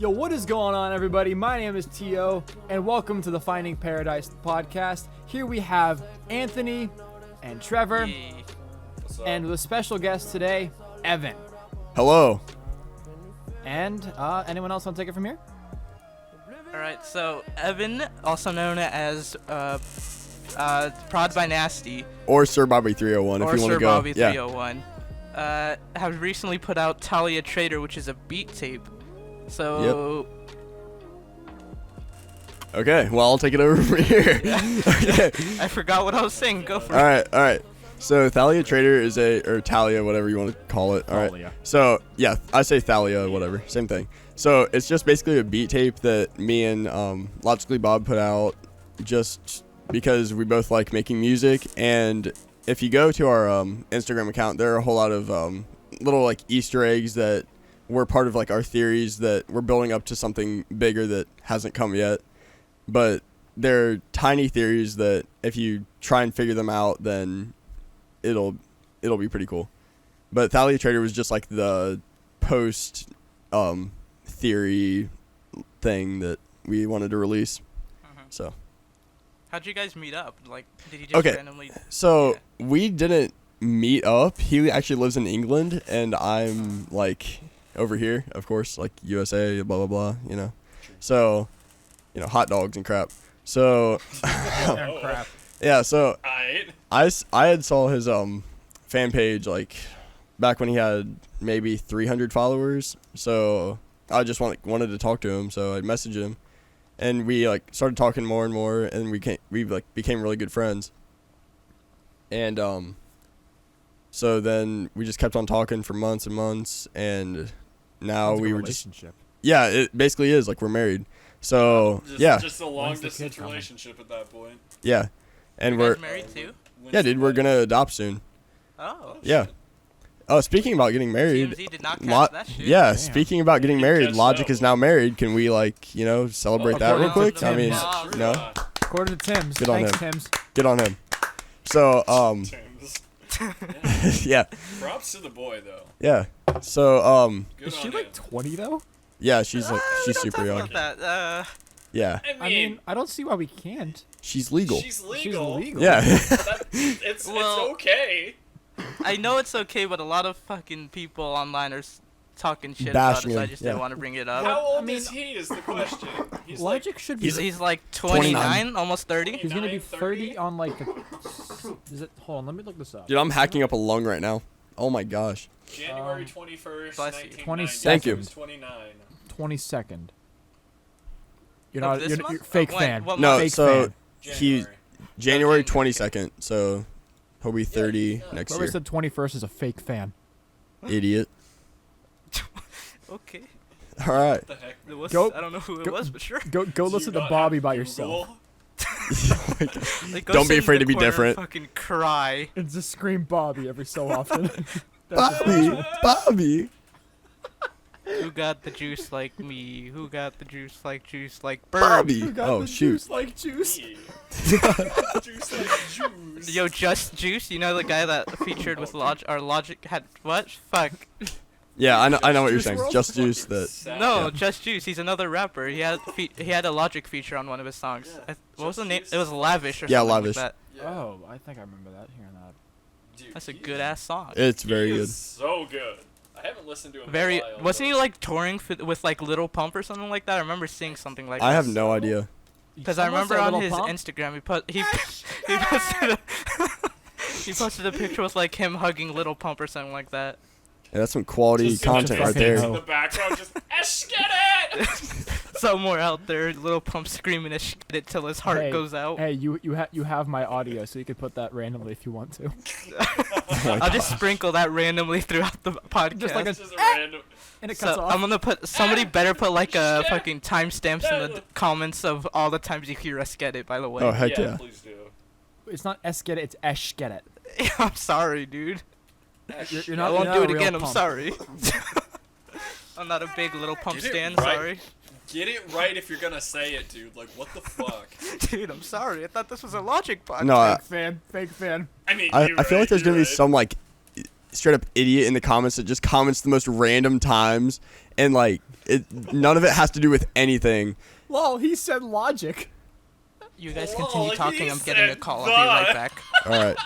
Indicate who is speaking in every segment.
Speaker 1: Yo, what is going on, everybody? My name is Teeohh, and welcome to the Finding Paradise podcast. Here we have Anthony and Trevor, and with a special guest today, Evan.
Speaker 2: Hello.
Speaker 1: And anyone else want to take it from here?
Speaker 3: All right, so Evan, also known as ProdByNasty,
Speaker 2: Or SirBobby301 if you want to go.
Speaker 3: SirBobby301, have recently put out Thalia Trader, which is a beat tape. So.
Speaker 2: Yep. Okay, well, I'll take it over from here. Okay.
Speaker 3: I forgot what I was saying. Go for it.
Speaker 2: All right. So Thalia Trader is or Thalia, whatever you want to call it. All right.
Speaker 1: Thalia.
Speaker 2: So yeah, I say Thalia, whatever, same thing. So it's just basically a beat tape that me and Logically Bob put out, just because we both like making music. And if you go to our Instagram account, there are a whole lot of little like Easter eggs that were part of like our theories that we're building up to something bigger that hasn't come yet. But they're tiny theories that if you try and figure them out, then it'll be pretty cool. But Thalia Trader was just like the post theory thing that we wanted to release. So
Speaker 3: How'd you guys meet up? Like, did you just randomly?
Speaker 2: So we didn't meet up. He actually lives in England, and I'm like over here, of course, like USA, blah blah blah. You know, so hot dogs and crap. So
Speaker 1: Crap.
Speaker 2: yeah, so I had saw his fan page like back when he had maybe 300 followers. So I just wanted to talk to him, so I messaged him, and we like started talking more and more, and we became really good friends. And so then we just kept on talking for months and months, and now we were just it basically is like we're married. So
Speaker 4: just a long distance relationship at that point.
Speaker 2: Yeah, and
Speaker 3: You
Speaker 2: we're
Speaker 3: guys married too?
Speaker 2: yeah, dude, we're gonna adopt soon.
Speaker 3: Oh.
Speaker 2: Yeah. Oh, speaking about getting married,
Speaker 3: TMZ did not catch that shit.
Speaker 2: yeah.
Speaker 1: Damn.
Speaker 2: Speaking about getting married, Logic is now married. Can we celebrate that real
Speaker 1: according
Speaker 2: quick?
Speaker 1: to
Speaker 2: I mean,
Speaker 1: Tim's. According to Tim's.
Speaker 2: Good on
Speaker 1: Thanks,
Speaker 2: him.
Speaker 1: Tim's.
Speaker 2: good on him. So
Speaker 4: Tim's.
Speaker 2: yeah,
Speaker 4: Props to the boy though.
Speaker 2: yeah. So
Speaker 4: Good
Speaker 1: Is she
Speaker 4: on
Speaker 1: like
Speaker 4: him.
Speaker 1: 20 though?
Speaker 2: yeah, she's
Speaker 3: Don't
Speaker 2: super
Speaker 3: talk
Speaker 2: young.
Speaker 3: about that.
Speaker 2: Yeah,
Speaker 1: I mean, I don't see why we can't.
Speaker 2: she's legal.
Speaker 4: She's legal.
Speaker 1: She's legal.
Speaker 2: Yeah.
Speaker 4: It's
Speaker 3: Well-
Speaker 4: okay.
Speaker 3: I know it's okay, but a lot of fucking people online are talking shit
Speaker 2: Bashing
Speaker 3: about it, so I
Speaker 2: him,
Speaker 3: just
Speaker 2: yeah.
Speaker 3: didn't want to bring it up.
Speaker 4: How old
Speaker 1: I mean-
Speaker 4: is he? Is the question. He's
Speaker 1: Logic should be.
Speaker 3: He's like 29, almost 30.
Speaker 1: He's gonna be
Speaker 4: 30?
Speaker 1: 30 on like the. Is it? Hold on, let me look this up.
Speaker 2: Dude, I'm hacking up a lung right now. Oh my gosh.
Speaker 4: January 21st,
Speaker 3: bless you.
Speaker 4: 1990.
Speaker 2: Thank you.
Speaker 4: He was 29.
Speaker 1: 22nd. You're
Speaker 3: Of
Speaker 1: not.
Speaker 3: this
Speaker 1: You're
Speaker 3: month?
Speaker 1: fake
Speaker 3: When?
Speaker 1: fan.
Speaker 3: What
Speaker 2: No,
Speaker 3: month?
Speaker 1: Fake
Speaker 2: so
Speaker 1: fan.
Speaker 2: he January 22nd. So he'll be 30 next
Speaker 1: Whoever
Speaker 2: year.
Speaker 1: said 21st is a fake fan.
Speaker 2: Idiot.
Speaker 3: Okay.
Speaker 2: All right.
Speaker 4: What the heck?
Speaker 3: It was,
Speaker 1: Go-
Speaker 3: I don't know who it
Speaker 1: go-
Speaker 3: was, but sure.
Speaker 1: Go
Speaker 4: Do
Speaker 1: listen
Speaker 4: you
Speaker 1: to
Speaker 4: not
Speaker 1: Bobby
Speaker 4: have
Speaker 1: by
Speaker 4: Google?
Speaker 1: yourself.
Speaker 3: Like, go
Speaker 2: Don't be
Speaker 3: sit in
Speaker 2: afraid
Speaker 3: the
Speaker 2: to be
Speaker 3: corner and
Speaker 2: different.
Speaker 3: Fucking cry.
Speaker 1: And just scream Bobby every so often. That's the
Speaker 2: Bobby.
Speaker 3: Who got the juice like me? Who got the juice like Bird?
Speaker 2: Bobby.
Speaker 1: Who got
Speaker 2: Oh
Speaker 1: the
Speaker 2: shoot.
Speaker 1: juice like juice?
Speaker 4: Me. Juice like juice.
Speaker 3: Yo, Just Juice, you know the guy that featured with Logic had what? Fuck.
Speaker 2: Yeah, I know what you're
Speaker 1: Juice
Speaker 2: saying.
Speaker 1: WRLD?
Speaker 2: Just juice that.
Speaker 3: No,
Speaker 2: Yeah.
Speaker 3: Just Juice. He's another rapper. He had a Logic feature on one of his songs.
Speaker 4: Yeah.
Speaker 3: What was the
Speaker 4: Just
Speaker 3: name?
Speaker 4: Juice.
Speaker 3: It was Lavish or
Speaker 2: Yeah,
Speaker 3: something
Speaker 2: Lavish.
Speaker 3: like that.
Speaker 4: Yeah.
Speaker 1: Oh, I think I remember that. Hearing that.
Speaker 4: Dude,
Speaker 3: That's a
Speaker 4: he
Speaker 3: good
Speaker 4: is-
Speaker 3: ass song.
Speaker 2: It's
Speaker 4: he
Speaker 2: very good.
Speaker 4: is so good. I haven't listened to him.
Speaker 3: Very.
Speaker 4: In a while,
Speaker 3: Wasn't he
Speaker 4: but-
Speaker 3: like touring with like Little Pump or something like that? I remember seeing something like that.
Speaker 2: I have no idea.
Speaker 3: Because I
Speaker 1: Someone
Speaker 3: remember
Speaker 1: said
Speaker 3: on
Speaker 1: Lil
Speaker 3: his
Speaker 1: Pump?
Speaker 3: Instagram, he posted he posted a picture with like him hugging Little Pump or something like that.
Speaker 2: Yeah, that's some quality
Speaker 4: Just
Speaker 2: content right
Speaker 1: fucking
Speaker 2: there.
Speaker 1: hell.
Speaker 4: in the background, just get it.
Speaker 3: Somewhere out there, Little Pump screaming and shit it till his heart
Speaker 1: Hey,
Speaker 3: goes out.
Speaker 1: Hey, you have my audio, so you can put that randomly if you want to.
Speaker 3: I'll just sprinkle that randomly throughout the podcast.
Speaker 1: Just like
Speaker 4: It's just a random.
Speaker 1: And it cuts
Speaker 3: So
Speaker 1: off.
Speaker 3: I'm gonna put somebody better put like a
Speaker 4: Shit.
Speaker 3: fucking timestamps in the comments of all the times you hear us get it. By the way,
Speaker 2: Oh heck yeah.
Speaker 4: Please do.
Speaker 1: It's not S get it, it's Esh get it.
Speaker 3: I'm sorry, dude.
Speaker 1: You're
Speaker 3: I
Speaker 1: not,
Speaker 3: won't
Speaker 1: you're
Speaker 3: do
Speaker 1: not
Speaker 3: it
Speaker 1: a real
Speaker 3: again. I'm
Speaker 1: pump.
Speaker 3: sorry. I'm not a big Little Pump
Speaker 4: Get it
Speaker 3: stan.
Speaker 4: right.
Speaker 3: Sorry,
Speaker 4: Get it right if you're gonna say it, dude. Like, what the fuck?
Speaker 3: dude. I'm sorry. I thought this was a Logic podcast.
Speaker 2: No,
Speaker 1: Fake fan.
Speaker 4: I mean,
Speaker 2: I
Speaker 4: you're
Speaker 2: feel like
Speaker 4: right,
Speaker 2: there's gonna
Speaker 4: you're
Speaker 2: be
Speaker 4: right.
Speaker 2: some like straight up idiot in the comments that just comments the most random times, and like none of it has to do with anything.
Speaker 1: Lol, he said logic.
Speaker 3: You guys
Speaker 4: Lol,
Speaker 3: continue talking.
Speaker 4: he
Speaker 3: I'm getting a
Speaker 4: said
Speaker 3: call. I'll be right back.
Speaker 2: All right.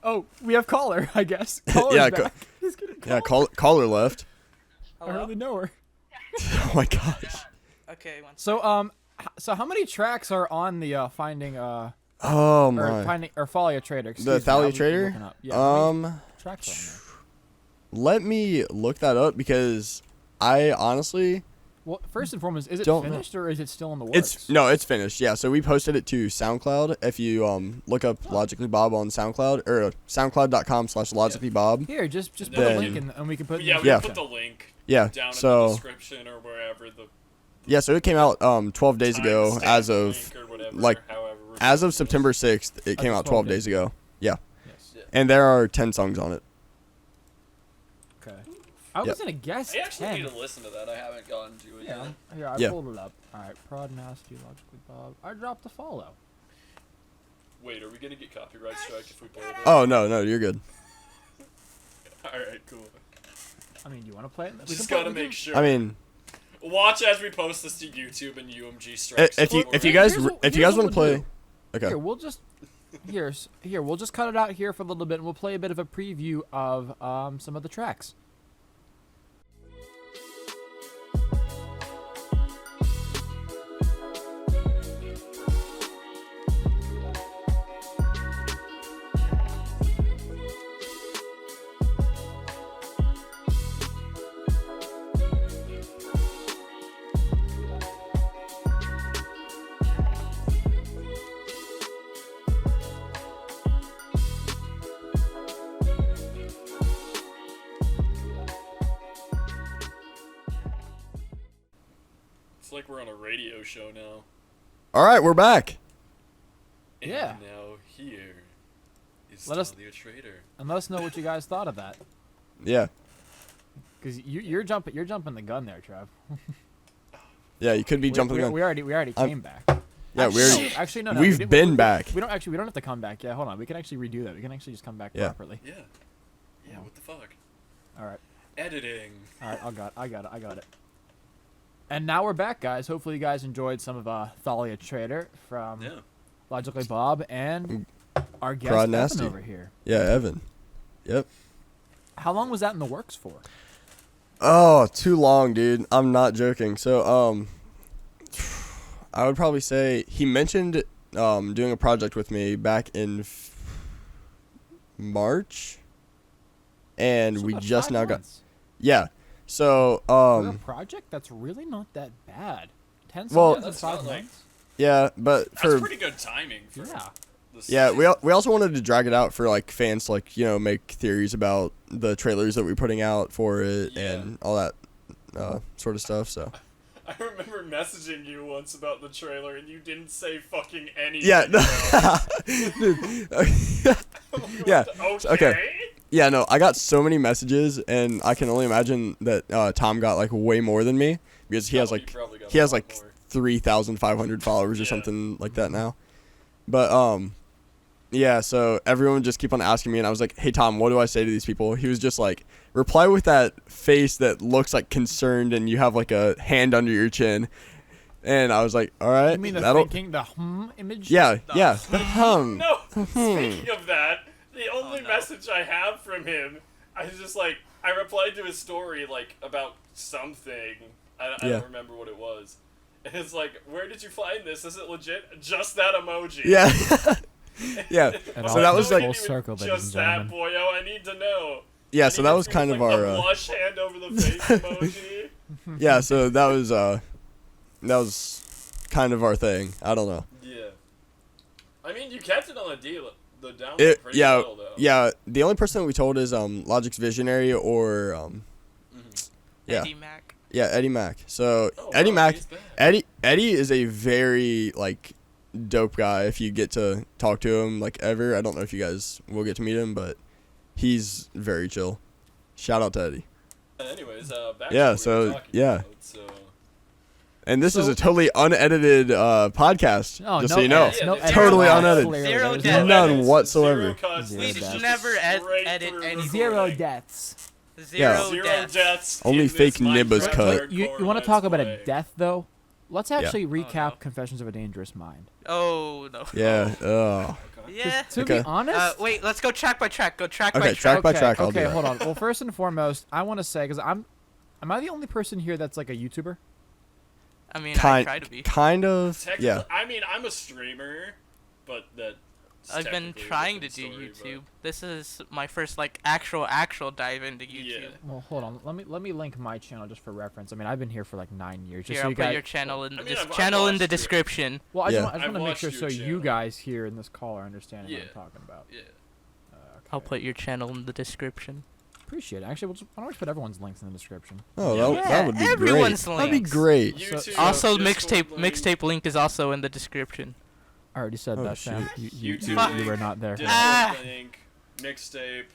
Speaker 1: Oh, we have caller, I guess. Caller's
Speaker 2: Yeah,
Speaker 1: back. He's getting
Speaker 2: Yeah,
Speaker 1: called.
Speaker 2: caller left.
Speaker 1: I
Speaker 3: Hello?
Speaker 1: hardly know her.
Speaker 2: Oh my gosh.
Speaker 3: Okay. One
Speaker 1: So so how many tracks are on the finding
Speaker 2: Oh
Speaker 1: or
Speaker 2: my.
Speaker 1: finding or Thalia Trader?
Speaker 2: The
Speaker 1: Excuse me, I
Speaker 2: Thalia
Speaker 1: was
Speaker 2: Trader?
Speaker 1: looking up. Yeah, how many
Speaker 2: Um,
Speaker 1: tracks are on
Speaker 2: let me look that up because I honestly
Speaker 1: there? Well, first and foremost, is it
Speaker 2: Don't know.
Speaker 1: finished or is it still in the works?
Speaker 2: it's finished. Yeah, so we posted it to SoundCloud. If you look up Logically Bob on SoundCloud or soundcloud.com/logicallybob.
Speaker 1: Here, just put
Speaker 2: Then-
Speaker 1: a link in, and we can put. it in
Speaker 4: Yeah,
Speaker 1: the
Speaker 4: we
Speaker 2: Yeah.
Speaker 4: can
Speaker 1: description.
Speaker 4: put the link
Speaker 2: Yeah.
Speaker 4: down in the
Speaker 2: So
Speaker 4: description or wherever the
Speaker 2: yeah, so it came out 12 days ago
Speaker 4: timestamp
Speaker 2: as of
Speaker 4: link or whatever,
Speaker 2: like,
Speaker 4: however
Speaker 2: as of
Speaker 4: it's
Speaker 2: September 6th. It came
Speaker 1: of
Speaker 2: out
Speaker 1: 12
Speaker 2: 12 days ago. Yeah.
Speaker 1: Yes.
Speaker 2: And there are 10 songs on it.
Speaker 1: Okay. I was gonna guess
Speaker 4: I actually
Speaker 1: 10.
Speaker 4: need to listen to that. I haven't gotten to it
Speaker 1: Yeah.
Speaker 4: yet.
Speaker 1: Here, I
Speaker 2: Yeah.
Speaker 1: pulled it up. All right, ProdByNasty, Logically Bob. I dropped a follow.
Speaker 4: Wait, are we gonna get copyright striked if we play this?
Speaker 2: Oh, no, you're good.
Speaker 4: Alright, cool.
Speaker 1: I mean, do you want to play it? We
Speaker 4: Just
Speaker 1: can
Speaker 4: gotta
Speaker 1: play- we
Speaker 4: make sure.
Speaker 2: I mean,
Speaker 4: Watch as we post this to YouTube and UMG strikes.
Speaker 2: if you
Speaker 4: us.
Speaker 2: if you guys
Speaker 1: Here's what-
Speaker 2: if you
Speaker 1: here's
Speaker 2: guys
Speaker 1: what
Speaker 2: want to
Speaker 1: we'll
Speaker 2: play,
Speaker 1: do.
Speaker 2: okay.
Speaker 1: Here, we'll just we'll just cut it out here for a little bit, and we'll play a bit of a preview of some of the tracks.
Speaker 4: It's like we're on a radio show now.
Speaker 2: All right, we're back.
Speaker 1: Yeah.
Speaker 4: And now here is
Speaker 1: Let us-
Speaker 4: Thalia Trader.
Speaker 1: And let us know what you guys thought of that,
Speaker 2: Yeah.
Speaker 1: because you're jumping the gun there, Trev.
Speaker 2: Yeah, you could be jumping
Speaker 1: we,
Speaker 2: the gun.
Speaker 1: we already
Speaker 2: I'm-
Speaker 1: came back.
Speaker 2: Yeah,
Speaker 1: Actually,
Speaker 2: we're
Speaker 1: no, actually no.
Speaker 2: we've
Speaker 1: we didn't-
Speaker 2: been
Speaker 1: we-
Speaker 2: back.
Speaker 1: We don't have to come back. Yeah, hold on. We can actually redo that. We can actually just come back
Speaker 2: Yeah.
Speaker 1: properly.
Speaker 4: Yeah. Yeah, what the fuck?
Speaker 1: All right.
Speaker 4: Editing.
Speaker 1: All right, I got it. And now we're back, guys. Hopefully you guys enjoyed some of Thalia Trader from
Speaker 4: Yeah.
Speaker 1: Logically Bob and our guest
Speaker 2: ProdByNasty.
Speaker 1: Evan over here.
Speaker 2: Yeah, Evan. Yep.
Speaker 1: How long was that in the works for?
Speaker 2: Oh, too long, dude. I'm not joking. So, I would probably say he mentioned doing a project with me back in March, and
Speaker 1: So
Speaker 2: we
Speaker 1: about
Speaker 2: just
Speaker 1: 5
Speaker 2: now
Speaker 1: months.
Speaker 2: yeah. So,
Speaker 1: For a project, that's really not that bad. 10
Speaker 2: Well-
Speaker 1: songs in
Speaker 4: That's
Speaker 1: 5
Speaker 4: not like-
Speaker 1: months.
Speaker 2: yeah, but
Speaker 4: That's
Speaker 2: for
Speaker 4: pretty good timing for
Speaker 1: Yeah.
Speaker 4: this.
Speaker 2: yeah, we also wanted to drag it out for like fans to, like, you know, make theories about the trailers that we're putting out for it
Speaker 4: Yeah.
Speaker 2: and all that sort of stuff. So
Speaker 4: I remember messaging you once about the trailer and you didn't say fucking anything.
Speaker 2: yeah,
Speaker 4: about it.
Speaker 2: yeah.
Speaker 4: Okay.
Speaker 2: Okay. Yeah, no, I got so many messages, and I can only imagine that Tom got like way more than me because he has
Speaker 4: Oh, you
Speaker 2: like
Speaker 4: probably got
Speaker 2: he
Speaker 4: a
Speaker 2: has
Speaker 4: lot
Speaker 2: like
Speaker 4: more.
Speaker 2: 3,500 followers or
Speaker 4: Yeah.
Speaker 2: something like that now. But yeah, so everyone would just keep on asking me, and I was like, "Hey Tom, what do I say to these people?" He was just like, "Reply with that face that looks like concerned, and you have like a hand under your chin." And I was like, "All right,
Speaker 1: You mean the
Speaker 2: that'll
Speaker 1: thinking, the image?
Speaker 2: yeah, yeah, the hum."
Speaker 4: No,
Speaker 2: Hmm.
Speaker 4: speaking of that, the only message I have from him, I was just like, I replied to his story, like, about something. I
Speaker 2: Yeah.
Speaker 4: don't remember what it was. And it's like, where did you find this? Is it legit? Just that emoji.
Speaker 2: Yeah, yeah.
Speaker 1: It
Speaker 2: So
Speaker 1: all
Speaker 2: that was
Speaker 1: comes
Speaker 2: like
Speaker 1: full
Speaker 4: Even
Speaker 1: circle, ladies
Speaker 4: just
Speaker 1: and
Speaker 4: that,
Speaker 1: gentlemen.
Speaker 4: boyo. I need to know.
Speaker 2: Yeah,
Speaker 4: And
Speaker 2: so
Speaker 4: he
Speaker 2: that
Speaker 4: hits
Speaker 2: was
Speaker 4: me
Speaker 2: kind
Speaker 4: with,
Speaker 2: of
Speaker 4: like,
Speaker 2: our
Speaker 4: a blush hand over the face emoji.
Speaker 2: yeah, so that was kind of our thing. I don't know.
Speaker 4: Yeah. I mean, you kept it on the deal. The down pretty
Speaker 2: Yeah,
Speaker 4: well, though.
Speaker 2: yeah. The only person that we told is Logic's Visionary or yeah,
Speaker 3: Eddie Mac.
Speaker 2: yeah, Eddie Mac. So
Speaker 4: Oh,
Speaker 2: Eddie
Speaker 4: wow,
Speaker 2: Mac,
Speaker 4: he's back.
Speaker 2: Eddie is a very like dope guy. If you get to talk to him like ever, I don't know if you guys will get to meet him, but he's very chill. Shout out to Eddie.
Speaker 4: Anyways, back
Speaker 2: Yeah,
Speaker 4: to what we were
Speaker 2: so,
Speaker 4: talking
Speaker 2: yeah.
Speaker 4: about, so
Speaker 2: And this is
Speaker 1: So-
Speaker 2: a totally unedited podcast.
Speaker 1: Oh,
Speaker 2: just
Speaker 1: no
Speaker 2: so you know.
Speaker 1: edits, no
Speaker 4: Yeah,
Speaker 1: edits.
Speaker 2: totally
Speaker 1: Clearly,
Speaker 2: unedited.
Speaker 1: there's
Speaker 3: Zero
Speaker 1: no
Speaker 3: deaths.
Speaker 2: None
Speaker 1: edits.
Speaker 2: whatsoever.
Speaker 4: Zero cuts.
Speaker 1: Zero
Speaker 3: We
Speaker 1: deaths.
Speaker 3: should never
Speaker 4: Straight
Speaker 3: edit
Speaker 4: through
Speaker 3: anything.
Speaker 1: Zero
Speaker 4: recording.
Speaker 1: deaths.
Speaker 3: Zero
Speaker 4: Zero
Speaker 3: deaths.
Speaker 4: deaths.
Speaker 2: Only
Speaker 4: in
Speaker 2: fake
Speaker 4: this
Speaker 2: nibbas
Speaker 4: Minecraft
Speaker 2: cut.
Speaker 4: hardcore
Speaker 1: You want to
Speaker 4: Let's
Speaker 1: talk about a
Speaker 4: Play.
Speaker 1: death though? Let's actually recap
Speaker 4: no.
Speaker 1: Confessions of a Dangerous Mind.
Speaker 3: Oh no.
Speaker 2: Yeah. Oh.
Speaker 3: Yeah.
Speaker 1: To
Speaker 2: Okay.
Speaker 1: be honest,
Speaker 3: Wait, let's go track by track. Go track by
Speaker 2: Okay,
Speaker 3: track.
Speaker 2: track by track. I'll do
Speaker 1: okay,
Speaker 2: that.
Speaker 1: hold on. Well, first and foremost, I want to say because am I the only person here that's like a YouTuber?
Speaker 3: I mean, I try
Speaker 2: Kind,
Speaker 3: to be.
Speaker 2: kind of.
Speaker 4: Technically,
Speaker 2: Yeah.
Speaker 4: I mean, I'm a streamer, but that's
Speaker 3: I've been
Speaker 4: technically a
Speaker 3: trying to
Speaker 4: different
Speaker 3: do
Speaker 4: story,
Speaker 3: YouTube. This is my first like actual dive into YouTube.
Speaker 4: Yeah.
Speaker 1: Well, hold on. Let me link my channel just for reference. I mean, I've been here for like 9 years. Just
Speaker 3: Here,
Speaker 1: so
Speaker 3: I'll
Speaker 1: you
Speaker 3: put
Speaker 1: guys.
Speaker 3: your channel in
Speaker 4: I
Speaker 3: the
Speaker 4: mean, I've
Speaker 3: channel in the
Speaker 4: watched it.
Speaker 3: description.
Speaker 1: Well, I
Speaker 2: Yeah.
Speaker 1: just
Speaker 4: I've
Speaker 1: want to make
Speaker 4: watched
Speaker 1: sure
Speaker 4: your
Speaker 1: so you
Speaker 4: channel.
Speaker 1: guys here in this call are understanding what
Speaker 4: Yeah.
Speaker 1: I'm talking about.
Speaker 4: Yeah.
Speaker 1: Okay.
Speaker 3: I'll put your channel in the description.
Speaker 1: Appreciate it. Actually, why don't we put everyone's links in the description?
Speaker 2: Oh,
Speaker 4: Yeah.
Speaker 2: that would be
Speaker 3: Everyone's
Speaker 2: great. That'd be
Speaker 3: links.
Speaker 2: great.
Speaker 4: YouTube,
Speaker 3: Also,
Speaker 4: Discord
Speaker 3: mixtape link is also in the description.
Speaker 1: I already said
Speaker 2: Oh,
Speaker 1: that, Sam.
Speaker 2: shoot.
Speaker 1: You were not there.
Speaker 4: Discord
Speaker 3: Ah.
Speaker 4: link, mixtape,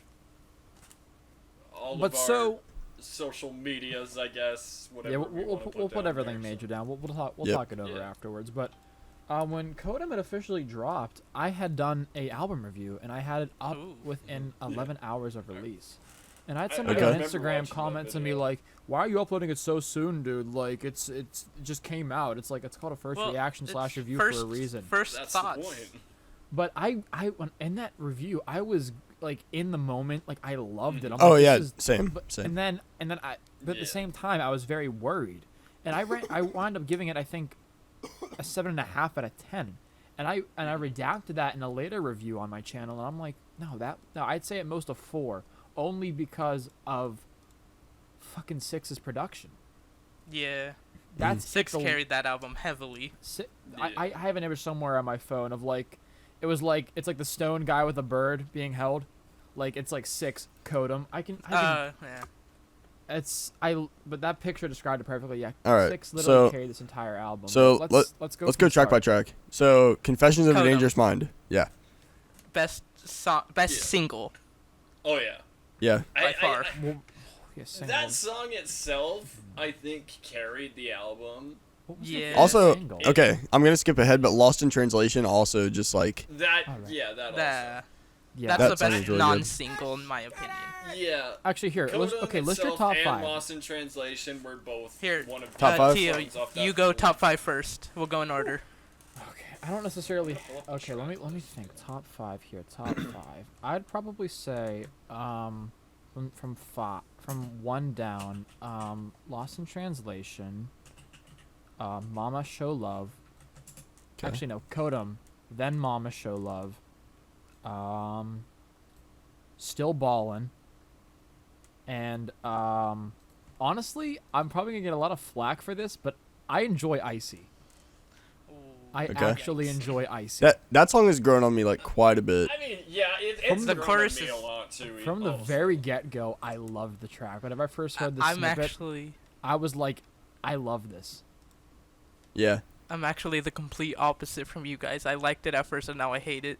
Speaker 4: all
Speaker 1: But
Speaker 4: of our
Speaker 1: so
Speaker 4: social medias, I guess. Whatever.
Speaker 1: yeah,
Speaker 4: we wanna
Speaker 1: we'll put
Speaker 4: down
Speaker 1: everything
Speaker 4: there,
Speaker 1: major
Speaker 4: so.
Speaker 1: down. We'll
Speaker 2: Yep.
Speaker 1: talk it over
Speaker 4: Yeah.
Speaker 1: afterwards. But when Kodam had officially dropped, I had done a album review and I had it up
Speaker 3: Ooh.
Speaker 1: within 11 hours of release. And I had
Speaker 4: I
Speaker 1: somebody
Speaker 2: Okay.
Speaker 1: on
Speaker 4: remember
Speaker 1: Instagram
Speaker 4: watching
Speaker 1: comment
Speaker 4: that
Speaker 1: to me
Speaker 4: video.
Speaker 1: like, "Why are you uploading it so soon, dude? Like it just came out. It's like it's called a first
Speaker 3: Well,
Speaker 1: reaction
Speaker 3: it's
Speaker 1: / review
Speaker 3: first,
Speaker 1: for a reason."
Speaker 3: First
Speaker 4: That's
Speaker 3: thoughts.
Speaker 4: the point.
Speaker 1: But when in that review, I was like in the moment, like I loved it. I'm
Speaker 2: Oh
Speaker 1: like,
Speaker 2: yeah,
Speaker 1: this is-
Speaker 2: same.
Speaker 1: but,
Speaker 2: Same.
Speaker 1: And then but at
Speaker 4: Yeah.
Speaker 1: the same time, I was very worried, and I wound up giving it I think a 7.5 out of 10, and I redacted that in a later review on my channel, and I'm like, no, I'd say at most a 4, only because of fucking Six's production.
Speaker 3: Yeah.
Speaker 1: That's
Speaker 3: Six
Speaker 1: the-
Speaker 3: carried that album heavily.
Speaker 1: Si-
Speaker 4: Yeah.
Speaker 1: I have an image somewhere on my phone of like, it's like the stone guy with a bird being held, like it's like Six Kodam. I can
Speaker 3: Yeah.
Speaker 1: but that picture described it perfectly. Yeah.
Speaker 2: All right,
Speaker 1: Six literally
Speaker 2: so-
Speaker 1: carried this entire album.
Speaker 2: so
Speaker 1: let's go.
Speaker 2: Let's
Speaker 1: from
Speaker 2: go track by
Speaker 1: start.
Speaker 2: track. So, Confessions of a
Speaker 3: Kodam.
Speaker 2: Dangerous Mind. Yeah.
Speaker 3: Best song, best
Speaker 4: Yeah.
Speaker 3: single
Speaker 4: Oh yeah.
Speaker 2: Yeah.
Speaker 3: by far.
Speaker 1: Well, yeah, single.
Speaker 4: That song itself, I think, carried the album.
Speaker 1: What was the
Speaker 3: Yeah.
Speaker 1: first
Speaker 2: Also,
Speaker 1: single?
Speaker 2: okay, I'm gonna skip ahead, but Lost in Translation also just like
Speaker 4: That,
Speaker 1: Alright.
Speaker 4: yeah, that
Speaker 3: The,
Speaker 1: Yeah.
Speaker 3: that's
Speaker 2: That
Speaker 3: the
Speaker 2: song
Speaker 3: best
Speaker 2: is really good.
Speaker 3: non-single in my opinion.
Speaker 4: also. Yeah.
Speaker 1: Actually, here. List
Speaker 4: Kodam
Speaker 1: your
Speaker 4: itself
Speaker 1: top
Speaker 4: and
Speaker 1: 5.
Speaker 4: Lost in Translation were both
Speaker 3: Here,
Speaker 4: one of
Speaker 2: Top
Speaker 4: the
Speaker 2: five?
Speaker 3: Teeoh,
Speaker 4: songs off that
Speaker 3: you go
Speaker 4: album.
Speaker 3: top 5 first. We'll go in order.
Speaker 1: Okay. I don't necessarily.
Speaker 4: Couple
Speaker 1: Okay. Let me think. Top 5 here. Top 5. I'd probably say from 1 down. Lost in Translation. Mama Show Love.
Speaker 2: 'Kay.
Speaker 1: Actually, no. Kodam. Then Mama Show Love. Still Ballin'. And honestly, I'm probably gonna get a lot of flack for this, but I enjoy Icy. I
Speaker 2: Okay.
Speaker 1: actually enjoy Icy.
Speaker 2: that song has grown on me like quite a bit.
Speaker 4: I mean, yeah,
Speaker 1: From
Speaker 4: it's
Speaker 1: the
Speaker 4: grown
Speaker 3: chorus
Speaker 4: on me
Speaker 3: is-
Speaker 4: a lot too.
Speaker 1: From the
Speaker 4: also.
Speaker 1: very get-go, I loved the track. Whenever I first heard the
Speaker 3: I'm
Speaker 1: snippet,
Speaker 3: actually
Speaker 1: I was like, I love this.
Speaker 2: Yeah.
Speaker 3: I'm actually the complete opposite from you guys. I liked it at first and now I hate it.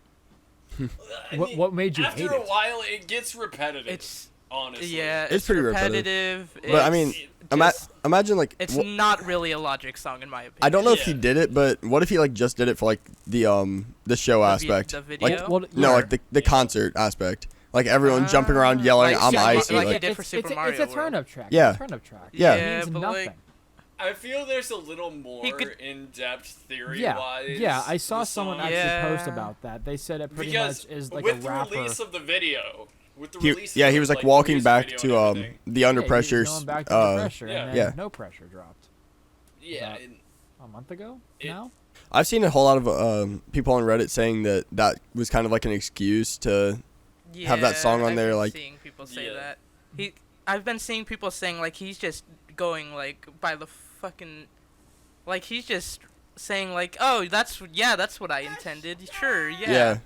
Speaker 4: I
Speaker 1: What-
Speaker 4: mean,
Speaker 1: what made you
Speaker 4: after
Speaker 1: hate
Speaker 4: a
Speaker 1: it?
Speaker 4: while, it gets repetitive.
Speaker 3: It's
Speaker 4: honestly.
Speaker 3: yeah,
Speaker 2: It's pretty
Speaker 3: repetitive.
Speaker 2: But I
Speaker 3: it's
Speaker 2: mean,
Speaker 3: just-
Speaker 2: imagine like
Speaker 3: it's
Speaker 2: wha-
Speaker 3: not really a Logic song in my opinion.
Speaker 2: I don't know if he
Speaker 4: Yeah.
Speaker 2: did it, but what if he like just did it for like the show
Speaker 3: The vi-
Speaker 2: aspect?
Speaker 3: the
Speaker 2: Like
Speaker 3: video?
Speaker 1: Well,
Speaker 2: no,
Speaker 1: yeah.
Speaker 2: like the concert aspect. Like everyone jumping around yelling,
Speaker 3: like-
Speaker 2: "I'm
Speaker 3: yeah,
Speaker 2: icy!"
Speaker 3: like
Speaker 2: Like,
Speaker 3: he did for Super
Speaker 1: it's
Speaker 3: Mario
Speaker 1: It's a
Speaker 3: World.
Speaker 1: turn-up track.
Speaker 2: Yeah.
Speaker 1: It's a turn-up track.
Speaker 2: Yeah.
Speaker 1: It means
Speaker 3: but
Speaker 1: nothing.
Speaker 3: like,
Speaker 4: I feel there's a little more
Speaker 3: could-
Speaker 4: in-depth theory
Speaker 1: Yeah,
Speaker 4: wise.
Speaker 1: yeah. I saw
Speaker 4: to the
Speaker 1: someone
Speaker 4: song.
Speaker 1: actually
Speaker 3: Yeah.
Speaker 1: post about that. They said it pretty
Speaker 4: Because
Speaker 1: much is like
Speaker 4: with
Speaker 1: a
Speaker 4: the
Speaker 1: rapper.
Speaker 4: release of the video, with the
Speaker 2: he,
Speaker 4: release
Speaker 2: yeah,
Speaker 4: of
Speaker 2: he
Speaker 4: the,
Speaker 2: was like
Speaker 4: the
Speaker 2: walking
Speaker 4: music
Speaker 2: back
Speaker 4: video
Speaker 2: to
Speaker 4: and everything.
Speaker 2: the Under
Speaker 1: Yeah,
Speaker 2: Pressure.
Speaker 1: he's going back to the pressure,
Speaker 4: Yeah.
Speaker 1: and then
Speaker 2: Yeah.
Speaker 1: No Pressure dropped
Speaker 4: Yeah,
Speaker 1: about-
Speaker 4: and
Speaker 1: a month ago.
Speaker 4: It-
Speaker 1: now.
Speaker 2: I've seen a whole lot of people on Reddit saying that was kind of like an excuse to have that song on
Speaker 3: I've
Speaker 2: there,
Speaker 3: been
Speaker 2: like-
Speaker 3: seeing people say
Speaker 4: Yeah.
Speaker 3: that. I've been seeing people saying like he's just going like by the fucking, like he's just saying like, oh, that's what I intended. Sure, yeah.
Speaker 2: yeah.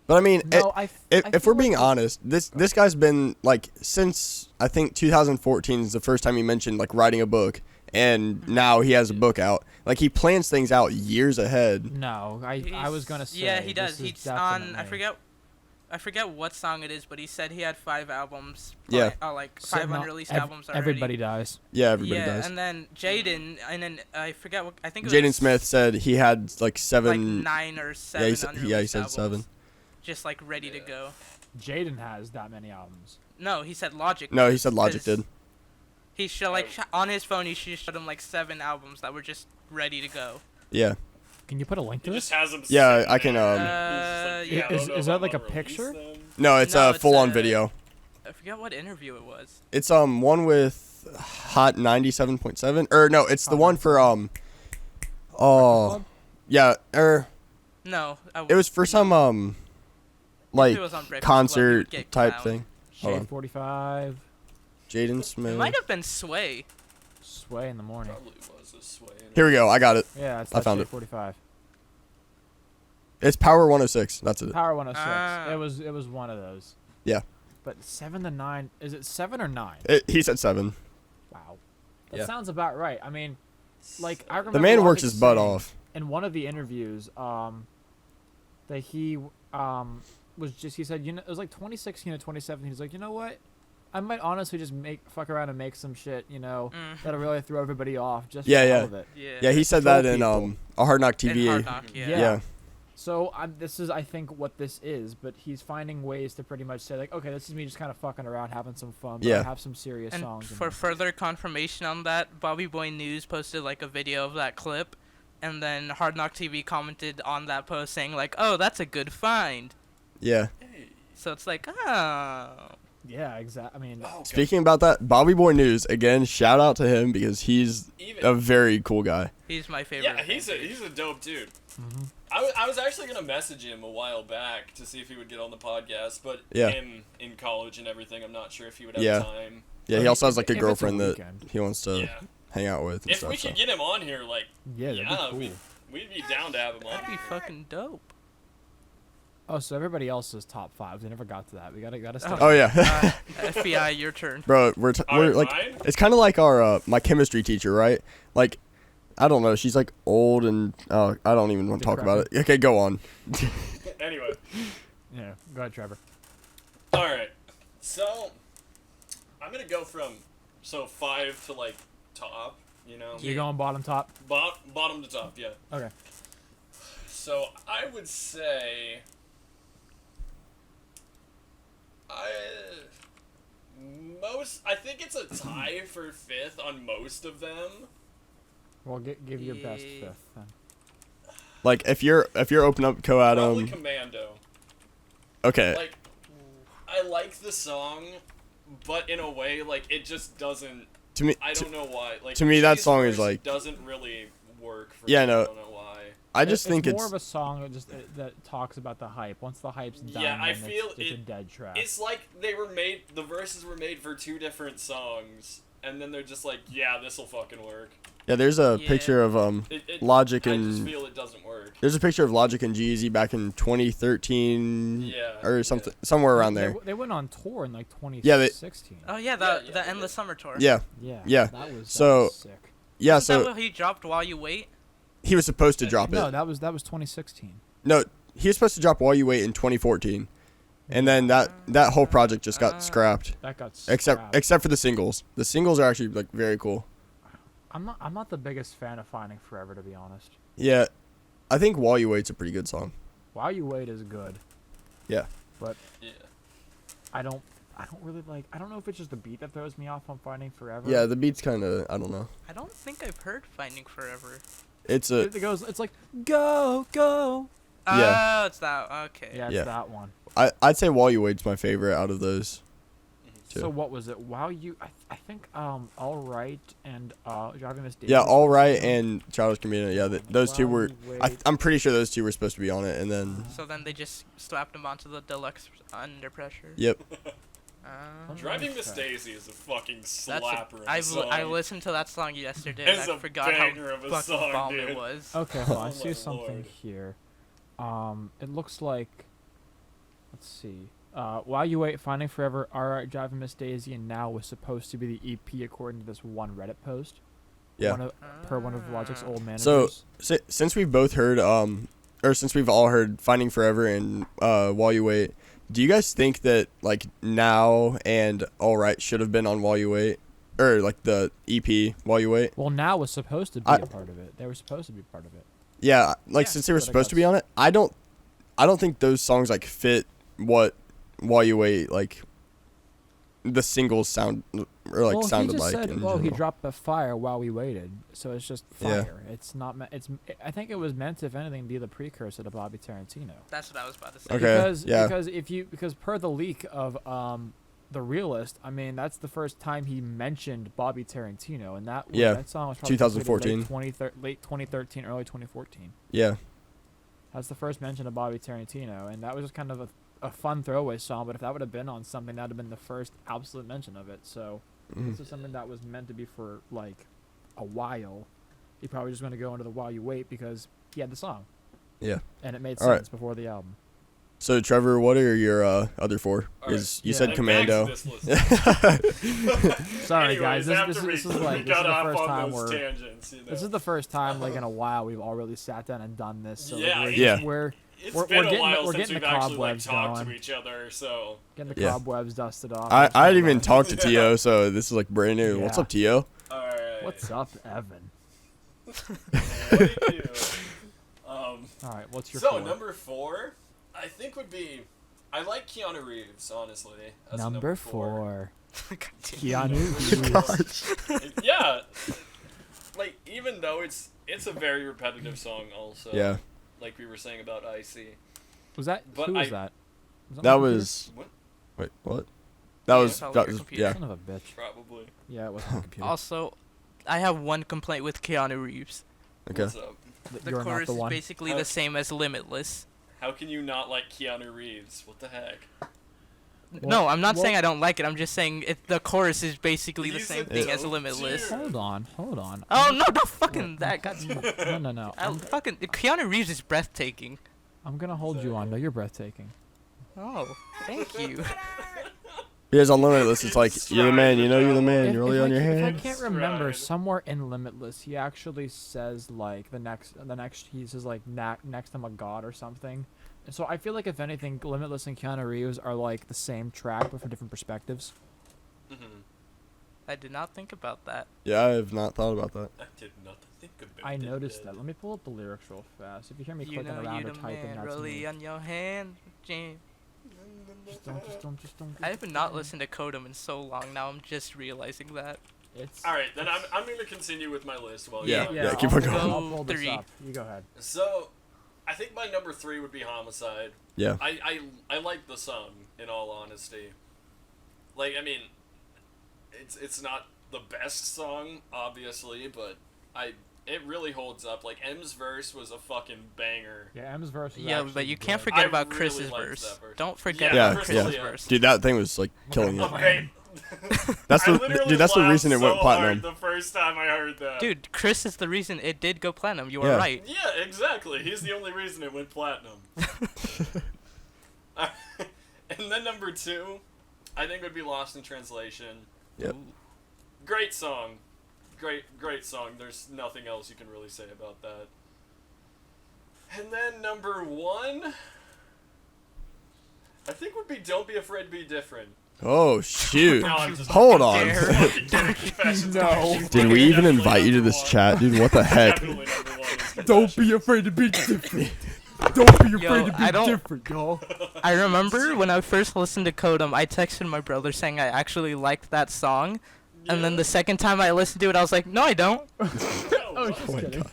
Speaker 2: But I mean,
Speaker 1: No, I
Speaker 2: if
Speaker 1: feel
Speaker 2: we're being
Speaker 1: like
Speaker 2: honest, this guy's been like since I think 2014 is the first time he mentioned like writing a book, and now he has a book out. Like he plans things out years ahead.
Speaker 1: No, I was gonna say.
Speaker 3: Yeah, he
Speaker 1: this
Speaker 3: does.
Speaker 1: is
Speaker 3: He's on. I
Speaker 1: definitely-
Speaker 3: forget. I forget what song it is, but he said he had 5 albums.
Speaker 2: Yeah.
Speaker 3: Like 5 unreleased albums already.
Speaker 1: Everybody dies.
Speaker 2: Yeah, everybody
Speaker 3: yeah,
Speaker 2: does.
Speaker 3: and then Jaden, and then I forget what I think.
Speaker 2: Jaden Smith said he had like 7.
Speaker 3: like 9 or 7
Speaker 2: Yeah, he said
Speaker 3: unreleased
Speaker 2: albums. 7.
Speaker 3: Just like ready to go.
Speaker 1: Jaden has that many albums.
Speaker 3: No, he said Logic.
Speaker 2: No, he said Logic did.
Speaker 3: He showed on his phone. He showed him like 7 albums that were just ready to go.
Speaker 2: Yeah.
Speaker 1: Can you put a link
Speaker 4: He
Speaker 1: to
Speaker 4: just
Speaker 1: this?
Speaker 4: has them.
Speaker 2: Yeah, I can.
Speaker 3: Yeah.
Speaker 1: Is that like a picture?
Speaker 2: No, it's
Speaker 3: No,
Speaker 2: a
Speaker 3: it's
Speaker 2: full-on
Speaker 3: a-
Speaker 2: video.
Speaker 3: I forget what interview it was.
Speaker 2: It's one with Hot 97.7, or no, it's the one for
Speaker 1: Club?
Speaker 2: yeah,
Speaker 3: No,
Speaker 2: it was for some like
Speaker 3: it was on Breakfast Club, he
Speaker 2: concert
Speaker 3: would get
Speaker 2: type
Speaker 3: clowned.
Speaker 2: thing. Hold
Speaker 1: Shade
Speaker 2: on.
Speaker 1: 45.
Speaker 2: Jaden
Speaker 3: It
Speaker 2: Smith.
Speaker 3: might have been Sway.
Speaker 1: Sway in the morning.
Speaker 4: Probably was a sway.
Speaker 2: Here we go. I got it.
Speaker 1: Yeah, it's
Speaker 2: I found
Speaker 1: Shade
Speaker 2: it.
Speaker 1: 45.
Speaker 2: It's Power 106. That's it.
Speaker 1: Power 106.
Speaker 3: Ah.
Speaker 1: It was one of those.
Speaker 2: Yeah.
Speaker 1: But 7 to 9. Is it 7 or 9?
Speaker 2: He said 7.
Speaker 1: Wow. That
Speaker 2: Yeah.
Speaker 1: sounds about right. I mean, like I remember
Speaker 2: The man
Speaker 1: Logic
Speaker 2: works his butt
Speaker 1: saying
Speaker 2: off.
Speaker 1: in one of the interviews that he was just he said, it was like 2016 or 2017. He's like, you know what? I might honestly just fuck around and make some shit, that'll really throw everybody off just
Speaker 2: Yeah,
Speaker 1: for
Speaker 2: yeah.
Speaker 1: all of it.
Speaker 2: Yeah, he said
Speaker 1: Troll
Speaker 2: that in
Speaker 1: people.
Speaker 2: a Hard Knock
Speaker 3: In
Speaker 2: TV.
Speaker 3: Hard Knock,
Speaker 1: Yeah.
Speaker 2: Yeah.
Speaker 1: So this is, I think, what this is, but he's finding ways to pretty much say like, okay, this is me just kind of fucking around, having some fun, but
Speaker 2: Yeah.
Speaker 1: I have some serious
Speaker 3: And
Speaker 1: songs. in
Speaker 3: for
Speaker 1: there.
Speaker 3: further confirmation on that, Bobby Boy News posted like a video of that clip, and then Hard Knock TV commented on that post saying like, "Oh, that's a good find."
Speaker 2: Yeah.
Speaker 3: So it's like, oh.
Speaker 1: Yeah, exactly. I mean,
Speaker 4: Okay.
Speaker 2: Speaking about that, Bobby Boy News again. Shout out to him because he's
Speaker 4: Even-
Speaker 2: a very cool guy.
Speaker 3: He's my favorite.
Speaker 4: Yeah, he's a dope dude.
Speaker 1: mhm.
Speaker 4: I was actually gonna message him a while back to see if he would get on the podcast, but
Speaker 2: Yeah.
Speaker 4: him in college and everything, I'm not sure if he would have
Speaker 2: Yeah.
Speaker 4: time.
Speaker 2: Yeah, he
Speaker 1: If-
Speaker 2: also has like a
Speaker 1: if it's a
Speaker 2: girlfriend that
Speaker 1: weekend.
Speaker 2: he wants to
Speaker 4: Yeah.
Speaker 2: hang out with and
Speaker 4: If
Speaker 2: stuff.
Speaker 4: we could get him on here, like,
Speaker 1: Yeah, that'd
Speaker 4: yeah,
Speaker 1: be cool.
Speaker 4: we'd be down to have him on.
Speaker 3: That'd be fucking dope.
Speaker 1: Oh, so everybody else's top 5. We never got to that. We gotta stay.
Speaker 2: Oh yeah,
Speaker 3: FBI, your turn.
Speaker 2: bro, we're
Speaker 4: Alright,
Speaker 2: like
Speaker 4: mine?
Speaker 2: it's kind of like our my chemistry teacher, right? Like, I don't know, she's like old and I don't even want to talk about it. Okay, go on.
Speaker 4: Anyway,
Speaker 1: Yeah, go ahead, Trevor.
Speaker 4: all right. So I'm gonna go from 5 to like top.
Speaker 1: You're going bottom top.
Speaker 4: Bottom to top. Yeah.
Speaker 1: Okay.
Speaker 4: So I would say I think it's a tie for 5th on most of them.
Speaker 1: Well, give your best
Speaker 3: Yeah.
Speaker 1: 5th then.
Speaker 2: Like if you're open up
Speaker 4: Probably
Speaker 2: co-Adam,
Speaker 4: Commando.
Speaker 2: okay,
Speaker 4: Like I like the song, but in a way like it just doesn't.
Speaker 2: to me,
Speaker 4: I don't know why. Like
Speaker 2: to me, that
Speaker 4: Jay's
Speaker 2: song is,
Speaker 4: verse
Speaker 2: like-
Speaker 4: doesn't really work for
Speaker 2: Yeah,
Speaker 4: me.
Speaker 2: no.
Speaker 4: I don't know why.
Speaker 2: I just think
Speaker 1: it's more of a song that talks about the hype. Once the hype's done,
Speaker 4: Yeah, I
Speaker 1: then
Speaker 4: feel
Speaker 1: it's a
Speaker 4: it-
Speaker 1: dead track.
Speaker 4: It's like the verses were made for 2 different songs, and then they're just like, yeah, this'll fucking work.
Speaker 2: yeah. There's a
Speaker 3: Yeah.
Speaker 2: picture of
Speaker 4: It,
Speaker 2: Logic
Speaker 4: I just
Speaker 2: and
Speaker 4: feel it doesn't work.
Speaker 2: there's a picture of Logic and Jeezy back in 2013
Speaker 4: Yeah,
Speaker 2: or
Speaker 4: yeah.
Speaker 2: something, somewhere around there.
Speaker 1: They went on tour in like 2016.
Speaker 2: Yeah, they-
Speaker 3: Oh yeah,
Speaker 4: Yeah,
Speaker 3: the Endless Summer tour.
Speaker 2: Yeah,
Speaker 1: Yeah.
Speaker 2: Yeah.
Speaker 1: That was
Speaker 2: So-
Speaker 1: sick.
Speaker 2: yeah.
Speaker 3: Is that
Speaker 2: So
Speaker 3: what he dropped while you wait?
Speaker 2: he was supposed to drop
Speaker 1: No,
Speaker 2: it.
Speaker 1: that was 2016.
Speaker 2: No, he was supposed to drop While You Wait in 2014, and then that whole project just got scrapped.
Speaker 1: That got
Speaker 2: Except
Speaker 1: scrapped.
Speaker 2: for the singles. The singles are actually like very cool.
Speaker 1: I'm not the biggest fan of Finding Forever, to be honest.
Speaker 2: Yeah, I think While You Wait's a pretty good song.
Speaker 1: While You Wait is good,
Speaker 2: Yeah.
Speaker 1: but
Speaker 4: Yeah.
Speaker 1: I don't really like. I don't know if it's just the beat that throws me off on Finding Forever.
Speaker 2: Yeah, the beat's kind of, I don't know.
Speaker 3: I don't think I've heard Finding Forever.
Speaker 2: It's
Speaker 1: It goes. It's like go go.
Speaker 2: Yeah.
Speaker 3: Oh, it's that. Okay.
Speaker 1: Yeah, it's
Speaker 2: Yeah.
Speaker 1: that one.
Speaker 2: I'd say While You Wait's my favorite out of those. Too.
Speaker 1: So what was it? While You, I think All Right and Driving Miss Daisy.
Speaker 2: Yeah, All Right and Childish Gambino. Yeah, those two
Speaker 1: While
Speaker 2: were.
Speaker 1: You Wait.
Speaker 2: I'm pretty sure those two were supposed to be on it, and then
Speaker 3: So then they just slapped him onto the deluxe Under Pressure.
Speaker 2: yep.
Speaker 4: Driving Miss
Speaker 1: Okay.
Speaker 4: Daisy is a fucking
Speaker 3: That's
Speaker 4: slapper. of a
Speaker 3: I
Speaker 4: song.
Speaker 3: listened to that song yesterday
Speaker 4: It's
Speaker 3: and I
Speaker 4: a
Speaker 3: forgot
Speaker 4: banger
Speaker 3: how
Speaker 4: of a
Speaker 3: fucking
Speaker 4: song,
Speaker 3: bomb
Speaker 4: dude.
Speaker 3: it was.
Speaker 1: Okay, hold on. I
Speaker 4: Oh
Speaker 1: see
Speaker 4: my
Speaker 1: something
Speaker 4: lord.
Speaker 1: here. It looks like. Let's see. While You Wait, Finding Forever, Alright, Driving Miss Daisy, and Now was supposed to be the EP according to this one Reddit post.
Speaker 2: Yeah.
Speaker 1: Per one of Logic's old
Speaker 2: So
Speaker 1: managers.
Speaker 2: since we've both heard or since we've all heard Finding Forever and While You Wait, do you guys think that like Now and All Right should have been on While You Wait, or like the EP While You Wait?
Speaker 1: Well, Now was supposed to be a part of it. They were supposed to be part of it.
Speaker 2: Yeah, like since they were supposed to be on it, I don't think those songs like fit what While You Wait like the singles sound or like sounded like.
Speaker 1: Said,
Speaker 2: in
Speaker 1: well, he
Speaker 2: general.
Speaker 1: dropped the fire while we waited, so it's just fire.
Speaker 2: Yeah.
Speaker 1: It's not. I think it was meant, if anything, to be the precursor to Bobby Tarantino.
Speaker 3: That's what I was about to say.
Speaker 2: Okay.
Speaker 1: Because per the leak of The Realist, I mean that's the first time he mentioned Bobby Tarantino, and that song was probably
Speaker 2: 2014,
Speaker 1: late 2013, early 2014.
Speaker 2: Yeah.
Speaker 1: That's the first mention of Bobby Tarantino, and that was just kind of a fun throwaway song. But if that would have been on something, that would have been the first absolute mention of it. So this is something that was meant to be for like a while. He probably just going to go into the While You Wait because he had the song.
Speaker 2: Yeah.
Speaker 1: And it made
Speaker 2: All
Speaker 1: sense
Speaker 2: right.
Speaker 1: before the album.
Speaker 2: So Trevor, what are your other four?
Speaker 4: All
Speaker 2: Is
Speaker 4: right.
Speaker 2: you said
Speaker 4: Like,
Speaker 2: Commando?
Speaker 4: back to this list.
Speaker 1: Sorry,
Speaker 4: Anyways,
Speaker 1: guys.
Speaker 4: after
Speaker 1: This is
Speaker 4: we
Speaker 1: like
Speaker 4: got
Speaker 1: the
Speaker 4: off
Speaker 1: first
Speaker 4: on
Speaker 1: time
Speaker 4: those
Speaker 1: we're.
Speaker 4: tangents, you know.
Speaker 1: This is the first time like in a while we've all really sat down and done this. So
Speaker 4: Yeah,
Speaker 1: like,
Speaker 2: yeah.
Speaker 1: we're
Speaker 4: It's
Speaker 1: we're
Speaker 4: been
Speaker 1: getting
Speaker 4: a while
Speaker 1: we're
Speaker 4: since
Speaker 1: getting
Speaker 4: we've
Speaker 1: the
Speaker 4: actually like
Speaker 1: cobwebs
Speaker 4: talked
Speaker 1: going.
Speaker 4: to each other, so
Speaker 1: Getting the
Speaker 2: Yeah.
Speaker 1: cobwebs dusted off.
Speaker 2: I didn't even talk to Teeoh, so this is like brand new.
Speaker 1: Yeah.
Speaker 2: What's up, Teeoh?
Speaker 4: alright.
Speaker 1: What's up, Evan?
Speaker 4: What do you do?
Speaker 1: All right, what's your
Speaker 4: So
Speaker 1: four?
Speaker 4: number 4, I think would be. I like Keanu Reeves, honestly. As a
Speaker 1: Number
Speaker 4: four.
Speaker 1: 4. Keanu Reeves.
Speaker 4: Yeah, like even though it's a very repetitive song, also.
Speaker 2: Yeah.
Speaker 4: Like we were saying about IC.
Speaker 1: Was that?
Speaker 4: But
Speaker 1: Who was
Speaker 4: I-
Speaker 1: that?
Speaker 2: That
Speaker 1: on the
Speaker 2: was.
Speaker 4: What?
Speaker 2: Wait, what? That was.
Speaker 3: sounds
Speaker 2: That
Speaker 3: like your
Speaker 2: was.
Speaker 3: computer.
Speaker 2: Yeah.
Speaker 1: computer? Son of a bitch.
Speaker 4: Probably.
Speaker 1: Yeah, it was on the computer.
Speaker 3: Also, I have one complaint with Keanu Reeves.
Speaker 2: Okay.
Speaker 4: What's up?
Speaker 3: The
Speaker 1: You're not
Speaker 3: chorus
Speaker 1: the
Speaker 3: is
Speaker 1: one.
Speaker 3: basically
Speaker 4: Oh.
Speaker 3: the same as Limitless.
Speaker 4: How can you not like Keanu Reeves? What the heck?
Speaker 3: No, I'm not
Speaker 1: well-
Speaker 3: saying I don't like it. I'm just saying the chorus is basically the
Speaker 4: He's
Speaker 3: same
Speaker 4: a
Speaker 3: thing as
Speaker 4: dope
Speaker 3: Limitless.
Speaker 4: dude.
Speaker 1: Hold on.
Speaker 3: Oh no, not fucking that. God,
Speaker 1: No.
Speaker 3: fucking Keanu Reeves is breathtaking.
Speaker 1: I'm gonna hold you on. No, you're breathtaking.
Speaker 3: Oh, thank you.
Speaker 2: Because on Limitless, it's like you're the man. You know you're the man.
Speaker 1: If-
Speaker 2: You're really
Speaker 1: if
Speaker 2: on your
Speaker 1: I
Speaker 2: head.
Speaker 1: can't remember,
Speaker 4: Right.
Speaker 1: somewhere in Limitless, he actually says like the next he says like next I'm a god or something. And so I feel like if anything, Limitless and Keanu Reeves are like the same track but from different perspectives.
Speaker 4: Mm-hmm.
Speaker 3: I did not think about that.
Speaker 2: Yeah, I have not thought about that.
Speaker 4: I did not think about
Speaker 1: I
Speaker 4: it.
Speaker 1: noticed that. Let me pull up the lyrics real fast. If you hear me
Speaker 3: You
Speaker 1: clicking
Speaker 3: know
Speaker 1: around
Speaker 3: you
Speaker 1: or
Speaker 3: the
Speaker 1: typing,
Speaker 3: man,
Speaker 1: that's
Speaker 3: really
Speaker 1: me.
Speaker 3: on your hand, Jane.
Speaker 1: Just don't.
Speaker 3: I have not listened to Kodum in so long. Now I'm just realizing that.
Speaker 1: It's
Speaker 4: All right, then I'm going to continue with my list while
Speaker 2: Yeah.
Speaker 4: you.
Speaker 2: Yeah, keep
Speaker 1: I'll
Speaker 2: on
Speaker 1: pull-
Speaker 2: going.
Speaker 1: I'll pull this
Speaker 3: 3.
Speaker 1: up. You go ahead.
Speaker 4: So, I think my number 3 would be Homicide.
Speaker 2: Yeah.
Speaker 4: I like the song, in all honesty. Like, I mean, it's not the best song, obviously, but it really holds up. Like, M's verse was a fucking banger.
Speaker 1: Yeah, M's verse. Is
Speaker 3: Yeah,
Speaker 1: actually
Speaker 3: but you can't
Speaker 1: good.
Speaker 3: forget
Speaker 4: I
Speaker 3: about
Speaker 4: really
Speaker 3: Chris's
Speaker 4: liked
Speaker 3: verse.
Speaker 4: that verse.
Speaker 3: Don't forget
Speaker 4: Yeah,
Speaker 3: about
Speaker 2: yeah.
Speaker 3: Chris's verse.
Speaker 2: Dude, that thing was like killing it.
Speaker 4: Okay.
Speaker 2: That's
Speaker 4: I
Speaker 2: the
Speaker 4: literally
Speaker 2: dude. That's the
Speaker 4: laughed
Speaker 2: reason it went
Speaker 4: so
Speaker 2: platinum.
Speaker 4: hard the first time I heard that.
Speaker 3: Dude, Chris is the reason it did go platinum. You were
Speaker 2: Yeah.
Speaker 3: right.
Speaker 4: Yeah, exactly. He's the only reason it went platinum. And then number 2, I think would be Lost in Translation.
Speaker 2: Yep.
Speaker 4: Great song. Great song. There's nothing else you can really say about that. And then number 1, I think would be Don't Be Afraid to Be Different.
Speaker 2: Oh shoot!
Speaker 4: No, I'm just
Speaker 2: Hold on.
Speaker 1: No.
Speaker 2: Did we even invite you to this chat, dude? What the heck?
Speaker 4: Definitely number 1 is
Speaker 1: Don't be afraid to be different. Don't be
Speaker 3: Yo,
Speaker 1: afraid to be
Speaker 3: I don't-
Speaker 1: different, y'all.
Speaker 3: I remember when I first listened to Kodum, I texted my brother saying I actually liked that song. And then the second time I listened to it, I was like, no, I don't.
Speaker 1: Oh, just kidding.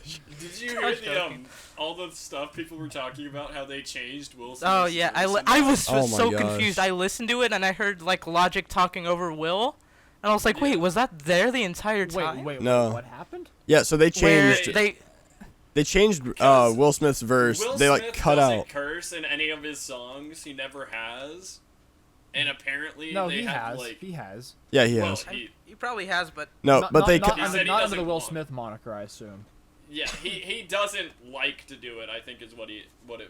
Speaker 4: Did you hear the all the stuff people were talking about how they changed Will Smith's
Speaker 3: Oh, yeah.
Speaker 4: verse and
Speaker 3: I
Speaker 4: that?
Speaker 3: was
Speaker 2: Oh my
Speaker 3: so
Speaker 2: gosh.
Speaker 3: confused. I listened to it and I heard like Logic talking over Will. And I was like, wait, was that there the entire time?
Speaker 1: Wait,
Speaker 2: No.
Speaker 1: what happened?
Speaker 2: Yeah, so they
Speaker 3: Where
Speaker 2: changed.
Speaker 3: they
Speaker 2: changed
Speaker 4: Because
Speaker 2: Will Smith's verse.
Speaker 4: Will
Speaker 2: They like
Speaker 4: Smith
Speaker 2: cut
Speaker 4: doesn't
Speaker 2: out.
Speaker 4: curse in any of his songs. He never has. And apparently
Speaker 1: No,
Speaker 4: they
Speaker 1: he
Speaker 4: had
Speaker 1: has.
Speaker 4: like
Speaker 1: He has.
Speaker 2: Yeah, he
Speaker 4: well,
Speaker 2: has.
Speaker 3: he probably has, but
Speaker 2: No,
Speaker 1: Not-
Speaker 2: but they.
Speaker 1: not,
Speaker 2: cut
Speaker 4: He
Speaker 1: under,
Speaker 4: said he
Speaker 1: not under
Speaker 4: doesn't
Speaker 1: the Will
Speaker 4: want-
Speaker 1: Smith moniker, I assume.
Speaker 4: yeah, he doesn't like to do it, I think is what it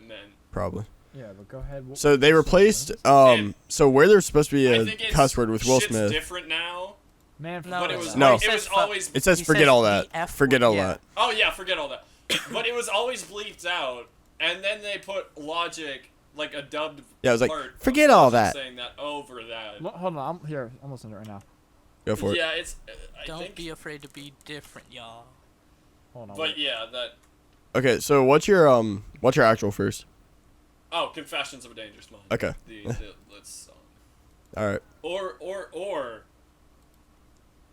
Speaker 4: meant.
Speaker 2: Probably.
Speaker 1: Yeah, but go ahead.
Speaker 2: So they replaced.
Speaker 4: And-
Speaker 2: So where there's supposed to be
Speaker 4: I
Speaker 2: a
Speaker 4: think it's
Speaker 2: cuss word with Will
Speaker 4: shit's
Speaker 2: Smith,
Speaker 4: different now.
Speaker 1: Man,
Speaker 3: No,
Speaker 4: But it was
Speaker 2: No.
Speaker 4: it was always
Speaker 2: it says
Speaker 3: He
Speaker 2: forget
Speaker 3: says
Speaker 2: all
Speaker 3: the
Speaker 2: that.
Speaker 3: F
Speaker 2: Forget
Speaker 3: word,
Speaker 2: all
Speaker 3: yeah.
Speaker 2: that.
Speaker 4: Oh yeah, forget all that. But it was always bleeped out, and then they put Logic like a dubbed.
Speaker 2: Yeah, I was like,
Speaker 4: part of
Speaker 2: forget all
Speaker 4: Sergeant
Speaker 2: that.
Speaker 4: Saying that over that.
Speaker 1: Hold on, I'm here. I'm listening to it right now.
Speaker 2: Go for it.
Speaker 4: Yeah, it's. I
Speaker 3: Don't
Speaker 4: think,
Speaker 3: be afraid to be different, y'all.
Speaker 1: Hold on.
Speaker 4: But yeah, that.
Speaker 2: Okay, so what's your actual first?
Speaker 4: Oh, Confessions of a Dangerous Mind.
Speaker 2: Okay.
Speaker 4: The let's song.
Speaker 2: All right.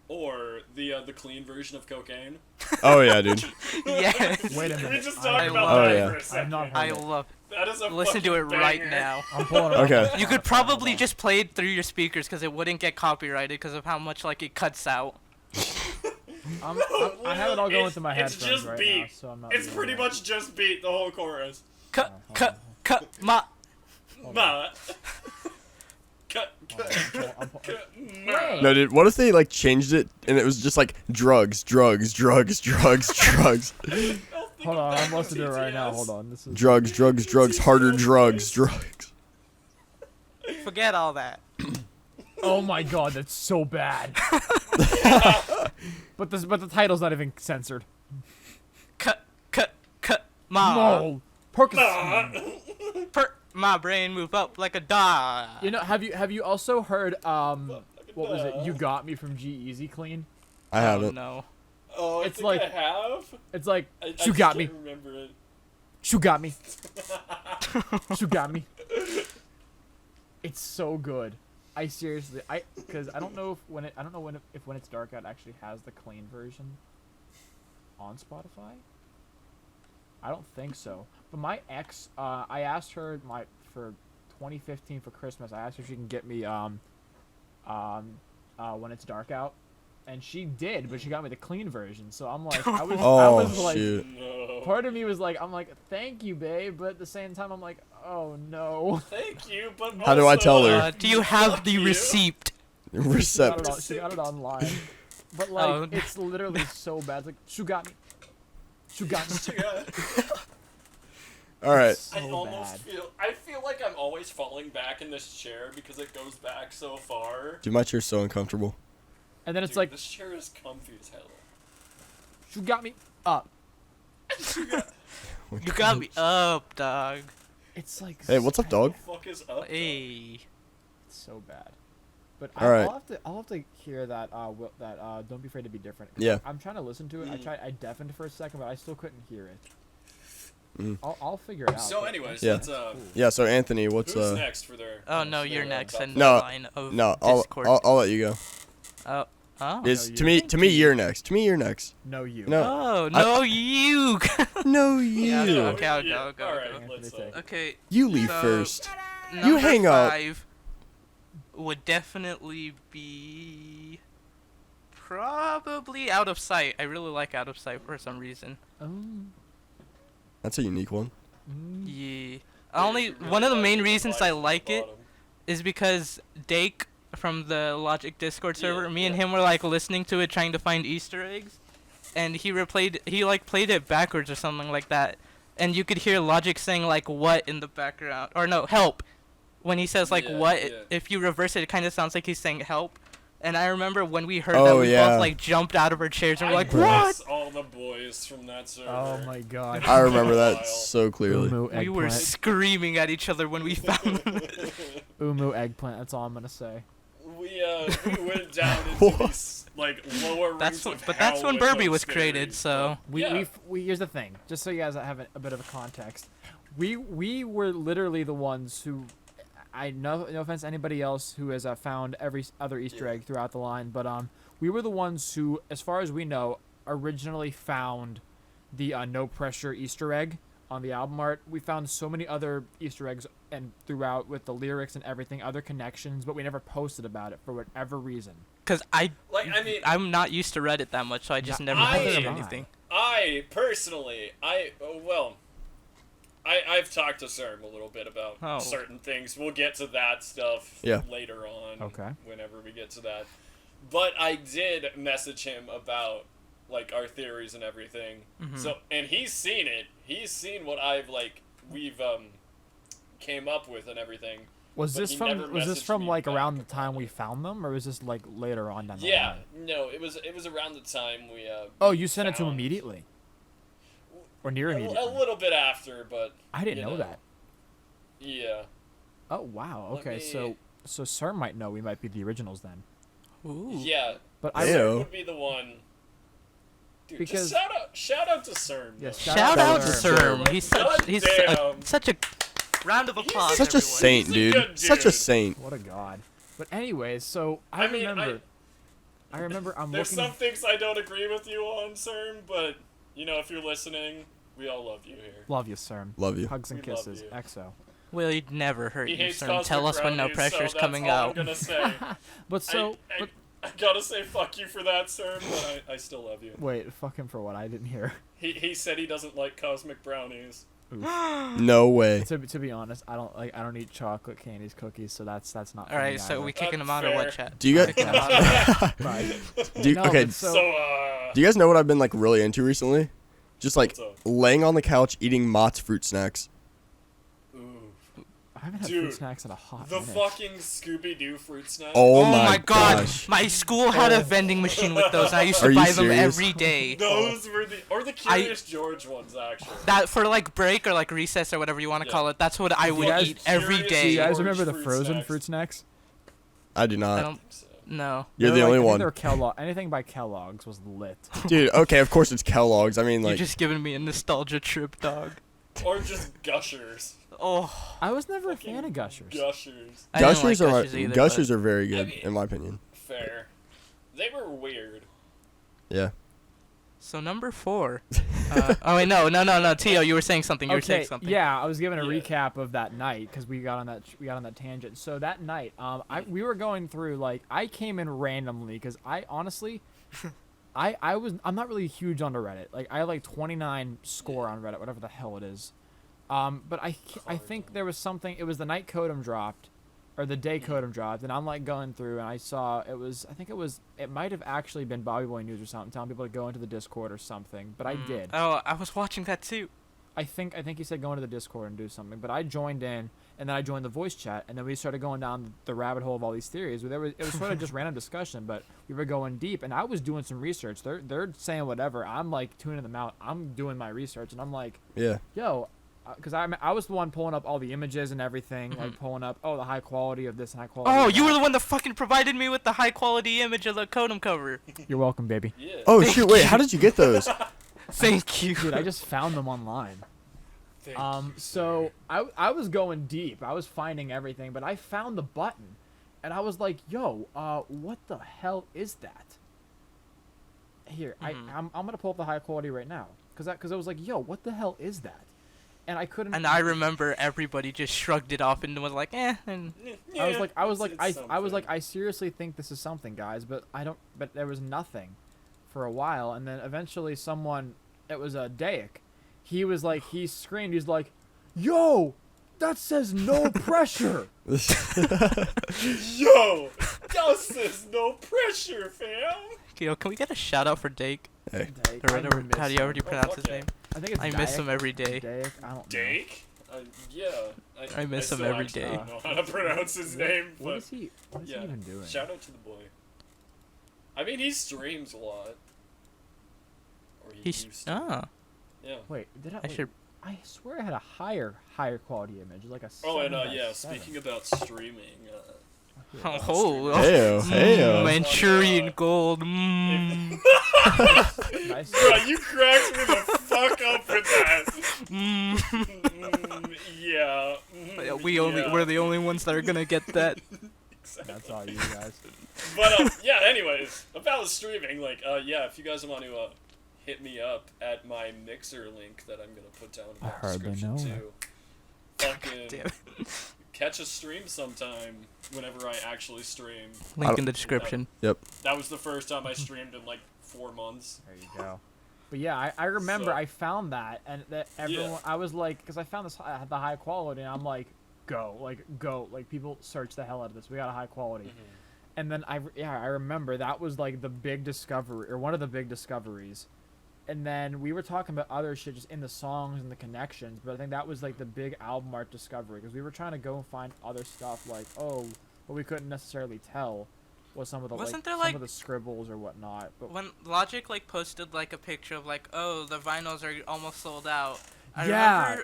Speaker 4: Or the clean version of cocaine.
Speaker 2: Oh yeah, dude.
Speaker 3: Yes.
Speaker 1: Wait a
Speaker 4: Can we
Speaker 1: minute.
Speaker 4: just
Speaker 3: I
Speaker 4: talk about
Speaker 3: love
Speaker 4: that
Speaker 2: it.
Speaker 4: for a
Speaker 1: I've
Speaker 4: second?
Speaker 1: not heard
Speaker 3: I
Speaker 1: it.
Speaker 3: love.
Speaker 4: That is a
Speaker 3: Listen to it
Speaker 4: fucking
Speaker 3: right
Speaker 4: banger.
Speaker 3: now.
Speaker 1: I'm pulling it.
Speaker 2: Okay.
Speaker 1: up.
Speaker 3: You could
Speaker 1: Hold on.
Speaker 3: probably just play it through your speakers because it wouldn't get copyrighted because of how much like it cuts out.
Speaker 1: I have it all going through my
Speaker 4: It's
Speaker 1: headphones
Speaker 4: just
Speaker 1: right
Speaker 4: beat.
Speaker 1: now, so I'm not.
Speaker 4: It's
Speaker 1: doing
Speaker 4: pretty
Speaker 1: that.
Speaker 4: much just beat the whole chorus.
Speaker 3: Cut ma.
Speaker 4: Ma. Cut.
Speaker 1: I'm pull-
Speaker 4: Ma.
Speaker 1: Wait.
Speaker 2: No, dude. What if they like changed it and it was just like drugs, drugs, drugs, drugs, drugs,
Speaker 1: Hold on, I'm listening to it right now. Hold on. This is.
Speaker 2: drugs, drugs, drugs, harder drugs, drugs.
Speaker 3: Forget all that.
Speaker 1: Oh my god, that's so bad. but the title's not even censored.
Speaker 3: Cut ma.
Speaker 1: No. Percocet.
Speaker 3: My brain move up like a dog.
Speaker 1: You know, have you also heard what was it? You Got Me from G-Eazy Clean?
Speaker 2: I
Speaker 3: Oh
Speaker 2: haven't.
Speaker 3: no.
Speaker 4: Oh,
Speaker 1: It's
Speaker 4: it's
Speaker 1: like-
Speaker 4: like I have.
Speaker 1: It's like
Speaker 4: I
Speaker 1: you
Speaker 4: just
Speaker 1: got me.
Speaker 4: can't remember it.
Speaker 1: You got me. You got me. It's so good. I seriously, because I don't know if when it's dark out actually has the clean version on Spotify. I don't think so. But my ex, I asked her for 2015 for Christmas. I asked her if she can get me when it's dark out, and she did. But she got me the clean version. So I'm like, I was
Speaker 2: Oh
Speaker 1: like,
Speaker 2: shoot.
Speaker 4: No.
Speaker 1: part of me was like, I'm like, thank you, babe. But at the same time, I'm like, oh no.
Speaker 4: Thank you, but
Speaker 2: How do I
Speaker 4: also,
Speaker 2: tell her?
Speaker 3: Do you have
Speaker 4: fuck
Speaker 3: the
Speaker 4: you.
Speaker 3: receipt?
Speaker 2: Recept.
Speaker 1: She got it online. But like,
Speaker 3: Oh.
Speaker 1: it's literally so bad. It's like, she got me. She got me.
Speaker 2: All right.
Speaker 1: So
Speaker 4: I almost
Speaker 1: bad.
Speaker 4: feel like I'm always falling back in this chair because it goes back so far.
Speaker 2: Dude, my chair's so uncomfortable.
Speaker 1: And then it's
Speaker 4: Dude,
Speaker 1: like,
Speaker 4: this chair is comfy as hell.
Speaker 1: she got me up.
Speaker 3: You got me up, dog.
Speaker 1: It's like,
Speaker 2: Hey, what's up, dog?
Speaker 4: What the fuck is up?
Speaker 3: Hey.
Speaker 1: so bad. But
Speaker 2: All right.
Speaker 1: I'll have to hear that Don't Be Afraid to Be Different. 'Cause
Speaker 2: Yeah.
Speaker 1: I'm trying to listen to it. I deafened for a second, but I still couldn't hear it.
Speaker 2: Mm.
Speaker 1: I'll figure it out.
Speaker 4: So
Speaker 1: but
Speaker 4: anyways,
Speaker 2: Yeah.
Speaker 4: let's
Speaker 2: Yeah. So Anthony, what's
Speaker 4: who's next for their?
Speaker 3: Oh no, you're
Speaker 4: their,
Speaker 3: next
Speaker 4: top
Speaker 3: in
Speaker 4: five?
Speaker 3: the
Speaker 2: No,
Speaker 3: line of
Speaker 2: no,
Speaker 3: Discord.
Speaker 2: I'll let you go.
Speaker 3: Oh.
Speaker 2: It's
Speaker 1: No,
Speaker 2: to me you're next. To me you're next.
Speaker 1: no, you.
Speaker 2: No.
Speaker 3: Oh no, you.
Speaker 2: No, you.
Speaker 3: Yeah,
Speaker 4: No,
Speaker 3: okay, I'll
Speaker 4: yeah.
Speaker 3: go, I'll go,
Speaker 4: All
Speaker 3: I'll
Speaker 4: right,
Speaker 1: go.
Speaker 4: let's.
Speaker 3: Okay.
Speaker 2: You leave
Speaker 3: So-
Speaker 2: first.
Speaker 3: Number
Speaker 2: hang up.
Speaker 3: 5 would definitely be probably Out of Sight. I really like Out of Sight for some reason.
Speaker 2: That's a unique one.
Speaker 3: Yeah. Only one of the main reasons I like it is because Dake from the Logic Discord server,
Speaker 4: Yeah,
Speaker 3: me and him were like listening to it trying to find Easter eggs, and he played it backwards or something like that, and you could hear Logic saying like what in the background, or no, help. When he says like
Speaker 4: Yeah,
Speaker 3: what,
Speaker 4: yeah.
Speaker 3: if you reverse it, it kind of sounds like he's saying help. And I remember when we heard
Speaker 2: Oh,
Speaker 3: that, we
Speaker 2: yeah.
Speaker 3: both like jumped out of our chairs and we're like,
Speaker 4: I
Speaker 3: what?
Speaker 4: miss all the boys from that server.
Speaker 1: Oh my god.
Speaker 2: I remember
Speaker 4: Wild.
Speaker 2: that so clearly.
Speaker 1: Umu
Speaker 3: We were
Speaker 1: eggplant.
Speaker 3: screaming at each other when we found them.
Speaker 1: Umu eggplant. That's all I'm gonna say.
Speaker 4: We went down into these like lower rooms of
Speaker 3: But that's
Speaker 4: hell
Speaker 3: when
Speaker 4: with
Speaker 3: Burby
Speaker 4: no
Speaker 3: was
Speaker 4: stairs,
Speaker 3: created, so
Speaker 4: Yeah.
Speaker 1: We here's the thing. Just so you guys have a bit of a context. We were literally the ones who. No offense to anybody else who has found every other Easter egg throughout the line, but we were the ones who, as far as we know, originally found the No Pressure Easter egg on the album art. We found so many other Easter eggs and throughout with the lyrics and everything, other connections, but we never posted about it for whatever reason.
Speaker 3: because I'm not used to Reddit that much, so I just never
Speaker 4: I-
Speaker 3: posted
Speaker 1: I-
Speaker 3: anything.
Speaker 4: I personally, I've talked to Serb a little bit about
Speaker 3: Oh.
Speaker 4: certain things. We'll get to that stuff
Speaker 2: Yeah.
Speaker 4: later on.
Speaker 1: Okay.
Speaker 4: Whenever we get to that, but I did message him about like our theories and everything.
Speaker 3: Mhm.
Speaker 4: So and he's seen it. He's seen what we've came up with and everything.
Speaker 1: Was
Speaker 4: But
Speaker 1: this
Speaker 4: he
Speaker 1: from
Speaker 4: never messaged
Speaker 1: from
Speaker 4: me
Speaker 1: like
Speaker 4: back
Speaker 1: around the
Speaker 4: about
Speaker 1: time we
Speaker 4: it.
Speaker 1: found them, or was this like later on down the
Speaker 4: Yeah,
Speaker 1: line?
Speaker 4: no, it was around the time we.
Speaker 1: Oh, you sent it to him
Speaker 4: found-
Speaker 1: immediately, or near
Speaker 4: A
Speaker 1: immediately.
Speaker 4: little bit after, but
Speaker 1: I didn't
Speaker 4: you
Speaker 1: know that.
Speaker 4: Yeah.
Speaker 1: Oh wow.
Speaker 4: Let
Speaker 1: Okay,
Speaker 4: me-
Speaker 1: so Sir might know we might be the originals then.
Speaker 3: Ooh.
Speaker 4: Yeah.
Speaker 1: But
Speaker 2: Ew.
Speaker 1: I
Speaker 4: Sir would be the one. Dude,
Speaker 1: Because-
Speaker 4: just shout out to CERN.
Speaker 1: Yes,
Speaker 4: though.
Speaker 3: Shout out to
Speaker 2: Sir.
Speaker 3: Serm. He's
Speaker 4: Goddamn.
Speaker 3: such a round of applause.
Speaker 2: Such a
Speaker 3: everyone.
Speaker 2: saint,
Speaker 4: He's a
Speaker 2: dude.
Speaker 4: good
Speaker 2: Such a
Speaker 4: dude.
Speaker 2: saint.
Speaker 1: what a god. But anyways, so I
Speaker 4: I mean,
Speaker 1: remember I'm
Speaker 4: There's
Speaker 1: looking.
Speaker 4: some things I don't agree with you on, CERN, but you know, if you're listening, we all love you here.
Speaker 1: Love you, Sir.
Speaker 2: Love you.
Speaker 1: Hugs and
Speaker 4: We love
Speaker 1: kisses.
Speaker 4: you.
Speaker 1: XO.
Speaker 3: We'd never hurt
Speaker 4: He
Speaker 3: you,
Speaker 4: hates
Speaker 3: Serm.
Speaker 4: cosmic
Speaker 3: Tell us when no
Speaker 4: brownies,
Speaker 3: pressure's
Speaker 4: so
Speaker 3: coming
Speaker 4: that's all
Speaker 3: out.
Speaker 4: I'm gonna say.
Speaker 1: But so,
Speaker 4: I gotta say fuck you for that, CERN, but I still love you.
Speaker 1: wait, fuck him for what? I didn't hear.
Speaker 4: He said he doesn't like cosmic brownies.
Speaker 2: No way.
Speaker 1: To be honest, I don't eat chocolate candies, cookies, so that's not.
Speaker 3: All
Speaker 1: for
Speaker 3: right,
Speaker 1: me
Speaker 3: so
Speaker 1: either.
Speaker 3: we kicking him out
Speaker 4: Fair.
Speaker 3: or what, chat?
Speaker 2: Do you guys?
Speaker 3: Kicking him out.
Speaker 1: Bye.
Speaker 2: Do you,
Speaker 1: No,
Speaker 2: okay.
Speaker 1: but
Speaker 4: So,
Speaker 2: Do you guys know what I've been like really into recently? Just like
Speaker 4: What's up?
Speaker 2: laying on the couch eating Mott's fruit snacks.
Speaker 4: Ooh.
Speaker 1: I haven't had
Speaker 4: Dude,
Speaker 1: fruit snacks in a hot
Speaker 4: The
Speaker 1: minute.
Speaker 4: fucking Scooby-Doo fruit snack.
Speaker 2: Oh,
Speaker 3: Oh my god,
Speaker 2: gosh.
Speaker 3: my school had a vending machine with those. I used to
Speaker 2: Are you
Speaker 3: buy them
Speaker 2: serious?
Speaker 3: every day.
Speaker 4: Those were the Curious George ones, actually.
Speaker 3: That for like break or like recess or whatever you want to
Speaker 4: Yeah.
Speaker 3: call it. That's what I would
Speaker 1: guys-
Speaker 3: eat every
Speaker 4: Curious
Speaker 1: Do you
Speaker 3: day.
Speaker 1: guys
Speaker 4: George
Speaker 1: remember the
Speaker 4: fruit
Speaker 1: frozen
Speaker 4: snacks.
Speaker 1: fruit snacks?
Speaker 2: I do
Speaker 3: I
Speaker 2: not.
Speaker 3: don't. No.
Speaker 2: You're
Speaker 1: They
Speaker 2: the
Speaker 1: were
Speaker 2: only
Speaker 1: like, I think
Speaker 2: one.
Speaker 1: they were Kellogg. Anything by Kellogg's was lit.
Speaker 2: Dude, okay, of course it's Kellogg's. I mean,
Speaker 3: You're
Speaker 2: like,
Speaker 3: just giving me a nostalgia trip, dog.
Speaker 4: Or just Gushers.
Speaker 3: Oh.
Speaker 1: I was never a
Speaker 4: Fucking
Speaker 1: fan of Gushers.
Speaker 4: Gushers.
Speaker 3: I didn't
Speaker 2: Gushers
Speaker 3: like
Speaker 2: are
Speaker 3: Gushers either,
Speaker 2: Gushers
Speaker 3: but-
Speaker 2: are very good
Speaker 4: I mean-
Speaker 2: in my opinion.
Speaker 4: Fair. They were weird.
Speaker 2: Yeah.
Speaker 3: So number 4. Oh wait, no. Teeoh, you were saying something. You were saying
Speaker 1: Okay,
Speaker 3: something.
Speaker 1: yeah, I was giving a
Speaker 4: Yeah.
Speaker 1: recap of that night because we got on that tangent. So that night, we were going through like I came in randomly because I honestly, I'm not really huge onto Reddit. Like I have like 29 score on Reddit, whatever the hell it is. But I think there was something. It was the night Codem dropped, or the day Codem dropped, and I'm like going through and I saw it might have actually been Bobby Boy News or something telling people to go into the Discord or something. But I did.
Speaker 3: Oh, I was watching that too.
Speaker 1: I think he said go into the Discord and do something, but I joined in and then I joined the voice chat and then we started going down the rabbit hole of all these theories. It was sort of just random discussion, but we were going deep and I was doing some research. They're saying whatever. I'm like tuning them out. I'm doing my research and I'm like,
Speaker 2: Yeah.
Speaker 1: yo, because I was the one pulling up all the images and everything,
Speaker 3: Mm-hmm.
Speaker 1: like pulling up the high quality of this and high quality.
Speaker 3: Oh,
Speaker 1: of
Speaker 3: you were
Speaker 1: that.
Speaker 3: the one that fucking provided me with the high quality image of the Codem cover.
Speaker 1: You're welcome, baby.
Speaker 4: Yeah.
Speaker 2: Oh
Speaker 3: Thank
Speaker 2: shoot! Wait,
Speaker 3: you.
Speaker 2: how did you get those?
Speaker 3: Thank you.
Speaker 1: Dude, I just found them online.
Speaker 4: Thank you,
Speaker 1: So I was going deep. I was finding everything, but I found the button, and I was like, "Yo, what the hell is that?" Here, I'm gonna pull up the high quality right now, cause I was like, "Yo, what the hell is that?" And I couldn't.
Speaker 3: And I remember everybody just shrugged it off and was like, eh. And
Speaker 4: Yeah,
Speaker 1: I was like,
Speaker 4: it's
Speaker 1: I was like,
Speaker 4: something.
Speaker 1: I seriously think this is something, guys, but I don't. But there was nothing, for a while, and then eventually someone, it was a Daik, he was like, he screamed, he's like, "Yo, that says no pressure."
Speaker 4: Yo, this is no pressure, fam.
Speaker 3: yo, can we get a shout out for Dake?
Speaker 2: Hey.
Speaker 1: Daik,
Speaker 3: Or
Speaker 1: I
Speaker 3: whatever.
Speaker 1: miss
Speaker 3: How do you
Speaker 1: him.
Speaker 3: already pronounce his
Speaker 4: fuck yeah.
Speaker 3: name?
Speaker 1: I think it's
Speaker 3: I miss
Speaker 1: Daik.
Speaker 3: him every day.
Speaker 1: Daik, I don't know.
Speaker 4: Dake? Yeah.
Speaker 3: I miss him
Speaker 4: still
Speaker 3: every
Speaker 4: actually
Speaker 3: day.
Speaker 4: don't know how to pronounce his name,
Speaker 1: What
Speaker 4: but
Speaker 1: is he? What is
Speaker 4: yeah.
Speaker 1: he even doing?
Speaker 4: Shout out to the boy. I mean, he streams a lot. Or he
Speaker 3: He's
Speaker 4: used to.
Speaker 3: yeah.
Speaker 1: Wait, did I?
Speaker 3: I
Speaker 1: wait,
Speaker 3: should.
Speaker 1: I swear I had a higher quality image, like a.
Speaker 4: Oh, and
Speaker 1: 7 by
Speaker 4: yeah,
Speaker 1: 7.
Speaker 4: speaking about streaming,
Speaker 1: Here.
Speaker 3: Oh,
Speaker 2: Heyo, heyo.
Speaker 3: Manchurian gold. Mm.
Speaker 1: Nice.
Speaker 4: bro, you cracked me the fuck up with that.
Speaker 3: Mm.
Speaker 4: Yeah.
Speaker 3: We're the only ones that are gonna get that.
Speaker 4: Exactly.
Speaker 1: That's all you guys.
Speaker 4: But yeah, anyways, about streaming, like, yeah, if you guys want to hit me up at my Mixer link that I'm gonna put down in
Speaker 1: I
Speaker 4: the
Speaker 1: hardly
Speaker 4: description
Speaker 1: know
Speaker 4: too. Fucking
Speaker 3: Damn it.
Speaker 4: catch a stream sometime whenever I actually stream.
Speaker 3: Link in the description.
Speaker 4: That was the first time I streamed in like 4 months.
Speaker 1: There you go. But yeah, I remember
Speaker 4: So-
Speaker 1: I found that, and that everyone, I was like, because I found this the high quality, and I'm like, go, like people search the hell out of this. We got a high quality, and then I remember that was like the big discovery, or one of the big discoveries, and then we were talking about other shit just in the songs and the connections, but I think that was like the big album art discovery, because we were trying to go and find other stuff like, but we couldn't necessarily tell was some of the
Speaker 3: Wasn't there,
Speaker 1: some
Speaker 3: like-
Speaker 1: of the scribbles or whatnot, but
Speaker 3: When Logic like posted like a picture of like, oh, the vinyls are almost sold out.
Speaker 1: Yeah.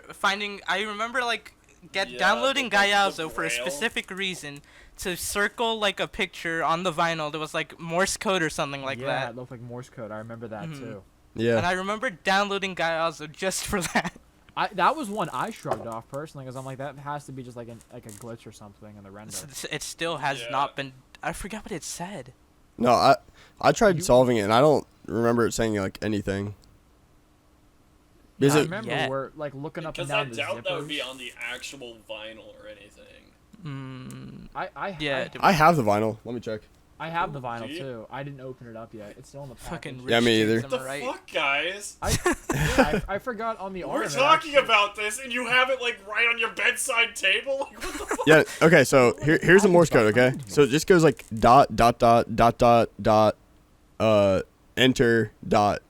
Speaker 3: I remember like downloading
Speaker 4: the
Speaker 3: Gayazo for a
Speaker 4: Braille.
Speaker 3: specific reason to circle like a picture on the vinyl that was like Morse code or something like
Speaker 1: yeah,
Speaker 3: that.
Speaker 1: it looked like Morse code. I remember that too.
Speaker 2: Yeah.
Speaker 3: And I remember downloading Gayazo just for that.
Speaker 1: That was one I shrugged off personally because I'm like, that has to be just like a glitch or something in the render.
Speaker 3: It still has
Speaker 4: Yeah.
Speaker 3: not been. I forgot what it said.
Speaker 2: No, I tried solving it, and I don't remember it saying like anything. Is
Speaker 1: I
Speaker 2: it?
Speaker 1: remember
Speaker 3: Yeah.
Speaker 1: we're like looking up and
Speaker 4: Because I
Speaker 1: down the
Speaker 4: doubt that would be
Speaker 1: zippers.
Speaker 4: on the actual vinyl or anything.
Speaker 3: Yeah.
Speaker 2: I have the vinyl. Let me check.
Speaker 1: I have the
Speaker 4: Do
Speaker 1: vinyl
Speaker 4: you?
Speaker 1: too. I didn't open it up yet. It's still in the package.
Speaker 3: Fucking rich
Speaker 2: Yeah, me
Speaker 3: kids,
Speaker 2: either.
Speaker 3: am
Speaker 4: What
Speaker 3: I
Speaker 4: the
Speaker 3: right?
Speaker 4: fuck, guys?
Speaker 1: I forgot on the
Speaker 4: We're
Speaker 1: arm.
Speaker 4: talking about this, and you have it like right on your bedside table. Like, what the fuck?
Speaker 2: Yeah. Okay. So here's the Morse code. Okay. So it just goes like dot dot dot dot dot dot, enter dot.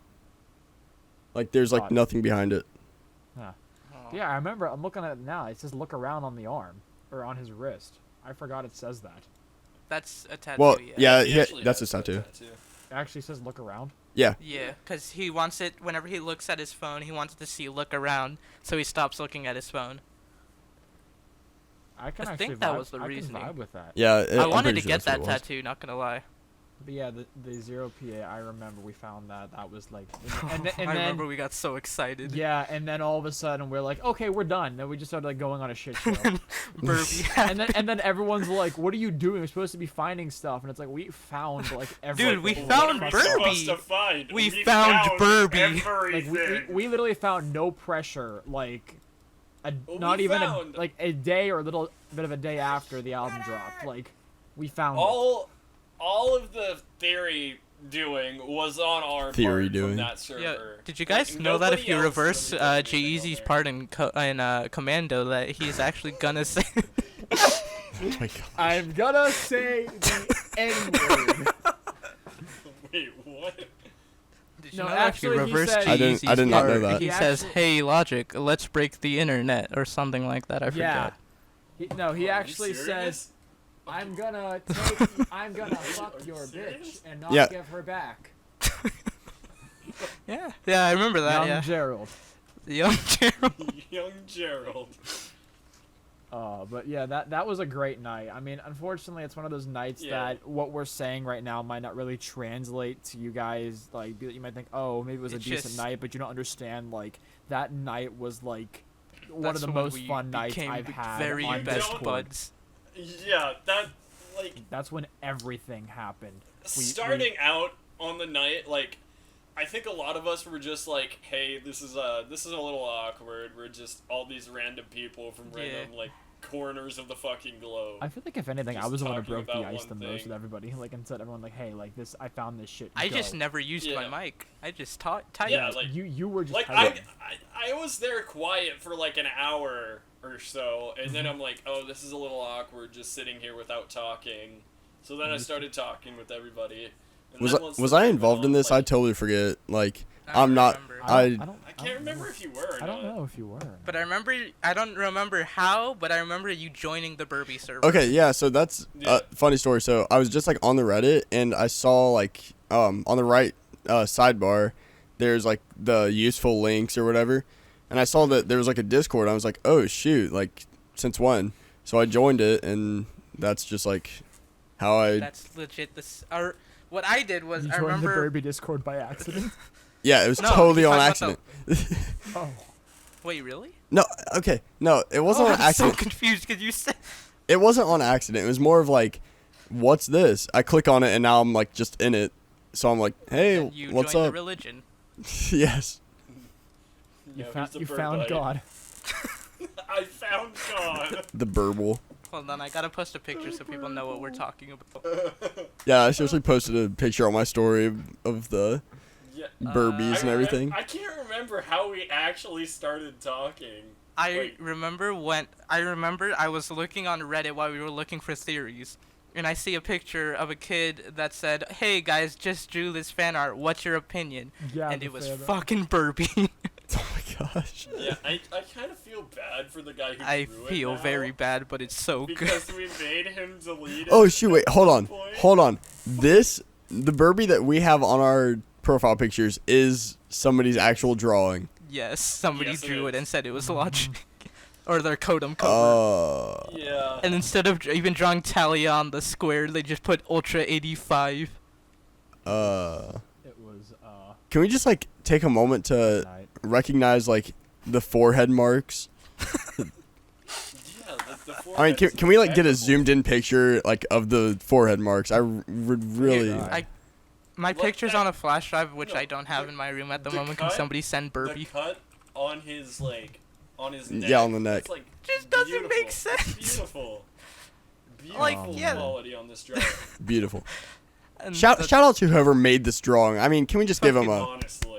Speaker 2: Like there's like
Speaker 1: Dot.
Speaker 2: nothing behind it.
Speaker 1: Yeah, I remember. I'm looking at it now. It says look around on the arm or on his wrist. I forgot it says that.
Speaker 3: That's a tattoo.
Speaker 2: Well, yeah,
Speaker 4: He actually
Speaker 2: that's
Speaker 4: has
Speaker 2: his
Speaker 4: that
Speaker 2: tattoo.
Speaker 1: It actually says look around.
Speaker 2: Yeah.
Speaker 3: Yeah, because he wants it whenever he looks at his phone. He wants to see look around, so he stops looking at his phone.
Speaker 1: I can
Speaker 3: I
Speaker 1: actually
Speaker 3: think that
Speaker 1: vibe-
Speaker 3: was the
Speaker 1: I
Speaker 3: reasoning.
Speaker 1: can vibe with that.
Speaker 2: Yeah.
Speaker 3: I
Speaker 2: I'm
Speaker 3: wanted
Speaker 2: pretty
Speaker 3: to
Speaker 2: sure
Speaker 3: get
Speaker 2: that's what
Speaker 3: that
Speaker 2: it was.
Speaker 3: tattoo. Not gonna lie.
Speaker 1: But yeah, the 0PA. I remember we found that. That was like. And
Speaker 3: I
Speaker 1: then,
Speaker 3: remember we got so excited.
Speaker 1: Yeah, and then all of a sudden we're like, okay, we're done. Then we just started like going on a shit show.
Speaker 3: Burby.
Speaker 1: and then everyone's like, what are you doing? We're supposed to be finding stuff, and it's like we found like everything.
Speaker 3: Dude, we
Speaker 4: What
Speaker 3: found
Speaker 4: are we
Speaker 3: Burby.
Speaker 4: supposed to find?
Speaker 3: We found Burby.
Speaker 1: Like
Speaker 4: Everything.
Speaker 1: we literally found no pressure. Like,
Speaker 4: Well,
Speaker 1: not
Speaker 4: we
Speaker 1: even
Speaker 4: found-
Speaker 1: like a day or a little bit of a day after the album dropped. Like, we found it.
Speaker 4: all of the theory doing was on our
Speaker 2: Theory
Speaker 4: part
Speaker 2: doing.
Speaker 4: from that server.
Speaker 3: Yeah. Did you guys
Speaker 4: Like,
Speaker 3: know that if
Speaker 4: nobody
Speaker 3: you
Speaker 4: else
Speaker 3: reverse
Speaker 4: really does anything
Speaker 3: G-Eazy's
Speaker 4: on
Speaker 3: part in Commando, that he's actually gonna say?
Speaker 2: Oh my god.
Speaker 1: I'm gonna say the N-word.
Speaker 4: there. Wait, what?
Speaker 3: Did you
Speaker 1: No,
Speaker 3: know that if you
Speaker 1: actually, he
Speaker 3: reverse
Speaker 1: said-
Speaker 2: I did not know
Speaker 3: part,
Speaker 2: that.
Speaker 3: He
Speaker 1: He
Speaker 3: says,
Speaker 1: actually-
Speaker 3: "Hey, Logic, let's break the internet," or something like that. I
Speaker 1: Yeah.
Speaker 3: forget.
Speaker 1: He
Speaker 4: Are you
Speaker 1: actually
Speaker 4: serious?
Speaker 1: says, I'm gonna fuck your bitch and not
Speaker 2: Yeah.
Speaker 1: give her back.
Speaker 3: Yeah, I remember that.
Speaker 1: Young
Speaker 3: Yeah,
Speaker 1: Gerald.
Speaker 3: young Gerald.
Speaker 4: Young Gerald.
Speaker 1: But yeah, that was a great night. I mean, unfortunately, it's one of those nights
Speaker 4: Yeah.
Speaker 1: that what we're saying right now might not really translate to you guys. Like, you might think, oh, maybe it was a
Speaker 3: It's
Speaker 1: decent
Speaker 3: just-
Speaker 1: night, but you don't understand. Like, that night was like one of
Speaker 3: That's
Speaker 1: the
Speaker 3: when
Speaker 1: most
Speaker 3: we
Speaker 1: fun nights
Speaker 3: became
Speaker 1: I've had
Speaker 3: very
Speaker 1: on
Speaker 3: best
Speaker 1: Discord.
Speaker 3: buds.
Speaker 4: Yeah, that like
Speaker 1: That's when everything happened.
Speaker 4: starting out on the night, like I think a lot of us were just like, "Hey, this is a little awkward. We're just all these random people from random like corners of the fucking globe."
Speaker 1: I feel like if anything, I
Speaker 4: Just
Speaker 1: was the one who
Speaker 4: talking
Speaker 1: broke the
Speaker 4: about
Speaker 1: ice the
Speaker 4: one
Speaker 1: most
Speaker 4: thing.
Speaker 1: with everybody. Like, and said everyone like, hey, like this, I found this shit.
Speaker 3: I
Speaker 1: go.
Speaker 3: just never used
Speaker 4: Yeah.
Speaker 3: my mic. I just typed.
Speaker 4: Yeah, like
Speaker 1: you were just
Speaker 4: like
Speaker 1: typing.
Speaker 4: I was there quiet for like an hour or so, and then I'm like, "Oh, this is a little awkward, just sitting here without talking." So then I started talking with everybody. And then once
Speaker 2: Was
Speaker 4: the
Speaker 2: I
Speaker 4: night
Speaker 2: involved
Speaker 4: went
Speaker 2: in
Speaker 4: on,
Speaker 2: this?
Speaker 4: like,
Speaker 2: I totally forget. Like
Speaker 3: I
Speaker 2: I'm not.
Speaker 3: remember.
Speaker 2: I
Speaker 4: I can't remember if you were. Or
Speaker 1: I don't
Speaker 4: not.
Speaker 1: know if you were.
Speaker 3: But I don't remember how, but I remember you joining the Burby server.
Speaker 2: Okay, yeah, so that's
Speaker 4: Yeah.
Speaker 2: a funny story. So I was just like on the Reddit and I saw like on the right sidebar there's like the useful links or whatever. And I saw that there was like a Discord. I was like, "Oh shoot, like since when?" So I joined it and that's just like how I
Speaker 3: That's legit. Or what I did was
Speaker 1: You
Speaker 3: I
Speaker 1: joined the
Speaker 3: remember.
Speaker 1: Burby Discord by accident.
Speaker 2: Yeah, it was
Speaker 3: No,
Speaker 2: totally
Speaker 3: he's
Speaker 2: on
Speaker 3: talking
Speaker 2: accident.
Speaker 1: Oh,
Speaker 3: Wait, really?
Speaker 2: No, okay. No, it wasn't on
Speaker 3: I'm
Speaker 2: accident.
Speaker 3: so confused because you said.
Speaker 2: It wasn't on accident. It was more of like, "What's this?" I click on it and now I'm like just in it. So I'm like, "Hey,
Speaker 3: You
Speaker 2: what's
Speaker 3: joined the
Speaker 2: up?"
Speaker 3: religion.
Speaker 2: Yes.
Speaker 1: you
Speaker 4: No,
Speaker 1: found
Speaker 4: he's the
Speaker 1: you
Speaker 4: bird
Speaker 1: found
Speaker 4: bite.
Speaker 1: God.
Speaker 4: I found God.
Speaker 2: The burble.
Speaker 3: Hold on, I gotta post a picture so people know what we're talking about.
Speaker 2: Yeah, I seriously posted a picture on my story of the
Speaker 4: Yeah.
Speaker 2: Burbies and everything.
Speaker 4: I can't remember how we actually started talking.
Speaker 3: I
Speaker 4: Wait.
Speaker 3: remember I was looking on Reddit while we were looking for theories, and I see a picture of a kid that said, "Hey guys, just drew this fan art. What's your opinion?"
Speaker 1: Yeah,
Speaker 3: And
Speaker 1: the
Speaker 3: it was
Speaker 1: fan art.
Speaker 3: fucking Burby.
Speaker 2: Oh my gosh.
Speaker 4: Yeah, I kind of feel bad for the guy who
Speaker 3: I
Speaker 4: drew it
Speaker 3: feel
Speaker 4: now,
Speaker 3: very bad, but it's so good.
Speaker 4: because we made him delete it.
Speaker 2: Oh shoot! Wait, hold
Speaker 4: at
Speaker 2: on,
Speaker 4: some point.
Speaker 2: hold on. The Burby that we have on our profile pictures is somebody's actual drawing.
Speaker 3: Yes, somebody
Speaker 4: Yes, it
Speaker 3: drew it
Speaker 4: is.
Speaker 3: and said it was logic. or their Kodum cover.
Speaker 4: Yeah.
Speaker 3: And instead of even drawing Thalia on the square, they just put Ultra 85.
Speaker 1: It was
Speaker 2: Can we just like take a moment to
Speaker 1: night.
Speaker 2: recognize like the forehead marks?
Speaker 4: Yeah,
Speaker 2: I mean, can we like get a zoomed in picture like of the forehead marks? I would really.
Speaker 3: Here, my
Speaker 4: Look
Speaker 3: picture's
Speaker 4: at-
Speaker 3: on a flash drive, which
Speaker 4: no,
Speaker 3: I don't have in my room at the
Speaker 4: the
Speaker 3: moment. Can
Speaker 4: cut-
Speaker 3: somebody send
Speaker 4: The
Speaker 3: Burby?
Speaker 4: cut on his on his neck.
Speaker 2: Yeah, on the neck.
Speaker 4: It's like
Speaker 3: Just doesn't
Speaker 4: beautiful.
Speaker 3: make sense.
Speaker 4: Beautiful. Beautiful
Speaker 3: Like, yeah.
Speaker 4: quality on this drawing.
Speaker 2: Beautiful.
Speaker 3: And
Speaker 2: Shout
Speaker 3: the-
Speaker 2: out to whoever made this drawing. I mean, can we just give him a
Speaker 4: Honestly.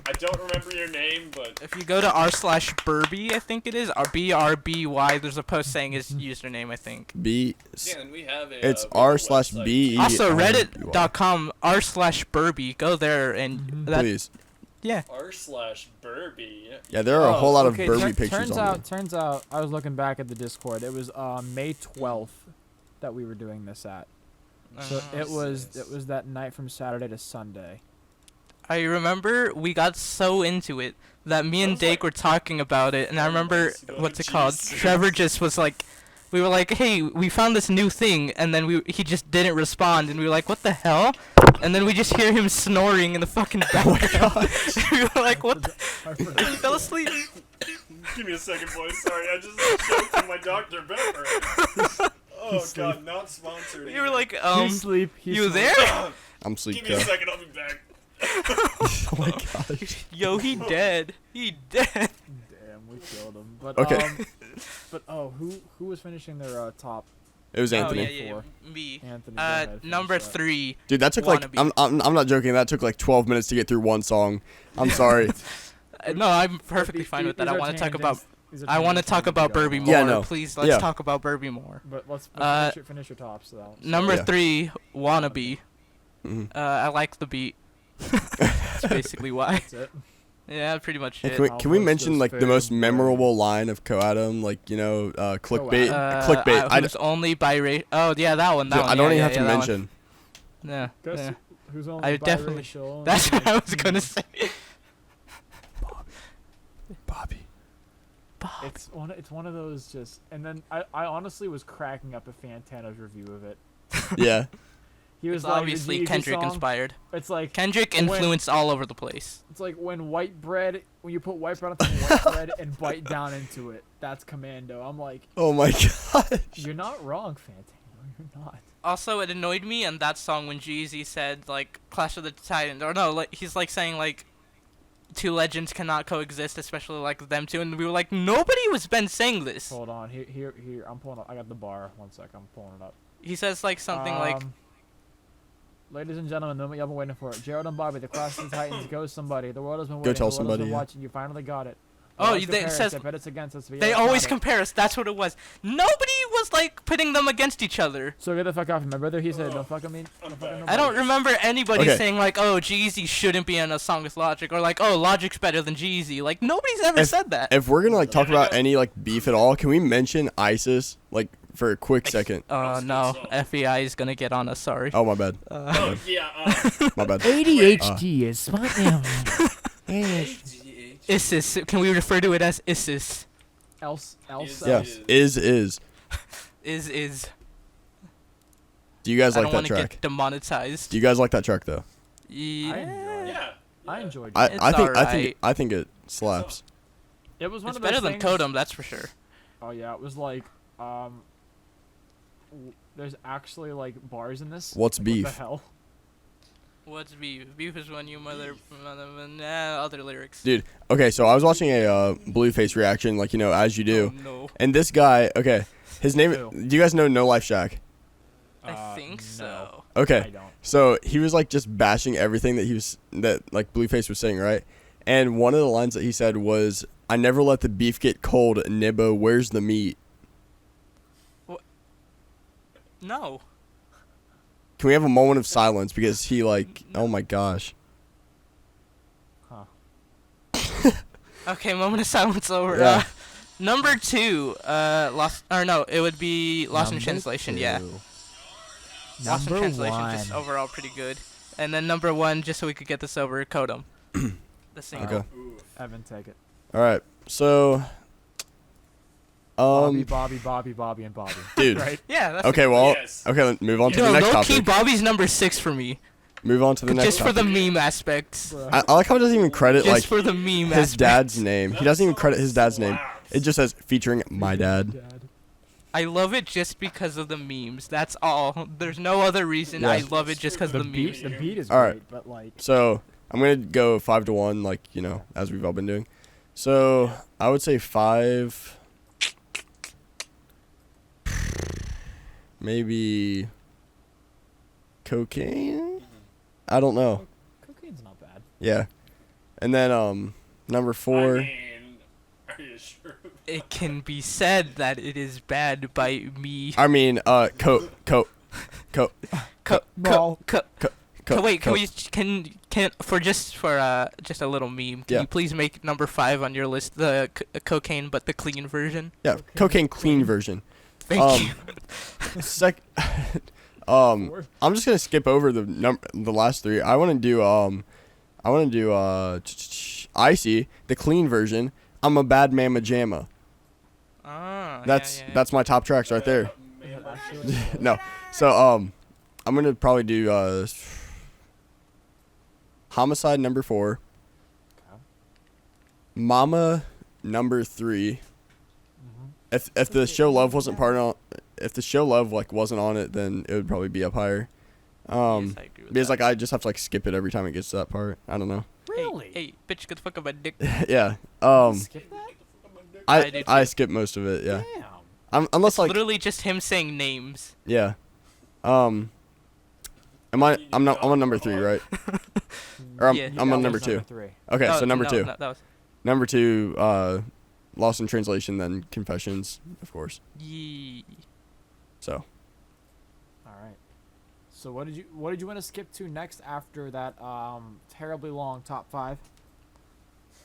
Speaker 4: I don't remember your name, but
Speaker 3: If you go to r/Burby, I think it is, or BRBY, there's a post saying his username, I think.
Speaker 2: B?
Speaker 4: yeah, and we have a
Speaker 2: It's
Speaker 4: we have a
Speaker 2: r/b.
Speaker 4: website.
Speaker 3: Also, reddit.com r/Burby. Go there and that.
Speaker 2: Please.
Speaker 3: Yeah.
Speaker 4: r/Burby.
Speaker 2: Yeah, there are a whole lot of
Speaker 1: Okay,
Speaker 2: Burby pictures on
Speaker 1: Turns out, I was looking back at the Discord. It was May 12th that we were doing this at. So it was that night from Saturday to Sunday.
Speaker 3: I remember we got so into it that me and
Speaker 4: was
Speaker 3: Dake
Speaker 4: like-
Speaker 3: were talking about it, and I remember
Speaker 4: months ago,
Speaker 3: what's it called?
Speaker 4: Jesus.
Speaker 3: Trevor just was like, we were like, hey, we found this new thing, and then he just didn't respond, and we were like, what the hell? And then we just hear him snoring in the fucking background. We were like, what the? He fell asleep.
Speaker 4: Give me a second, boys. Sorry, I just choked on my Dr. Pepper. Oh god, not sponsored.
Speaker 3: You were like,
Speaker 1: He's asleep.
Speaker 3: you there?
Speaker 2: I'm sleep
Speaker 4: Give me a
Speaker 2: cut.
Speaker 4: second, I'll be back.
Speaker 2: Oh my gosh.
Speaker 3: Yo, he dead. He dead.
Speaker 1: Damn, we killed him. But
Speaker 2: Okay.
Speaker 1: but who was finishing their top?
Speaker 2: It was
Speaker 3: Oh,
Speaker 2: Anthony.
Speaker 3: yeah, yeah, me.
Speaker 1: Anthony. go ahead, finish
Speaker 3: Number
Speaker 1: that.
Speaker 3: 3.
Speaker 2: Dude, that took like
Speaker 3: Wannabe.
Speaker 2: I'm not joking. That took like 12 minutes to get through one song. I'm sorry.
Speaker 3: No, I'm perfectly
Speaker 1: These-
Speaker 3: fine with that.
Speaker 1: these
Speaker 3: I
Speaker 1: are
Speaker 3: want to talk about.
Speaker 1: tangents. These are
Speaker 3: I want to
Speaker 1: tangents
Speaker 3: talk
Speaker 1: we
Speaker 3: about
Speaker 1: can go
Speaker 3: Burby
Speaker 1: on.
Speaker 3: more.
Speaker 2: Yeah, no.
Speaker 3: Please, let's
Speaker 2: Yeah.
Speaker 3: talk about Burby more.
Speaker 1: But let's finish your tops though.
Speaker 3: Number
Speaker 2: Yeah.
Speaker 3: 3, Wannabe.
Speaker 2: Mhm.
Speaker 3: I like the beat. That's basically why.
Speaker 1: That's it.
Speaker 3: Yeah, pretty much
Speaker 2: Hey,
Speaker 3: it.
Speaker 2: can we
Speaker 1: I'll post
Speaker 2: mention
Speaker 1: those
Speaker 2: like the most
Speaker 1: very
Speaker 2: memorable line of Coatum? Like clickbait.
Speaker 1: Coatum.
Speaker 2: Clickbait.
Speaker 3: Who's only biracial? Oh yeah, that one. That one.
Speaker 2: I don't
Speaker 3: yeah,
Speaker 2: even
Speaker 3: yeah,
Speaker 2: have to
Speaker 3: yeah, that one.
Speaker 2: mention.
Speaker 3: Yeah.
Speaker 1: Guess
Speaker 3: yeah.
Speaker 1: who's only
Speaker 3: I definitely-
Speaker 1: biracial?
Speaker 3: That's what I was gonna say.
Speaker 2: Bobby.
Speaker 1: It's one of those just, and then I honestly was cracking up at Fantana's review of it.
Speaker 2: Yeah.
Speaker 1: He was
Speaker 3: It's
Speaker 1: like, the
Speaker 3: obviously
Speaker 1: G-Eazy
Speaker 3: Kendrick
Speaker 1: song,
Speaker 3: inspired.
Speaker 1: It's like
Speaker 3: Kendrick
Speaker 1: when-
Speaker 3: influenced all over the place.
Speaker 1: It's like when you put white bread on top of white bread and bite down into it. That's commando. I'm like,
Speaker 2: Oh my god.
Speaker 1: you're not wrong, Fantano. You're not.
Speaker 3: Also, it annoyed me in that song when Jeezy said like Clash of the Titans, or no, like he's like saying like two legends cannot coexist, especially like them two, and we were like, nobody was been saying this.
Speaker 1: Hold on. Here. I'm pulling up. I got the bar. One sec. I'm pulling it up.
Speaker 3: He says like something like,
Speaker 1: Ladies and gentlemen, the moment y'all been waiting for it. Gerald and Bobby, the Clash of the Titans, go somebody. The world has been
Speaker 2: Go
Speaker 1: waiting.
Speaker 2: tell
Speaker 1: the world has
Speaker 2: somebody,
Speaker 1: been
Speaker 2: yeah.
Speaker 1: watching. You finally got it.
Speaker 3: Oh,
Speaker 1: Let's
Speaker 3: they-
Speaker 1: compare
Speaker 3: it
Speaker 1: us.
Speaker 3: says-
Speaker 1: I bet it's against us. but
Speaker 3: they
Speaker 1: yeah,
Speaker 3: always
Speaker 1: got it.
Speaker 3: compare us. That's what it was. Nobody was like putting them against each other.
Speaker 1: So get the fuck off me. My brother, he said, don't fuck with me. Don't fuck with
Speaker 3: I
Speaker 1: nobody."
Speaker 3: don't remember anybody
Speaker 2: Okay.
Speaker 3: saying like, oh, Jeezy shouldn't be in a song with Logic, or like, oh, Logic's better than Jeezy. Like nobody's ever said that.
Speaker 2: If we're gonna like talk about any like beef at all, can we mention ISIS like for a quick second?
Speaker 3: No, FEI is gonna get on us. Sorry.
Speaker 2: Oh my bad.
Speaker 4: Oh yeah.
Speaker 2: My bad.
Speaker 1: ADHD is smart now.
Speaker 3: ISIS. Can we refer to it as ISIS?
Speaker 1: Else.
Speaker 2: Yeah. Is.
Speaker 3: Is.
Speaker 2: Do you guys
Speaker 3: I
Speaker 2: like
Speaker 3: don't
Speaker 2: that
Speaker 3: want to
Speaker 2: track?
Speaker 3: get demonetized.
Speaker 2: Do you guys like that track though?
Speaker 3: Yeah.
Speaker 4: Yeah.
Speaker 1: I enjoyed it.
Speaker 2: I
Speaker 3: It's
Speaker 2: think
Speaker 3: alright.
Speaker 2: I think it slaps.
Speaker 1: It was one
Speaker 3: It's
Speaker 1: of those
Speaker 3: better than
Speaker 1: things-
Speaker 3: Kodum, that's for sure.
Speaker 1: Oh yeah, it was like, there's actually like bars in this.
Speaker 2: What's
Speaker 1: Like,
Speaker 2: beef?
Speaker 1: What the hell?
Speaker 3: What's beef? Beef is when you other lyrics.
Speaker 2: Dude, okay, so I was watching a Blueface reaction, like as you do,
Speaker 3: Oh, no.
Speaker 2: and this guy, okay, his name.
Speaker 1: Who?
Speaker 2: Do you guys know No Life Shack?
Speaker 3: I think
Speaker 1: no.
Speaker 3: so.
Speaker 1: I
Speaker 2: Okay,
Speaker 1: don't.
Speaker 2: so he was like just bashing everything that like Blueface was saying, right? And one of the lines that he said was, "I never let the beef get cold, Nibbo. Where's the meat?"
Speaker 3: No.
Speaker 2: Can we have a moment of silence because he like, oh my gosh.
Speaker 1: Huh.
Speaker 3: Okay, moment of silence over.
Speaker 2: Yeah.
Speaker 3: Number 2, lost, or no, it would be Lost in Translation, yeah. Lost in
Speaker 1: Number
Speaker 3: Translation,
Speaker 1: one.
Speaker 3: just overall pretty good. And then number 1, just so we could get this over, Kodum. The single.
Speaker 2: Okay.
Speaker 1: Evan, take it.
Speaker 2: All right, so
Speaker 1: Bobby, and Bobby.
Speaker 2: Dude.
Speaker 1: Right?
Speaker 3: Yeah. That's
Speaker 2: Okay, well,
Speaker 4: Yes.
Speaker 2: okay, move on to the
Speaker 3: No,
Speaker 2: next
Speaker 3: low key,
Speaker 2: topic.
Speaker 3: Bobby's number 6 for me.
Speaker 2: Move on to the next
Speaker 3: Just for
Speaker 2: topic.
Speaker 3: the meme aspects.
Speaker 1: Bro.
Speaker 2: I like how it doesn't even credit
Speaker 3: Just
Speaker 2: like
Speaker 3: for the meme
Speaker 2: his
Speaker 3: aspects.
Speaker 2: dad's name. He doesn't even credit his dad's name.
Speaker 4: Slaps.
Speaker 2: It just says featuring my dad.
Speaker 3: I love it just because of the memes. That's all. There's no other reason.
Speaker 2: Yeah.
Speaker 3: I love it just because
Speaker 1: The
Speaker 3: of the memes.
Speaker 1: beat is
Speaker 2: All right.
Speaker 1: great, but like
Speaker 2: So I'm gonna go 5-1, like as we've all been doing. So I would say 5. Maybe cocaine. I don't know.
Speaker 1: cocaine's not bad.
Speaker 2: Yeah, and then number
Speaker 4: I
Speaker 2: 4.
Speaker 4: mean, are you sure?
Speaker 3: It can be said that it is bad by me.
Speaker 2: I mean coke.
Speaker 1: No.
Speaker 3: Wait, can we for just a little meme? Can
Speaker 2: Yeah.
Speaker 3: you please make number 5 on your list the cocaine but the clean version?
Speaker 2: Yeah, cocaine clean version.
Speaker 3: Thank you.
Speaker 2: I'm just gonna skip over the last 3. I want to do Icy, the clean version. I'm a bad mama jamma.
Speaker 3: Ah,
Speaker 2: That's my top tracks right there.
Speaker 1: Actually,
Speaker 2: No, so I'm gonna probably do Homicide number 4,
Speaker 1: Okay.
Speaker 2: Mama number 3.
Speaker 1: Mhm.
Speaker 2: If the show Love wasn't if the show Love wasn't on it, then it would probably be up higher.
Speaker 3: Yes, I agree with
Speaker 2: Because
Speaker 3: that.
Speaker 2: I just have to skip it every time it gets to that part. I don't know.
Speaker 1: Really?
Speaker 3: Hey, bitch, get the fuck up my dick.
Speaker 2: Yeah.
Speaker 1: Skip that?
Speaker 3: I do
Speaker 2: I
Speaker 3: too.
Speaker 2: skip most of it. Yeah.
Speaker 1: Damn.
Speaker 2: Unless
Speaker 3: It's
Speaker 2: like
Speaker 3: literally just him saying names.
Speaker 2: yeah. I'm on number 3, right? Or
Speaker 3: Yeah.
Speaker 2: I'm on
Speaker 1: That
Speaker 2: number
Speaker 1: was
Speaker 2: 2.
Speaker 1: 3.
Speaker 2: Okay,
Speaker 3: Oh,
Speaker 2: so number
Speaker 3: no,
Speaker 2: 2.
Speaker 3: no, that was
Speaker 2: Number 2, Lost in Translation, then Confessions, of course.
Speaker 3: yee.
Speaker 2: So
Speaker 1: All right. So what did you want to skip to next after that terribly long top 5?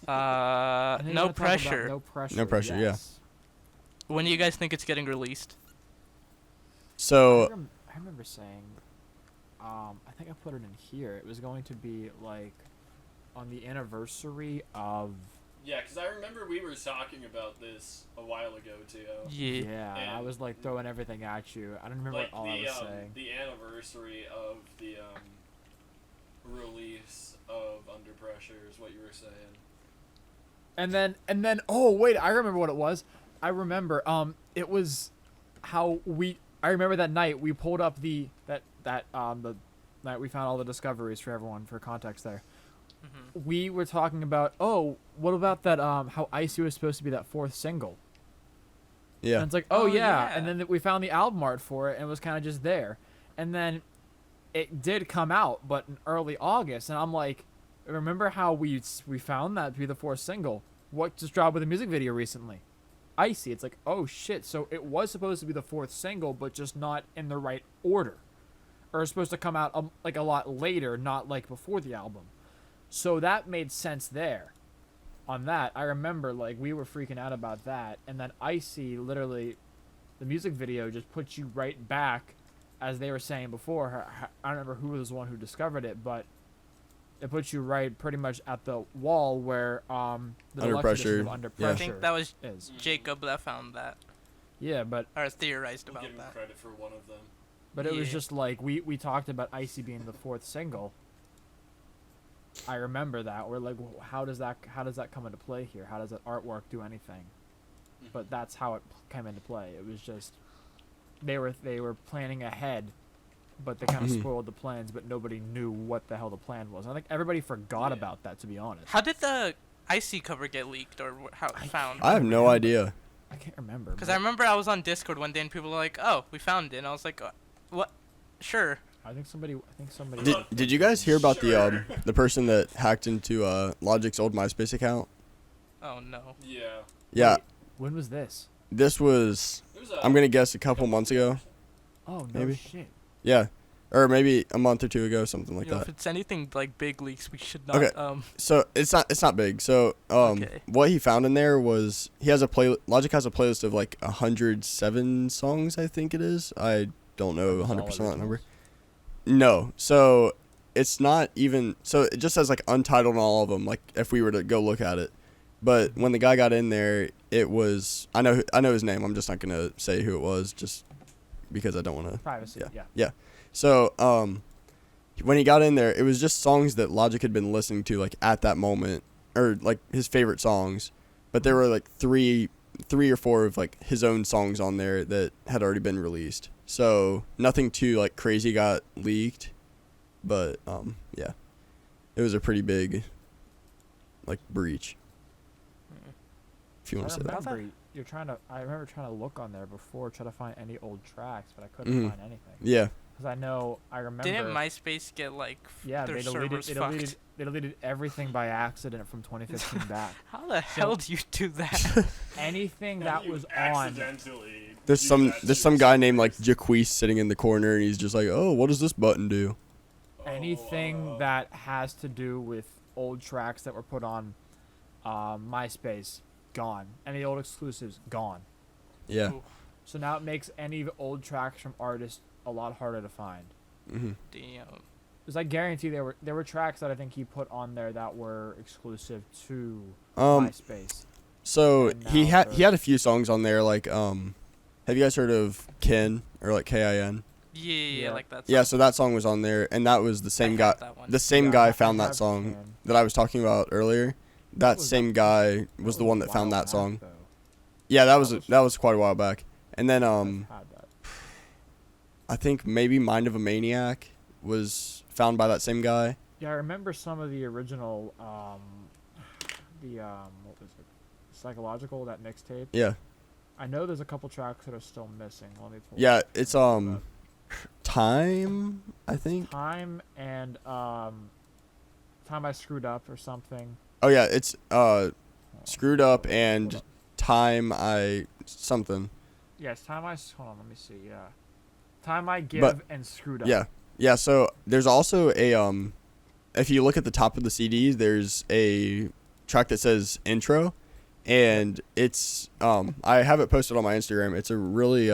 Speaker 1: I think you
Speaker 3: No
Speaker 1: wanna talk about
Speaker 3: pressure.
Speaker 1: No pressure.
Speaker 2: No pressure, yeah.
Speaker 1: yes.
Speaker 3: When do you guys think it's getting released?
Speaker 2: so
Speaker 1: I remember saying, I think I put it in here. It was going to be like on the anniversary of.
Speaker 4: Yeah, because I remember we were talking about this a while ago too.
Speaker 3: Yeah.
Speaker 1: Yeah, I
Speaker 4: And-
Speaker 1: was like throwing everything at you. I don't remember
Speaker 4: Like
Speaker 1: what all I was saying.
Speaker 4: the anniversary of the release of Under Pressure is what you were saying.
Speaker 1: And then oh wait, I remember what it was. I remember it was how I remember that night we pulled up the night we found all the discoveries for everyone for context there.
Speaker 3: Mm-hmm.
Speaker 1: We were talking about, oh, what about that how Icy was supposed to be that 4th single?
Speaker 2: yeah.
Speaker 1: And it's like,
Speaker 3: Oh,
Speaker 1: oh yeah.
Speaker 3: yeah.
Speaker 1: And then we found the album art for it and it was kind of just there. And then it did come out, but in early August, and I'm like, remember how we found that to be the 4th single? What just dropped with a music video recently? Icy. It's like, oh shit. So it was supposed to be the 4th single, but just not in the right order, or it's supposed to come out like a lot later, not like before the album. So that made sense there. On that, I remember like we were freaking out about that, and then Icy literally, the music video just puts you right back, as they were saying before. I don't remember who was the one who discovered it, but it puts you right pretty much at the wall where the
Speaker 2: Under
Speaker 1: deluxe edition
Speaker 2: Pressure,
Speaker 1: of Under
Speaker 2: yeah.
Speaker 3: I
Speaker 1: Pressure
Speaker 3: think that was
Speaker 1: is.
Speaker 3: Jacob that found that,
Speaker 1: Yeah, but
Speaker 3: or theorized
Speaker 4: I'll
Speaker 3: about
Speaker 4: give him
Speaker 3: that.
Speaker 4: credit for one of them.
Speaker 1: it was
Speaker 3: Yeah.
Speaker 1: just like we talked about Icy being the 4th single. I remember that. We're like, well, how does that come into play here? How does that artwork do anything? But that's how it came into play. It was just they were planning ahead, but they kind of
Speaker 2: Mhm.
Speaker 1: spoiled the plans. But nobody knew what the hell the plan was. I think everybody forgot
Speaker 4: Yeah.
Speaker 1: about that, to be honest.
Speaker 3: How did the Icy cover get leaked, or how it found?
Speaker 2: I have no idea.
Speaker 1: I can't remember.
Speaker 3: Because
Speaker 1: but
Speaker 3: I remember I was on Discord one day and people were like, "Oh, we found it," and I was like, "What? Sure."
Speaker 1: I think somebody.
Speaker 2: Did you guys hear about
Speaker 4: Sure.
Speaker 2: the person that hacked into Logic's old MySpace account?
Speaker 3: Oh no.
Speaker 4: Yeah.
Speaker 2: Yeah,
Speaker 1: Wait, when was this?
Speaker 2: this was
Speaker 4: It was a,
Speaker 2: I'm gonna guess a couple months ago.
Speaker 1: Oh no
Speaker 2: Maybe.
Speaker 1: shit.
Speaker 2: Yeah, or maybe a month or 2 ago, something like
Speaker 3: You know, if
Speaker 2: that.
Speaker 3: it's anything like big leaks, we should not.
Speaker 2: Okay. So it's not big. So
Speaker 3: Okay.
Speaker 2: what he found in there was he has Logic has a playlist of like 107 songs, I think it is. I don't know
Speaker 1: All
Speaker 2: 100% that number.
Speaker 1: originals?
Speaker 2: No, so it's not even. So it just says like untitled on all of them. Like if we were to go look at it, But when the guy got in there, it was I know his name. I'm just not gonna say who it was, just because I don't want to.
Speaker 1: Privacy.
Speaker 2: Yeah.
Speaker 1: Yeah.
Speaker 2: So when he got in there, it was just songs that Logic had been listening to like at that moment, or like his favorite songs. But there were like three or four of like his own songs on there that had already been released. So nothing too like crazy got leaked, but yeah, it was a pretty big like breach. If you want to say that.
Speaker 1: I remember trying to look on there before, try to find any old tracks, but I couldn't find anything.
Speaker 2: Yeah.
Speaker 1: Because I remember.
Speaker 3: Didn't MySpace get like their servers fucked?
Speaker 1: They deleted everything by accident from 2015 back.
Speaker 3: How the hell do you do that?
Speaker 1: Anything that was on.
Speaker 2: There's some guy named like Jaquise sitting in the corner, and he's just like, oh, what does this button do?
Speaker 1: Anything that has to do with old tracks that were put on MySpace, gone. Any old exclusives, gone.
Speaker 2: Yeah.
Speaker 3: Ooh.
Speaker 1: So now it makes any old tracks from artists a lot harder to find.
Speaker 2: Mm-hmm.
Speaker 3: Damn.
Speaker 1: Because I guarantee there were tracks that I think he put on there that were exclusive to MySpace.
Speaker 2: So
Speaker 1: And
Speaker 2: he
Speaker 1: now
Speaker 2: had a few songs on there, like have you guys heard of Kin, or like Kin?
Speaker 3: Yeah, like that.
Speaker 2: Yeah, so that song was on there, and that was the same guy. The same guy found that song that I was talking about earlier. That same guy was the one that found that song. Yeah, that was quite a while back. And then I think maybe Mind of a Maniac was found by that same guy.
Speaker 1: Yeah, I remember some of the original what was it? Psychological, that mixtape.
Speaker 2: Yeah.
Speaker 1: I know there's a couple tracks that are still missing. Let me pull
Speaker 2: Yeah, it's Time, I think.
Speaker 1: Time and Time I Screwed Up or something.
Speaker 2: Oh yeah, it's Screwed Up and Time I something.
Speaker 1: Yes, Time I hold on, let me see. Yeah. Time I Give and Screwed Up.
Speaker 2: Yeah. Yeah, so there's also a if you look at the top of the CD, there's a track that says intro, and it's I have it posted on my Instagram. It's a really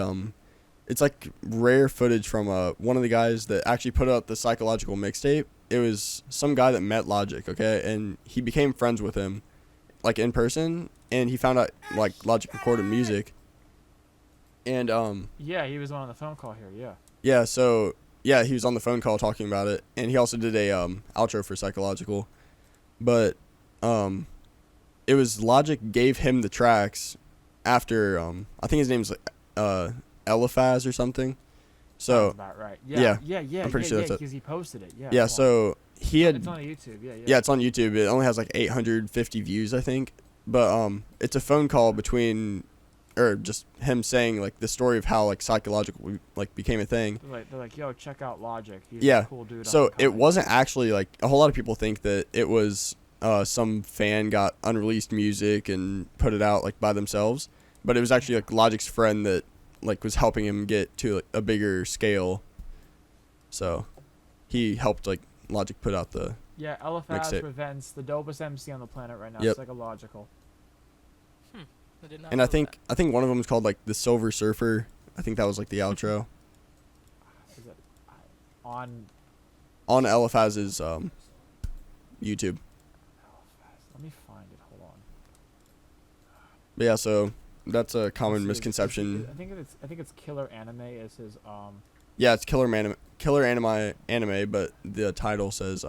Speaker 2: it's like rare footage from one of the guys that actually put out the Psychological mixtape. It was some guy that met Logic, okay, and he became friends with him like in person, and he found out like Logic recorded music. And
Speaker 1: yeah, he was on the phone call here, yeah.
Speaker 2: Yeah, so yeah, he was on the phone call talking about it, and he also did a outro for Psychological. But it was Logic gave him the tracks after I think his name's Eliphaz or something. So
Speaker 1: that's about right. Yeah.
Speaker 2: I'm pretty sure that's it.
Speaker 1: Because he posted it. Yeah.
Speaker 2: Yeah, so he had
Speaker 1: it's on YouTube. Yeah.
Speaker 2: Yeah, it's on YouTube. It only has like 850 views, I think. But it's a phone call between, or just him saying like the story of how like Psychological like became a thing.
Speaker 1: They're like, yo, check out Logic. He's
Speaker 2: Yeah.
Speaker 1: a cool dude.
Speaker 2: So it wasn't actually like a whole lot of people think that it was some fan got unreleased music and put it out like by themselves, but it was actually like Logic's friend that like was helping him get to like, a bigger scale. So he helped like Logic put out the
Speaker 1: Eliphaz
Speaker 2: mixtape.
Speaker 1: presents the dopest MC on the planet right now.
Speaker 2: Yep.
Speaker 1: Psychological.
Speaker 3: I did not
Speaker 2: And
Speaker 3: know
Speaker 2: I think one of them is called like the Silver Surfer. I think that was like the outro
Speaker 1: Is it on
Speaker 2: on Eliphaz's YouTube.
Speaker 1: Let me find it. Hold on.
Speaker 2: But yeah, so that's a common
Speaker 1: Let's see,
Speaker 2: misconception.
Speaker 1: I think it's Killer Anime is his
Speaker 2: Yeah, it's Killer Anime, but the title says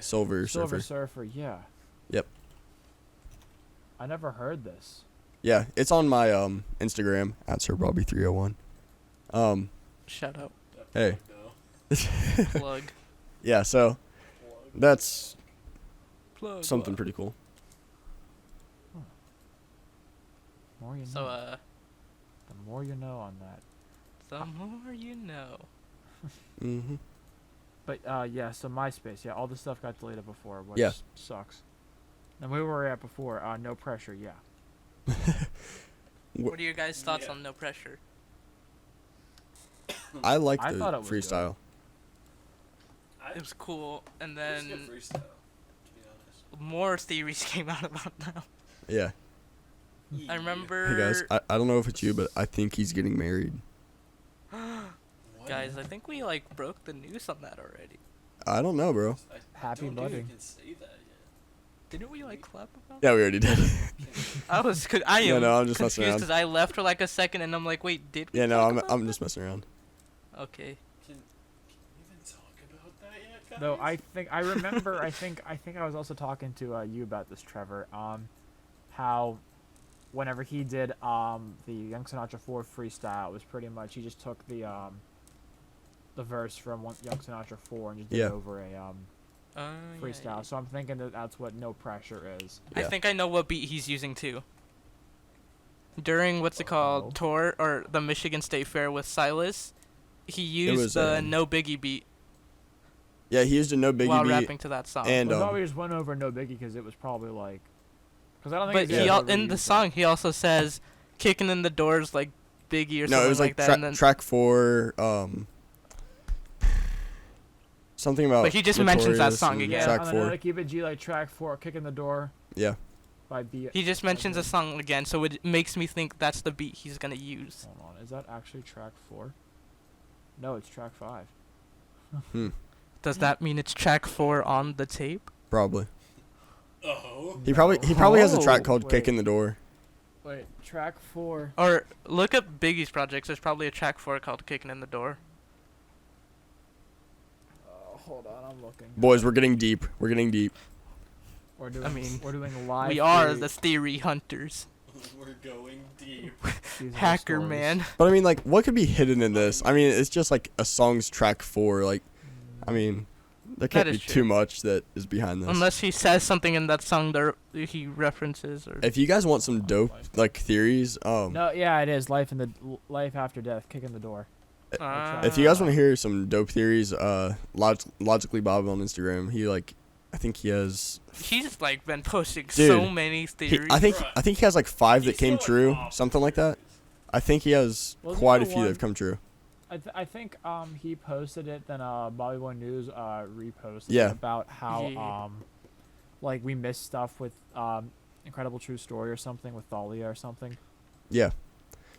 Speaker 2: Silver Surfer.
Speaker 1: Surfer. Yeah.
Speaker 2: Yep.
Speaker 1: I never heard this.
Speaker 2: Yeah, it's on my Instagram at SirBobby301.
Speaker 3: Shout out.
Speaker 2: Hey.
Speaker 3: Plug.
Speaker 2: Yeah, so that's
Speaker 3: Plug.
Speaker 2: something pretty cool.
Speaker 1: More you know.
Speaker 3: So
Speaker 1: The more you know on that.
Speaker 3: the more you know.
Speaker 2: Mm-hmm.
Speaker 1: But yeah, so MySpace, yeah, all this stuff got deleted before, which
Speaker 2: Yeah.
Speaker 1: sucks. And we were at before, No Pressure, yeah.
Speaker 3: What are your guys' thoughts on No Pressure?
Speaker 2: I like
Speaker 1: I
Speaker 2: the
Speaker 1: thought it was
Speaker 2: freestyle.
Speaker 3: It was cool, and
Speaker 4: It was
Speaker 3: then
Speaker 4: good freestyle, to be honest.
Speaker 3: more theories came out about now.
Speaker 2: Yeah.
Speaker 3: I remember.
Speaker 2: Hey guys, I don't know if it's you, but I think he's getting married.
Speaker 4: What?
Speaker 3: Guys, I think we like broke the news on that already.
Speaker 2: I don't know, bro.
Speaker 1: Happy
Speaker 4: don't
Speaker 1: budding.
Speaker 4: think you can say that yet.
Speaker 3: Didn't we like clap about?
Speaker 2: Yeah, we already did.
Speaker 3: I was. I am.
Speaker 2: No, I'm just messing
Speaker 3: confused
Speaker 2: around.
Speaker 3: because I left for like a second and I'm like, wait, did we?
Speaker 2: Yeah, no,
Speaker 3: talk about
Speaker 2: I'm just messing around.
Speaker 3: that? Okay.
Speaker 4: Can we even talk about that yet, guys?
Speaker 1: No, I think I remember. I think I was also talking to you about this, Trevor. How whenever he did the Young Sinatra 4 freestyle, it was pretty much he just took the verse from Young Sinatra 4 and just did
Speaker 2: Yeah.
Speaker 1: it over a freestyle.
Speaker 3: Yeah.
Speaker 1: So I'm thinking that that's what No Pressure is.
Speaker 3: I
Speaker 2: Yeah.
Speaker 3: think I know what beat he's using too. During what's it called, tour or the Michigan State Fair with Silas, he used
Speaker 2: was,
Speaker 3: the No Biggie beat
Speaker 2: Yeah, he used a No Biggie
Speaker 3: while
Speaker 2: beat.
Speaker 3: rapping to that song.
Speaker 2: And
Speaker 1: Well, no, we just went over No Biggie because it was probably like. Because I don't think.
Speaker 3: But
Speaker 1: he's
Speaker 3: he
Speaker 1: ever
Speaker 3: in the
Speaker 1: reused
Speaker 3: song he also says, "Kicking in the doors like Biggie" or
Speaker 2: no,
Speaker 3: something
Speaker 2: it was like
Speaker 3: that. And then,
Speaker 2: track 4. Something about.
Speaker 3: But he just mentions that
Speaker 2: Notorious
Speaker 3: song
Speaker 2: and
Speaker 3: again.
Speaker 1: Yeah,
Speaker 2: Track
Speaker 1: on
Speaker 2: 4.
Speaker 1: another Keep It G, like track 4, Kick in the Door
Speaker 2: Yeah.
Speaker 1: by B.
Speaker 3: he just mentions a song again, so it makes me think that's the beat he's gonna use.
Speaker 1: Hold on, is that actually track 4? No, it's track 5.
Speaker 3: Does that mean it's track 4 on the tape?
Speaker 2: Probably.
Speaker 4: Oh.
Speaker 2: He probably has a track
Speaker 1: Oh,
Speaker 2: called "Kick
Speaker 1: wait.
Speaker 2: in the Door."
Speaker 1: Wait, track 4.
Speaker 3: Or look up Biggie's projects. There's probably a track 4 called "Kicking in the Door."
Speaker 1: Hold on, I'm looking.
Speaker 2: Boys, we're getting deep. We're getting deep.
Speaker 1: We're doing live.
Speaker 3: We are
Speaker 1: theory.
Speaker 3: the theory hunters.
Speaker 4: We're going deep.
Speaker 1: These are the
Speaker 3: Hacker
Speaker 1: stories.
Speaker 3: man.
Speaker 2: But I mean, like, what could be hidden in this? I mean, it's just like a song's track 4. Like, I mean, there can't
Speaker 3: That
Speaker 2: be
Speaker 3: is true.
Speaker 2: too much that is behind this.
Speaker 3: Unless he says something in that song that he references or.
Speaker 2: If you guys want some dope like theories,
Speaker 1: No, yeah, it is life life after death. Kick in the door.
Speaker 2: if you guys want to hear some dope theories, Logically Bob on Instagram, I think he has.
Speaker 3: He's like been posting
Speaker 2: Dude,
Speaker 3: so many
Speaker 2: He,
Speaker 3: theories.
Speaker 2: I think he has like 5 that
Speaker 4: He's
Speaker 2: came
Speaker 4: going
Speaker 2: true,
Speaker 4: off.
Speaker 2: something like that. I think he has
Speaker 1: Wasn't
Speaker 2: quite a
Speaker 1: there
Speaker 2: few that have
Speaker 1: one-
Speaker 2: come true.
Speaker 1: I think he posted it, then Bobby One News reposted
Speaker 2: Yeah.
Speaker 1: it about how
Speaker 3: Yeah.
Speaker 1: like we missed stuff with Incredible True Story or something with Thalia or something.
Speaker 2: Yeah.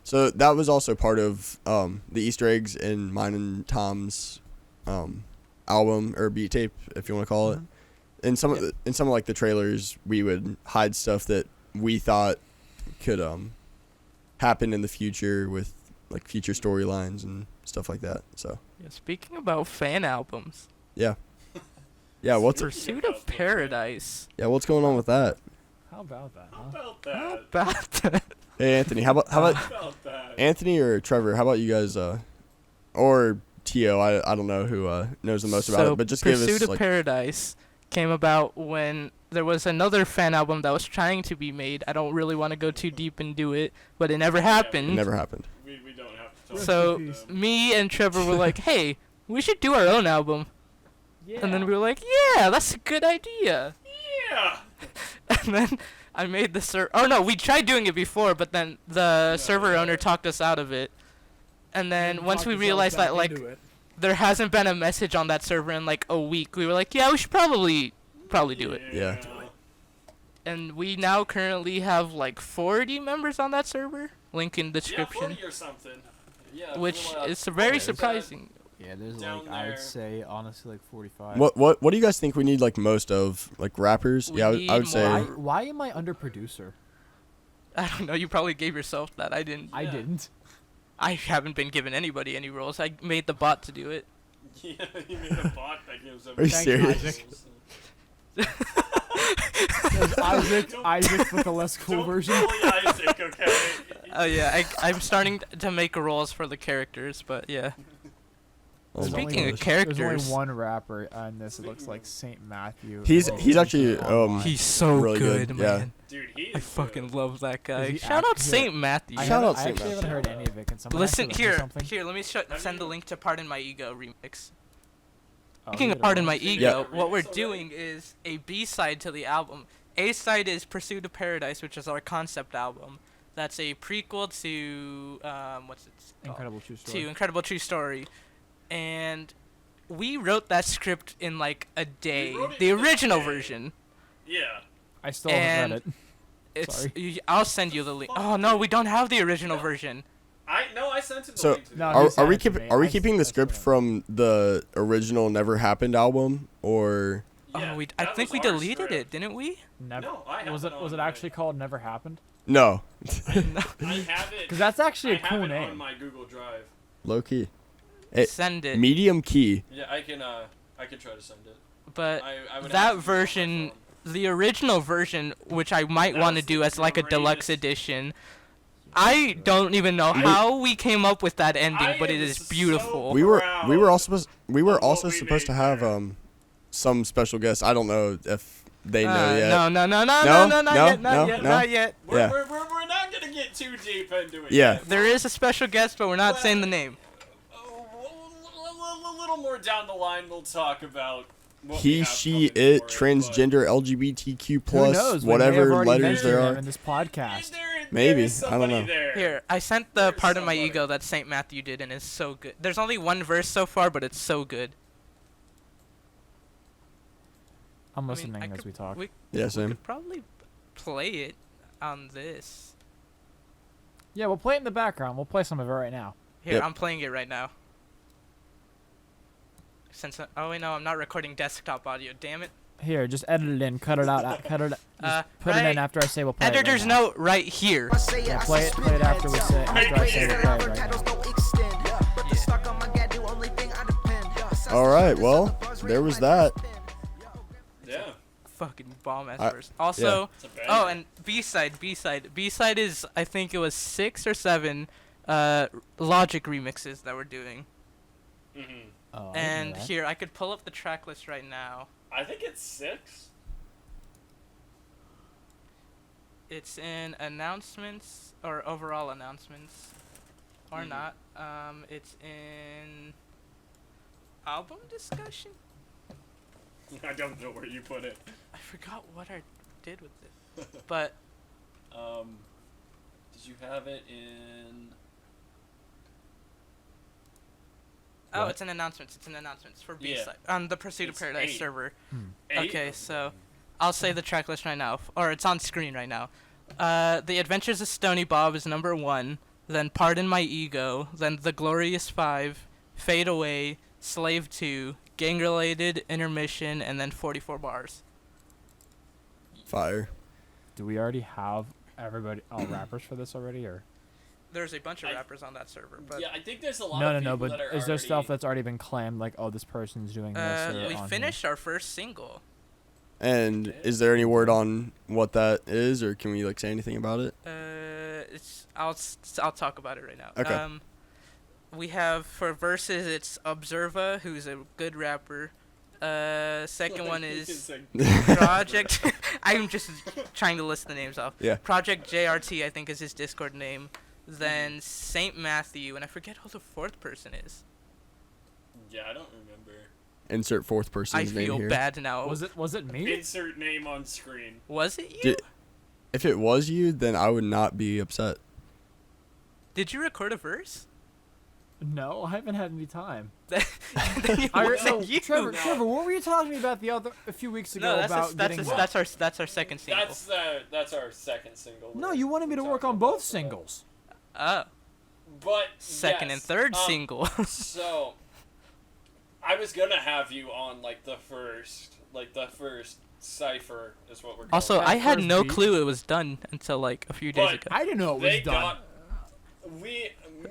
Speaker 2: So that was also part of the Easter eggs in mine and Tom's album or beat tape, if you want to call it. In some of like the trailers, we would hide stuff that we thought could happen in the future with like future storylines and stuff like that. So
Speaker 3: Yeah, speaking about fan albums,
Speaker 2: yeah, what's
Speaker 3: Pursuit of Paradise.
Speaker 2: what's going on with that?
Speaker 1: How about that?
Speaker 4: How
Speaker 1: Huh?
Speaker 4: about
Speaker 3: How
Speaker 4: that?
Speaker 3: about that?
Speaker 2: Hey Anthony, how about
Speaker 4: How about that?
Speaker 2: Anthony or Trevor? How about you guys or Teeohh? I don't know who knows the most about
Speaker 3: So
Speaker 2: it, but just give
Speaker 3: Pursuit
Speaker 2: us
Speaker 3: of
Speaker 2: like
Speaker 3: Paradise came about when there was another fan album that was trying to be made. I don't really want to go too deep into it, but it never
Speaker 2: it
Speaker 3: happened.
Speaker 2: never happened.
Speaker 4: We don't have to talk
Speaker 3: So
Speaker 4: about them.
Speaker 3: me and Trevor were like, "Hey, we should do our own album."
Speaker 1: Yeah.
Speaker 3: And then we were like, "Yeah, that's a good idea."
Speaker 4: Yeah.
Speaker 3: And then I made the server. Oh no, we tried doing it before, but then the server owner talked us out of it. And then once we realized that like there hasn't been a message on that server in like a week, we were like, "Yeah, we should probably do it."
Speaker 2: Yeah.
Speaker 3: And we now currently have like 40 members on that server. Link in
Speaker 4: Yeah,
Speaker 3: description.
Speaker 4: 40 or something. Yeah.
Speaker 3: Which
Speaker 4: we'll,
Speaker 3: is very
Speaker 4: there's,
Speaker 3: surprising.
Speaker 5: Yeah, there's
Speaker 4: Down
Speaker 5: like I
Speaker 4: there.
Speaker 5: would say honestly like 45.
Speaker 2: What do you guys think we need like most of? Like rappers?
Speaker 3: We
Speaker 2: Yeah, I
Speaker 3: need
Speaker 2: would say
Speaker 3: more-
Speaker 1: Why am I under producer?
Speaker 3: I don't know. You probably gave yourself that. I didn't.
Speaker 1: I
Speaker 4: Yeah.
Speaker 1: didn't.
Speaker 3: I haven't been giving anybody any roles. I made the bot to do it.
Speaker 4: Yeah, you made a bot that gives
Speaker 2: Are you
Speaker 1: Thanks,
Speaker 2: serious?
Speaker 1: Isaac. There's Isaac with the less cool
Speaker 4: Don't
Speaker 1: version.
Speaker 4: bully Isaac, okay?
Speaker 3: Oh yeah, I'm starting to make roles for the characters, but yeah.
Speaker 2: Oh my
Speaker 3: Speaking of
Speaker 2: gosh.
Speaker 3: characters,
Speaker 1: There's only one rapper on this. It looks like Saint Matthew.
Speaker 2: He's
Speaker 1: Oh,
Speaker 2: actually
Speaker 3: he's so
Speaker 2: really
Speaker 3: good,
Speaker 2: good,
Speaker 3: man.
Speaker 4: Dude, he is
Speaker 3: I fucking
Speaker 4: good.
Speaker 3: love that guy.
Speaker 1: he
Speaker 3: Shout out
Speaker 1: act-
Speaker 3: Saint Matthew.
Speaker 1: I
Speaker 2: Shout
Speaker 1: haven't-
Speaker 2: out
Speaker 1: I
Speaker 2: Saint
Speaker 1: actually haven't
Speaker 2: Matthew.
Speaker 1: heard any of it. Can someone
Speaker 3: Listen
Speaker 1: actually listen to
Speaker 3: here,
Speaker 1: something?
Speaker 3: here. Let me send the link to "Pardon My Ego" remix.
Speaker 1: Oh,
Speaker 3: Speaking
Speaker 1: you
Speaker 3: of
Speaker 1: gotta
Speaker 3: "Pardon My
Speaker 1: watch it.
Speaker 3: Ego,"
Speaker 4: Yeah.
Speaker 3: what we're
Speaker 4: Remix already?
Speaker 3: doing is a B-side to the album. A-side is "Pursuit of Paradise," which is our concept album. That's a prequel to what's it called?
Speaker 1: Incredible True Story.
Speaker 3: To Incredible True Story, and we wrote that script in like a day.
Speaker 4: wrote it
Speaker 3: The
Speaker 4: in a
Speaker 3: original
Speaker 4: day.
Speaker 3: version.
Speaker 4: Yeah.
Speaker 1: I still haven't
Speaker 3: and-
Speaker 1: read it.
Speaker 3: It's.
Speaker 1: Sorry.
Speaker 3: I'll send you the link. Oh no, we don't have the original version.
Speaker 4: I sent him the
Speaker 2: So
Speaker 4: link to
Speaker 1: No,
Speaker 4: that.
Speaker 1: he
Speaker 2: Are
Speaker 1: sent
Speaker 2: we
Speaker 1: it to
Speaker 2: keeping
Speaker 1: me.
Speaker 2: are we
Speaker 1: I
Speaker 2: keeping the
Speaker 1: still
Speaker 2: script
Speaker 1: haven't.
Speaker 2: from the original Never Happened album or
Speaker 4: Yeah,
Speaker 3: I
Speaker 4: that
Speaker 3: think we
Speaker 4: was our
Speaker 3: deleted
Speaker 4: script.
Speaker 3: it, didn't we?
Speaker 1: Never.
Speaker 4: No, I have
Speaker 1: was
Speaker 4: it
Speaker 1: it? Was
Speaker 4: on
Speaker 1: it actually called Never Happened?
Speaker 2: No.
Speaker 4: I have it.
Speaker 1: Because that's actually a
Speaker 4: I
Speaker 1: cool
Speaker 4: have it
Speaker 1: name.
Speaker 4: on my Google Drive.
Speaker 2: Low key.
Speaker 3: Send it.
Speaker 2: Medium key.
Speaker 4: Yeah, I can try to send it.
Speaker 3: But
Speaker 4: I would have
Speaker 3: that
Speaker 4: to do it on my
Speaker 3: version,
Speaker 4: phone.
Speaker 3: the original version, which I might
Speaker 4: That
Speaker 3: want to
Speaker 4: was
Speaker 3: do
Speaker 4: the
Speaker 3: as like a deluxe
Speaker 4: greatest.
Speaker 3: edition. I don't even know how we came up with that ending,
Speaker 4: I
Speaker 3: but it
Speaker 4: am
Speaker 3: is
Speaker 4: so
Speaker 3: beautiful.
Speaker 2: We were
Speaker 4: proud
Speaker 2: also
Speaker 4: what we
Speaker 2: supposed to
Speaker 4: made
Speaker 2: have
Speaker 4: there.
Speaker 2: some special guests. I don't know if they know yet.
Speaker 3: No,
Speaker 2: No?
Speaker 3: not
Speaker 2: No?
Speaker 3: yet, not
Speaker 2: No?
Speaker 3: yet,
Speaker 2: No?
Speaker 3: not yet.
Speaker 2: Yeah.
Speaker 4: We're not gonna get too deep into it.
Speaker 2: Yeah.
Speaker 4: yet.
Speaker 3: There is a special guest, but we're not saying the name.
Speaker 4: A little more down the line, we'll talk about what we
Speaker 2: He,
Speaker 4: have
Speaker 2: she,
Speaker 4: coming
Speaker 2: it,
Speaker 4: for
Speaker 2: transgender, LGBTQ
Speaker 1: Who
Speaker 2: plus,
Speaker 1: knows? We may have
Speaker 2: whatever
Speaker 1: already
Speaker 2: letters
Speaker 1: mentioned
Speaker 2: there
Speaker 1: them
Speaker 2: are.
Speaker 1: in this podcast.
Speaker 2: Maybe,
Speaker 4: There is
Speaker 2: I don't
Speaker 4: somebody
Speaker 2: know.
Speaker 4: There.
Speaker 3: Here, I sent the
Speaker 4: There's
Speaker 3: part of my
Speaker 4: somebody.
Speaker 3: ego that St. Matthew did, and it's so good. There's only one verse so far, but it's so good.
Speaker 1: I'm
Speaker 3: I mean,
Speaker 1: listening
Speaker 3: I
Speaker 1: as
Speaker 3: could-
Speaker 1: we talk.
Speaker 3: We
Speaker 2: Yeah, same.
Speaker 3: could probably play it on this.
Speaker 1: Yeah, we'll play it in the background. We'll play some of it right now.
Speaker 3: Here,
Speaker 2: Yep.
Speaker 3: I'm playing it right now. Oh wait, no, I'm not recording desktop audio. Damn it.
Speaker 1: Here, just edit it in. Cut it out. Cut it. Just put it
Speaker 3: right-
Speaker 1: in after I say we'll play
Speaker 3: Editor's
Speaker 1: it. Right now.
Speaker 3: note right here.
Speaker 1: Yeah, play it after we say. After I say we'll play it right now.
Speaker 2: All right, well, there was that.
Speaker 4: Yeah.
Speaker 3: Fucking bomb ass
Speaker 2: I-
Speaker 3: verse. Also,
Speaker 4: It's a banger.
Speaker 3: oh, and B-side is I think it was 6 or 7 Logic remixes that we're doing.
Speaker 4: Mhm.
Speaker 1: Oh, I didn't know
Speaker 3: And
Speaker 1: that.
Speaker 3: here, I could pull up the track list right now.
Speaker 4: I think it's 6.
Speaker 3: It's in announcements or overall announcements, or
Speaker 4: Mhm.
Speaker 3: not. It's in album discussion.
Speaker 4: I don't know where you put it.
Speaker 3: I forgot what I did with it, but
Speaker 4: Did you have it in?
Speaker 3: oh,
Speaker 2: What?
Speaker 3: it's in announcements. It's in announcements for
Speaker 4: Yeah.
Speaker 3: B-side on the Pursuit of
Speaker 4: It's
Speaker 3: Paradise
Speaker 4: 8.
Speaker 3: server.
Speaker 4: 8?
Speaker 3: Okay, so I'll say the track list right now, or it's on screen right now. The Adventures of Stony Bob is number 1. Then Pardon My Ego. Then The Glorious 5, Fade Away, Slave 2, Gang Related, Intermission, and then 44 Bars.
Speaker 2: Fire.
Speaker 1: Do we already have everybody, all rappers for this already, or?
Speaker 3: There's a bunch of
Speaker 4: I-
Speaker 3: rappers on that server, but
Speaker 4: Yeah, I think there's a lot
Speaker 1: No,
Speaker 4: of
Speaker 1: no,
Speaker 4: people
Speaker 1: no. But
Speaker 4: that are
Speaker 1: is there stuff
Speaker 4: already-
Speaker 1: that's already been claimed, like, oh, this person's doing this? Or
Speaker 3: we
Speaker 1: on
Speaker 3: finished our first single.
Speaker 2: And is there any word on what that is, or can we like say anything about it?
Speaker 3: I'll talk about it right now.
Speaker 2: Okay.
Speaker 3: We have for verses it's Observa, who's a good rapper. Second one is Project. I'm just trying to list the names off.
Speaker 2: Yeah.
Speaker 3: Project JRT, I think, is his Discord name. Then Saint Matthew, and I forget who the fourth person is.
Speaker 4: Yeah, I don't remember.
Speaker 2: Insert fourth
Speaker 3: I
Speaker 2: person's name
Speaker 3: feel
Speaker 2: here.
Speaker 3: bad now.
Speaker 1: Was it me?
Speaker 4: Insert name on screen.
Speaker 3: Was it you?
Speaker 2: Did- If it was you, then I would not be upset.
Speaker 3: Did you record a verse?
Speaker 1: No, I haven't had any time.
Speaker 3: Then it
Speaker 1: I,
Speaker 3: wasn't
Speaker 1: no,
Speaker 3: you.
Speaker 1: Trevor, what were you talking to me about a few weeks ago
Speaker 3: No,
Speaker 1: about getting?
Speaker 3: that's our second single.
Speaker 4: That's our second single.
Speaker 1: No,
Speaker 4: we're-
Speaker 1: you wanted me to
Speaker 4: we're
Speaker 1: work
Speaker 4: talking
Speaker 1: on both
Speaker 4: about that.
Speaker 1: singles.
Speaker 3: Oh,
Speaker 4: But
Speaker 3: second
Speaker 4: yes,
Speaker 3: and third single.
Speaker 4: So, I was gonna have you on like the first cipher is what we're.
Speaker 3: Also,
Speaker 4: calling
Speaker 1: That
Speaker 3: I had
Speaker 1: first
Speaker 3: no
Speaker 1: beat.
Speaker 3: clue it was done until like a few days
Speaker 4: But
Speaker 3: ago.
Speaker 1: I didn't know it was
Speaker 4: They
Speaker 1: done.
Speaker 4: got.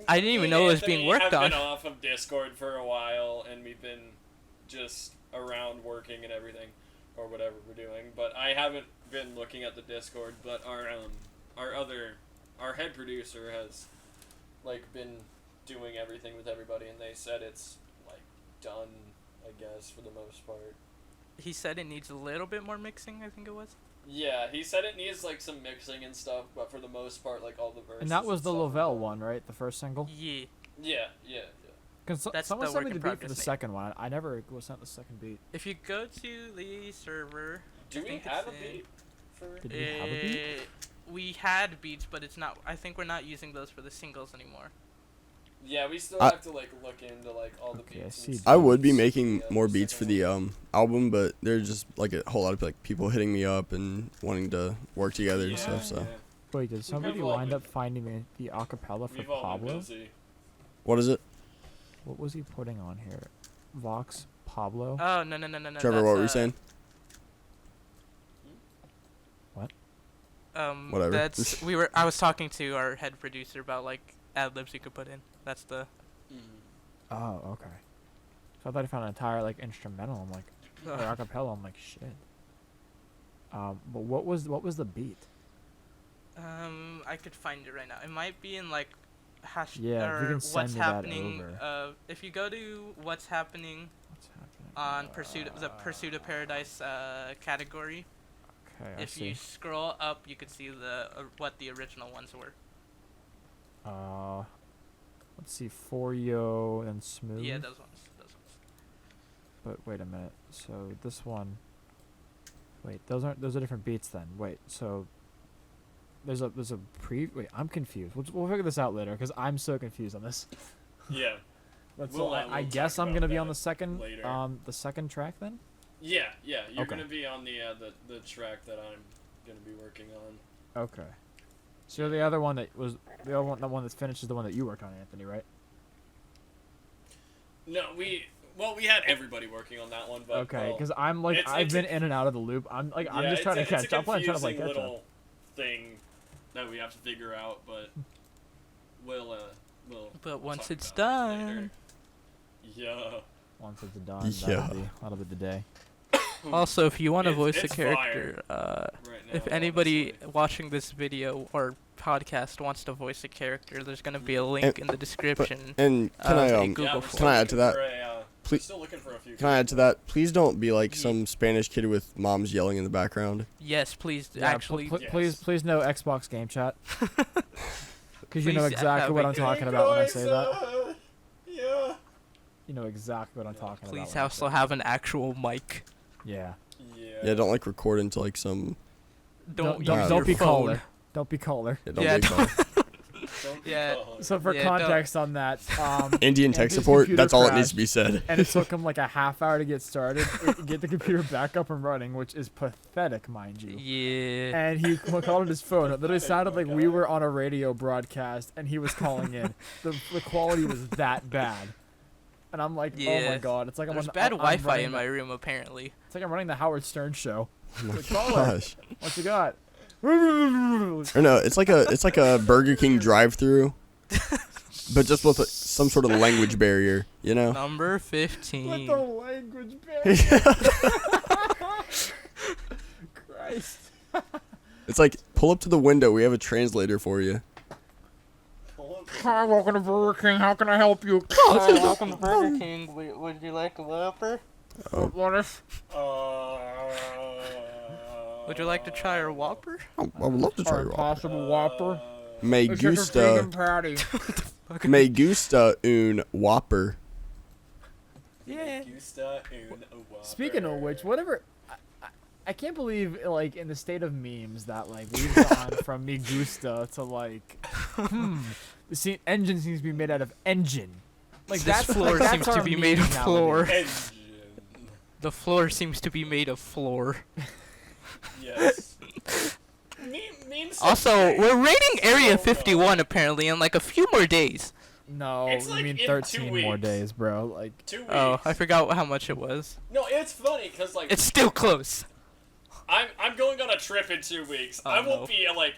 Speaker 3: I didn't even
Speaker 4: me
Speaker 3: know it
Speaker 4: and
Speaker 3: was being
Speaker 4: Anthony
Speaker 3: worked
Speaker 4: have
Speaker 3: on.
Speaker 4: been off of Discord for a while, and we've been just around working and everything, or whatever we're doing. But I haven't been looking at the Discord. But our head producer has like been doing everything with everybody, and they said it's like done, I guess, for the most part.
Speaker 3: He said it needs a little bit more mixing, I think it was.
Speaker 4: Yeah, he said it needs like some mixing and stuff, but for the most part, like all the verses.
Speaker 1: And that was the
Speaker 4: stuff are
Speaker 1: Lovell
Speaker 4: done.
Speaker 1: one, right? The first single.
Speaker 3: Yeah.
Speaker 4: Yeah.
Speaker 1: Cause
Speaker 3: That's
Speaker 1: someone
Speaker 3: the
Speaker 1: sent me
Speaker 3: work
Speaker 1: the
Speaker 3: in
Speaker 1: beat for the
Speaker 3: progress name.
Speaker 1: second one. I never was sent the second beat.
Speaker 3: If you go to the server,
Speaker 4: Do
Speaker 3: I
Speaker 4: we
Speaker 3: think
Speaker 4: have a
Speaker 3: it's in-
Speaker 4: beat for?
Speaker 1: Did we have a beat?
Speaker 3: We had beats, but it's not. I think we're not using those for the singles anymore.
Speaker 4: Yeah, we still
Speaker 2: I-
Speaker 4: have to like look into like all the
Speaker 1: Okay, I
Speaker 4: beats.
Speaker 1: see.
Speaker 4: and
Speaker 2: I would be
Speaker 4: stuff.
Speaker 2: making
Speaker 4: Yeah,
Speaker 2: more
Speaker 4: the
Speaker 2: beats for
Speaker 4: second
Speaker 2: the
Speaker 4: one.
Speaker 2: album, but there's just like a whole lot of like people hitting me up and wanting to work together and stuff. So
Speaker 1: Wait, did somebody
Speaker 4: all
Speaker 1: wind
Speaker 4: been-
Speaker 1: up finding me the acapella for
Speaker 4: We've all been
Speaker 1: Pablo?
Speaker 4: busy.
Speaker 2: what is it,
Speaker 1: What was he putting on here? Vox Pablo.
Speaker 3: Oh no.
Speaker 2: Trevor? What were you saying? Whatever.
Speaker 3: I was talking to our head producer about like ad libs you could put in. That's the.
Speaker 1: Oh, okay. So I thought I found an entire like instrumental. I'm like, or acapella. I'm like, shit. But what was the beat?
Speaker 3: I could find it right now. It might be in like hash
Speaker 1: Yeah, if you
Speaker 3: or
Speaker 1: can send
Speaker 3: what's
Speaker 1: me that
Speaker 3: happening.
Speaker 1: over.
Speaker 3: If you go to what's happening on Pursuit of Paradise category,
Speaker 1: Okay, I
Speaker 3: if
Speaker 1: see.
Speaker 3: you scroll up, you could see the what the original ones were.
Speaker 1: Let's see, For Yo and Smooth.
Speaker 3: Yeah, those ones.
Speaker 1: But wait a minute. So this one. Wait, those are different beats then. Wait, so there's a wait, I'm confused. We'll figure this out later because I'm so confused on this.
Speaker 4: Yeah.
Speaker 1: I guess I'm gonna be on the second
Speaker 4: later.
Speaker 1: the second track then.
Speaker 4: Yeah, you're
Speaker 1: Okay.
Speaker 4: gonna be on the track that I'm gonna be working on.
Speaker 1: Okay. So the other one that was the one that's finished is the one that you worked on, Anthony, right?
Speaker 4: No, we had everybody working on that one, but
Speaker 1: Okay, because I'm like
Speaker 4: it's-
Speaker 1: I've
Speaker 4: it's
Speaker 1: been
Speaker 4: a-
Speaker 1: in and out of the loop. I'm just trying to catch
Speaker 4: it's a
Speaker 1: up. I'm trying to play
Speaker 4: confusing
Speaker 1: catch up.
Speaker 4: little thing that we have to figure out, but we'll
Speaker 3: But once
Speaker 4: talk
Speaker 3: it's
Speaker 4: about it later.
Speaker 3: done.
Speaker 4: Yeah.
Speaker 1: Once it's done,
Speaker 2: Yeah.
Speaker 1: that'll be the day.
Speaker 3: Also, if you want to
Speaker 4: It's-
Speaker 3: voice a
Speaker 4: it's
Speaker 3: character,
Speaker 4: Right now,
Speaker 3: if anybody
Speaker 4: honestly.
Speaker 3: watching this video or podcast wants to voice a character, there's gonna be a link in the description.
Speaker 2: And can I
Speaker 3: a
Speaker 2: um
Speaker 3: Google
Speaker 4: Yeah, we're
Speaker 3: form.
Speaker 4: still
Speaker 2: can I add to
Speaker 4: looking
Speaker 2: that?
Speaker 4: for a, we're
Speaker 2: Please-
Speaker 4: still looking for a few.
Speaker 2: Can I add to that? Please don't be like
Speaker 3: Ye-
Speaker 2: some Spanish kid with moms yelling in the background.
Speaker 3: Yes, please.
Speaker 1: Yeah,
Speaker 3: Actually,
Speaker 4: Yes.
Speaker 1: please no Xbox game chat. Because you know
Speaker 3: Please
Speaker 1: exactly
Speaker 3: have
Speaker 1: what
Speaker 3: a
Speaker 1: I'm
Speaker 3: good-
Speaker 1: talking about when I say that.
Speaker 4: Yeah.
Speaker 1: You know exactly what I'm talking about.
Speaker 3: please
Speaker 1: when I
Speaker 3: also
Speaker 1: say
Speaker 3: have an actual mic.
Speaker 1: that. Yeah.
Speaker 2: Yeah, don't like record into like some.
Speaker 3: Don't
Speaker 2: don't-
Speaker 3: use
Speaker 2: don't
Speaker 3: your
Speaker 1: be
Speaker 3: phone.
Speaker 1: caller. Don't be caller.
Speaker 2: Yeah, don't
Speaker 3: Yeah,
Speaker 2: make
Speaker 3: don't-
Speaker 2: fun.
Speaker 4: Don't be
Speaker 3: Yeah.
Speaker 4: calling.
Speaker 1: So for
Speaker 3: Yeah, don't-
Speaker 1: context on that,
Speaker 2: Indian tech
Speaker 1: Anthony's
Speaker 2: support.
Speaker 1: computer
Speaker 2: That's all it
Speaker 1: crashed,
Speaker 2: needs to be said.
Speaker 1: and it took him like a half hour to get started, get the computer back up and running, which is pathetic, mind you.
Speaker 3: Yeah.
Speaker 1: And he called on his phone. It literally sounded like we were on a radio broadcast, and he was calling in. The quality was that bad. And I'm like, oh my
Speaker 3: Yeah.
Speaker 1: god, it's like I'm
Speaker 3: There's
Speaker 1: on,
Speaker 3: bad
Speaker 1: I'm
Speaker 3: Wi-Fi
Speaker 1: running
Speaker 3: in my room apparently.
Speaker 1: It's like I'm running the Howard Stern show.
Speaker 2: Oh my
Speaker 1: Like, caller.
Speaker 2: gosh.
Speaker 1: What you got?
Speaker 2: Or no, it's like a Burger King drive-through, but just with some sort of language barrier, you know?
Speaker 3: Number
Speaker 1: With
Speaker 3: 15.
Speaker 1: the language barrier. Christ.
Speaker 2: It's like pull up to the window. We have a translator for you.
Speaker 1: Hi, welcome to Burger King. How can I help you?
Speaker 3: Welcome to Burger King. Would you like a Whopper?
Speaker 1: What if?
Speaker 3: Would you like to try our Whopper?
Speaker 2: I would love to try
Speaker 1: Or
Speaker 2: your
Speaker 1: Impossible Whopper?
Speaker 2: Me
Speaker 1: It's like a
Speaker 2: gusta,
Speaker 1: vegan patty.
Speaker 2: me gusta un Whopper.
Speaker 1: Yeah.
Speaker 4: Gusta un Whopper.
Speaker 1: Speaking of which, whatever. I can't believe, like, in the state of memes that, like, we've gone from Me Gusta to, like, the engine seems to be made out of engine. Like,
Speaker 3: This floor
Speaker 1: that's
Speaker 3: seems to
Speaker 1: our
Speaker 3: be
Speaker 1: meme
Speaker 3: made of
Speaker 1: nowadays.
Speaker 3: floor.
Speaker 4: Engine.
Speaker 3: The floor seems to be made of floor.
Speaker 4: Yes. Memes
Speaker 3: Also, we're raiding Area 51 apparently in like a few more days.
Speaker 1: No,
Speaker 4: It's
Speaker 1: you
Speaker 4: like
Speaker 1: mean
Speaker 4: in
Speaker 1: 13
Speaker 4: 2
Speaker 1: more
Speaker 4: weeks.
Speaker 1: days, bro. Like,
Speaker 4: 2 weeks.
Speaker 3: Oh, I forgot how much it was.
Speaker 4: No, it's funny because like
Speaker 3: It's still close.
Speaker 4: I'm going on a trip in 2 weeks.
Speaker 3: Oh,
Speaker 4: I won't
Speaker 3: no.
Speaker 4: be like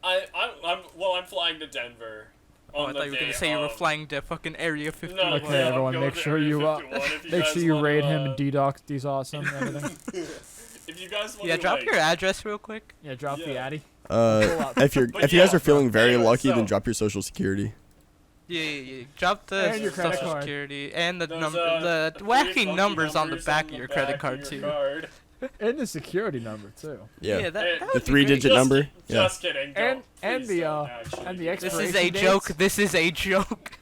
Speaker 4: I'm flying to Denver.
Speaker 3: Oh,
Speaker 4: On
Speaker 3: I
Speaker 4: the
Speaker 3: thought you were gonna
Speaker 4: day
Speaker 3: say you were
Speaker 4: of-
Speaker 3: flying to fucking Area 51.
Speaker 4: No,
Speaker 1: okay,
Speaker 4: yeah, I'm
Speaker 1: everyone,
Speaker 4: going
Speaker 1: make
Speaker 4: to
Speaker 1: sure
Speaker 4: Area
Speaker 1: you
Speaker 4: 51 if you
Speaker 1: make
Speaker 4: guys
Speaker 1: sure you
Speaker 4: wanna,
Speaker 1: raid him and DDoS awesome and everything.
Speaker 4: If you guys want
Speaker 3: Yeah,
Speaker 4: to
Speaker 3: drop
Speaker 4: like,
Speaker 3: your address real quick.
Speaker 1: Yeah, drop the
Speaker 4: Yeah.
Speaker 1: addy.
Speaker 2: If you're
Speaker 4: But
Speaker 2: if you guys
Speaker 4: yeah,
Speaker 2: are feeling very
Speaker 4: anyway,
Speaker 2: lucky, then
Speaker 4: so-
Speaker 2: drop your social security.
Speaker 3: Yeah. Drop the
Speaker 1: And your credit
Speaker 3: social
Speaker 1: card.
Speaker 3: security and the
Speaker 4: there's,
Speaker 3: number, the
Speaker 4: three
Speaker 3: wacky
Speaker 4: funky
Speaker 3: numbers on the
Speaker 4: numbers
Speaker 3: back
Speaker 4: on
Speaker 3: of your
Speaker 4: the
Speaker 3: credit
Speaker 4: back
Speaker 3: card
Speaker 4: of your
Speaker 3: too.
Speaker 4: card.
Speaker 1: And the security number, too.
Speaker 2: Yeah.
Speaker 3: that, that
Speaker 4: The
Speaker 3: would be
Speaker 2: 3-digit
Speaker 3: great.
Speaker 2: number? Yeah.
Speaker 4: Just kidding.
Speaker 1: And-
Speaker 4: Don't.
Speaker 1: and
Speaker 4: Please
Speaker 1: the,
Speaker 4: don't,
Speaker 1: and
Speaker 4: actually.
Speaker 1: the
Speaker 3: This is
Speaker 1: expiration
Speaker 3: a
Speaker 1: dates?
Speaker 3: joke. This is a joke.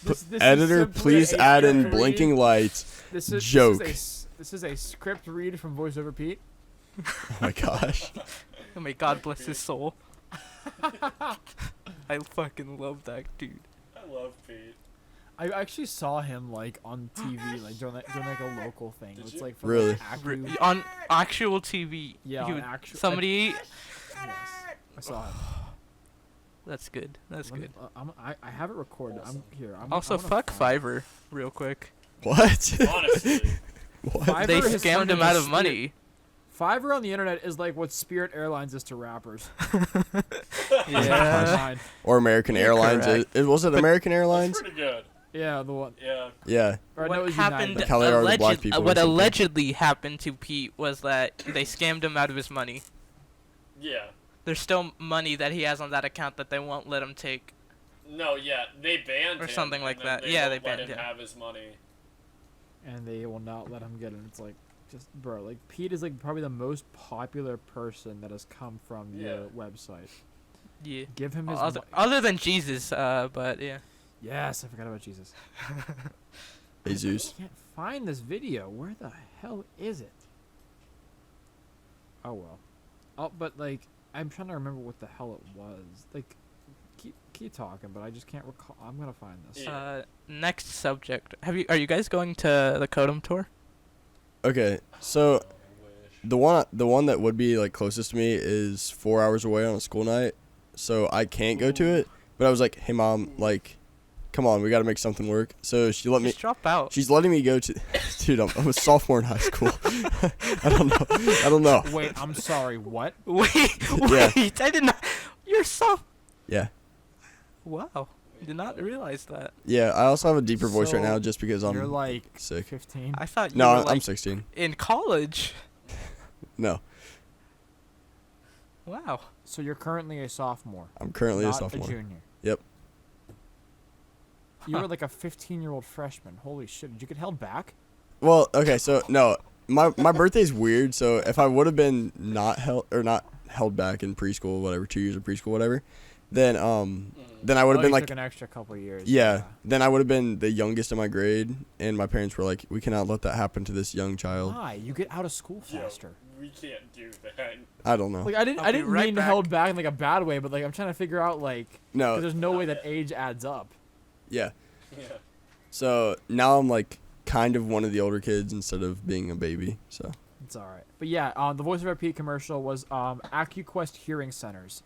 Speaker 1: This is
Speaker 2: Editor,
Speaker 1: simply
Speaker 2: please
Speaker 1: a
Speaker 2: add in
Speaker 1: script
Speaker 2: blinking
Speaker 1: read.
Speaker 2: lights. Joke.
Speaker 1: This is a script read from VoiceOver Pete.
Speaker 2: Oh my gosh.
Speaker 3: Oh, may God bless his soul. I fucking love that dude.
Speaker 4: I love Pete.
Speaker 1: I actually saw him like on TV, like doing like a local thing.
Speaker 4: Did
Speaker 1: It's
Speaker 4: you?
Speaker 1: like for
Speaker 2: Really?
Speaker 1: like, active,
Speaker 3: On actual TV.
Speaker 1: Yeah,
Speaker 3: he
Speaker 1: on
Speaker 3: would-
Speaker 1: actual-
Speaker 3: somebody.
Speaker 1: yes, I saw him.
Speaker 3: That's good. That's
Speaker 1: Let me-
Speaker 3: good.
Speaker 1: I have it recorded. I'm here.
Speaker 3: Also,
Speaker 1: I'm gonna
Speaker 3: fuck
Speaker 1: find-
Speaker 3: Fiverr, real quick.
Speaker 2: What?
Speaker 4: Honestly.
Speaker 2: What?
Speaker 1: Fiverr
Speaker 3: They
Speaker 1: has
Speaker 3: scammed
Speaker 1: turned
Speaker 3: him
Speaker 1: into
Speaker 3: out of
Speaker 1: steer-
Speaker 3: money.
Speaker 1: Fiverr on the internet is like what Spirit Airlines is to rappers.
Speaker 3: Yeah.
Speaker 2: Or American
Speaker 3: You're
Speaker 2: Airlines.
Speaker 3: correct.
Speaker 2: Was it American Airlines?
Speaker 4: That's pretty good.
Speaker 1: Yeah, the one.
Speaker 4: Yeah.
Speaker 2: Yeah.
Speaker 1: Or no, it
Speaker 3: What
Speaker 1: was
Speaker 3: happened?
Speaker 1: United.
Speaker 2: Like how they are the black people or
Speaker 3: What
Speaker 2: something.
Speaker 3: allegedly happened to Pete was that they scammed him out of his money.
Speaker 4: Yeah.
Speaker 3: There's still money that he has on that account that they won't let him take.
Speaker 4: No, yeah, they banned
Speaker 3: Or
Speaker 4: him.
Speaker 3: something like
Speaker 4: and then
Speaker 3: that.
Speaker 4: They
Speaker 3: Yeah,
Speaker 4: won't
Speaker 3: they
Speaker 4: let
Speaker 3: banned
Speaker 4: him
Speaker 3: him.
Speaker 4: have his money.
Speaker 1: And they will not let him get it. It's like, just bro, like Pete is like probably the most popular person that has come from your website.
Speaker 3: Yeah.
Speaker 1: Give him his.
Speaker 3: Other than Jesus, but yeah.
Speaker 1: Yes, I forgot about Jesus.
Speaker 2: Jesus.
Speaker 1: I can't find this video. Where the hell is it? Oh well. Oh, but like I'm trying to remember what the hell it was. Like, keep talking, but I just can't recall. I'm gonna find this.
Speaker 3: Next subject. Are you guys going to the Kodum tour?
Speaker 2: Okay, so the one that would be like closest to me is 4 hours away on a school night, so I can't go to it. But I was like, hey mom, like, come on, we gotta make something work. So she let me.
Speaker 3: Just drop out.
Speaker 2: She's letting me go to. Dude, I'm a sophomore in high school. I don't know.
Speaker 1: Wait, I'm sorry. What?
Speaker 3: Wait,
Speaker 2: Yeah.
Speaker 3: I did not. You're so.
Speaker 2: Yeah.
Speaker 3: Wow. Did not realize that.
Speaker 2: Yeah, I also have a deeper voice right
Speaker 1: So,
Speaker 2: now just because
Speaker 1: You're
Speaker 2: I'm
Speaker 1: like
Speaker 2: sick.
Speaker 1: 15.
Speaker 3: I thought you
Speaker 2: No,
Speaker 3: were
Speaker 2: I'm
Speaker 3: like
Speaker 2: 16.
Speaker 3: in college.
Speaker 2: No,
Speaker 3: Wow.
Speaker 1: So you're currently a sophomore.
Speaker 2: I'm currently a
Speaker 1: not
Speaker 2: sophomore.
Speaker 1: junior.
Speaker 2: Yep.
Speaker 1: You were like a 15-year-old freshman. Holy shit! Did you get held back?
Speaker 2: Well, okay, so no, my birthday's weird. So if I would have been not held back in preschool, whatever, 2 years of preschool, whatever, then I would have been
Speaker 1: you
Speaker 2: like,
Speaker 1: took an extra couple years.
Speaker 2: yeah, then I would have been the youngest in my grade, and my parents were like, we cannot let that happen to this young child.
Speaker 1: Why? You get out of school
Speaker 4: Yo,
Speaker 1: faster.
Speaker 4: we can't do that.
Speaker 2: I don't know.
Speaker 1: Like I didn't
Speaker 3: I'll be
Speaker 1: mean
Speaker 3: right back.
Speaker 1: held back in like a bad way, but like I'm trying to figure out like 'cause
Speaker 2: No,
Speaker 1: there's no way that age adds up.
Speaker 2: yeah.
Speaker 4: Yeah.
Speaker 2: So now I'm like kind of one of the older kids instead of being a baby. So
Speaker 1: It's all right. But yeah, the Voice of Our Pete commercial was AccuQuest Hearing Centers.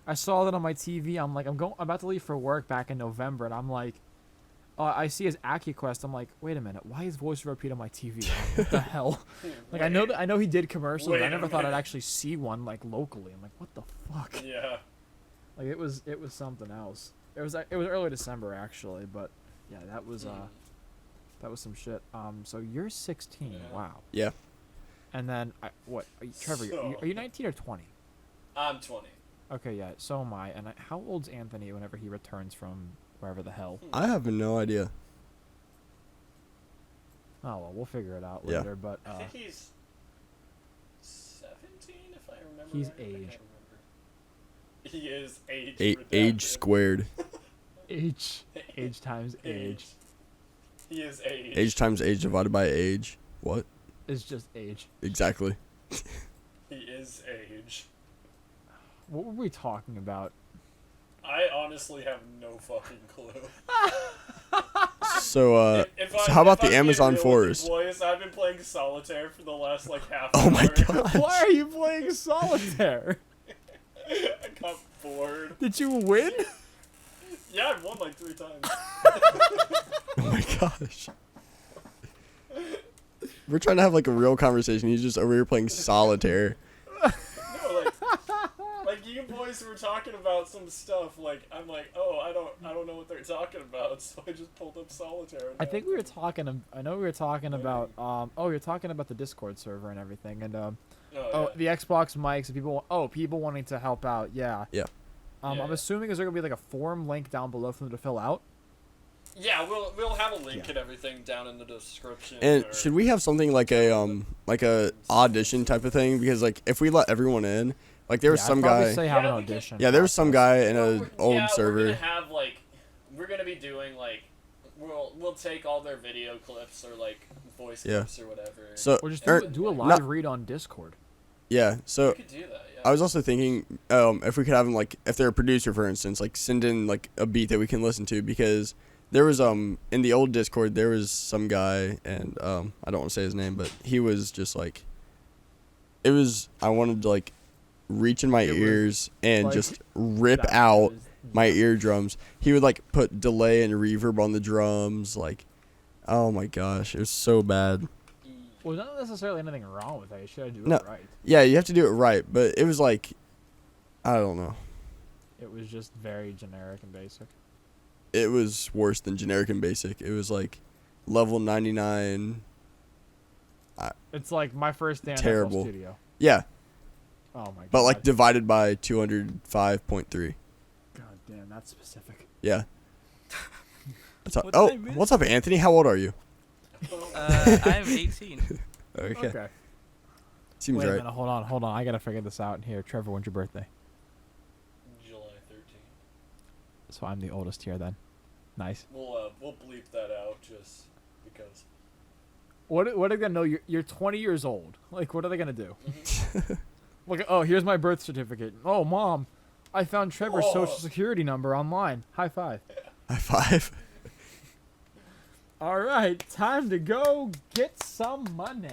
Speaker 1: I saw that on my TV. I'm like, I'm about to leave for work back in November, and I'm like, I see his AccuQuest. I'm like, wait a minute, why is Voice of Our Pete on my TV? What the hell? Like I know he did commercials, but I
Speaker 4: Wait a
Speaker 1: never thought I'd
Speaker 4: minute.
Speaker 1: actually see one like locally. I'm like, what the fuck?
Speaker 4: Yeah.
Speaker 1: Like it was something else. It was early December actually, but yeah, that was some shit. So you're 16.
Speaker 4: Yeah.
Speaker 1: Wow.
Speaker 2: yeah,
Speaker 1: And then Trevor?
Speaker 4: So-
Speaker 1: Are you 19 or 20?
Speaker 4: I'm 20.
Speaker 1: Okay, yeah. So am I. And how old's Anthony whenever he returns from wherever the hell?
Speaker 2: I have no idea.
Speaker 1: Oh well, we'll figure it out
Speaker 2: Yeah.
Speaker 1: later. But
Speaker 4: I think he's 17, if I remember.
Speaker 1: He's
Speaker 4: right. I
Speaker 1: age.
Speaker 4: can't remember. He is age.
Speaker 2: Age
Speaker 4: redacted.
Speaker 2: squared.
Speaker 1: age times age
Speaker 4: He is age.
Speaker 2: Age times age divided by age. What?
Speaker 1: is just age.
Speaker 2: Exactly.
Speaker 4: He is age.
Speaker 1: What were we talking about?
Speaker 4: I honestly have no fucking clue.
Speaker 2: So
Speaker 4: If
Speaker 2: so how about
Speaker 4: if I'm
Speaker 2: the
Speaker 4: being
Speaker 2: Amazon
Speaker 4: real with
Speaker 2: Forest?
Speaker 4: you Boys, I've been playing solitaire for the last like half
Speaker 2: Oh my
Speaker 4: hour.
Speaker 2: god.
Speaker 1: Why are you playing solitaire?
Speaker 4: I got bored.
Speaker 1: Did you win?
Speaker 4: Yeah, I've won like 3 times.
Speaker 2: Oh my gosh. We're trying to have like a real conversation. He's just over here playing solitaire.
Speaker 4: No, like you boys were talking about some stuff. Like I'm like, oh, I don't know what they're talking about, so I just pulled up solitaire. and
Speaker 1: I think we were talking. I know we were talking about. You're talking about the Discord server and everything, and
Speaker 4: Oh,
Speaker 1: the Xbox mics and people wanting to help out. Yeah.
Speaker 2: Yeah.
Speaker 1: I'm
Speaker 4: Yeah.
Speaker 1: assuming is there gonna be like a form link down below for them to fill out?
Speaker 4: yeah, we'll have a link
Speaker 1: Yeah.
Speaker 4: and everything down in the description.
Speaker 2: And
Speaker 4: or-
Speaker 2: should we have something like a audition type of thing? Because like if we let everyone in, like there was
Speaker 1: Yeah,
Speaker 2: some
Speaker 1: I'd probably
Speaker 2: guy.
Speaker 1: say have
Speaker 4: Yeah,
Speaker 1: an
Speaker 4: we could-
Speaker 1: audition.
Speaker 2: Yeah, there was some guy in
Speaker 4: Well,
Speaker 2: an
Speaker 4: we're-
Speaker 2: old
Speaker 4: yeah,
Speaker 2: server.
Speaker 4: we're gonna be doing like we'll take all their video clips or like voice
Speaker 2: Yeah.
Speaker 4: clips or whatever.
Speaker 2: So
Speaker 1: Or just
Speaker 2: er,
Speaker 1: do a live
Speaker 2: not-
Speaker 1: read on Discord.
Speaker 2: yeah, so
Speaker 4: we could do that. Yeah.
Speaker 2: I was also thinking if we could have them like if they're a producer for instance, like send in like a beat that we can listen to because there was in the old Discord there was some guy and I don't want to say his name but he was just like I wanted to like reach in my
Speaker 1: It was,
Speaker 2: ears and
Speaker 1: like,
Speaker 2: just rip out my eardrums. He would like put delay and reverb on the drums like oh my gosh, it was so bad.
Speaker 1: Well, not necessarily anything wrong with it. You should do
Speaker 2: No.
Speaker 1: it right.
Speaker 2: Yeah, you have to do it right, but it was like, I don't know.
Speaker 1: It was just very generic and basic.
Speaker 2: It was worse than generic and basic. It was like level 99.
Speaker 1: It's like my first day in FL
Speaker 2: Terrible.
Speaker 1: Studio.
Speaker 2: Yeah,
Speaker 1: Oh my god.
Speaker 2: but like divided by 205.3.
Speaker 1: God damn, that's specific.
Speaker 2: Yeah. That's
Speaker 3: What did
Speaker 2: oh,
Speaker 3: I miss?
Speaker 2: what's up, Anthony? How old are you?
Speaker 3: I'm 18.
Speaker 2: Okay. Seems
Speaker 1: Wait a
Speaker 2: right.
Speaker 1: minute, hold on. I gotta figure this out here. Trevor, when's your birthday?
Speaker 4: July 13th.
Speaker 1: So I'm the oldest here then. Nice.
Speaker 4: We'll bleep that out just because.
Speaker 1: What are they gonna know? You're 20 years old. Like, what are they gonna do?
Speaker 4: Mm-hmm.
Speaker 1: Look, oh, here's my birth certificate. Oh, mom, I found Trevor's social security number online. High five.
Speaker 2: High five.
Speaker 1: All right, time to go get some money.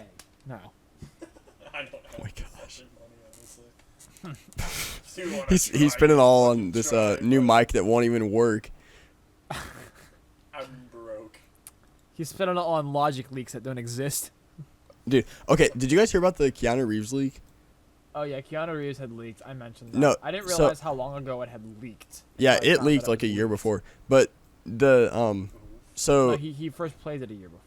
Speaker 1: No.
Speaker 4: I don't have
Speaker 2: Oh my
Speaker 4: this
Speaker 2: gosh.
Speaker 4: money, honestly.
Speaker 2: He's spending all on this
Speaker 4: Try,
Speaker 2: new
Speaker 4: but
Speaker 2: mic that won't even work.
Speaker 4: I'm broke.
Speaker 1: He's spending it on logic leaks that don't exist.
Speaker 2: Dude, okay, did you guys hear about the Keanu Reeves leak?
Speaker 1: Oh yeah, Keanu Reeves had leaked. I mentioned that.
Speaker 2: No,
Speaker 1: I didn't
Speaker 2: so-
Speaker 1: realize how long ago it had leaked.
Speaker 2: Yeah,
Speaker 1: until I
Speaker 2: it
Speaker 1: found
Speaker 2: leaked
Speaker 1: that
Speaker 2: like a
Speaker 1: was
Speaker 2: year
Speaker 1: leaked.
Speaker 2: before. But the so
Speaker 1: No, he first played it a year before.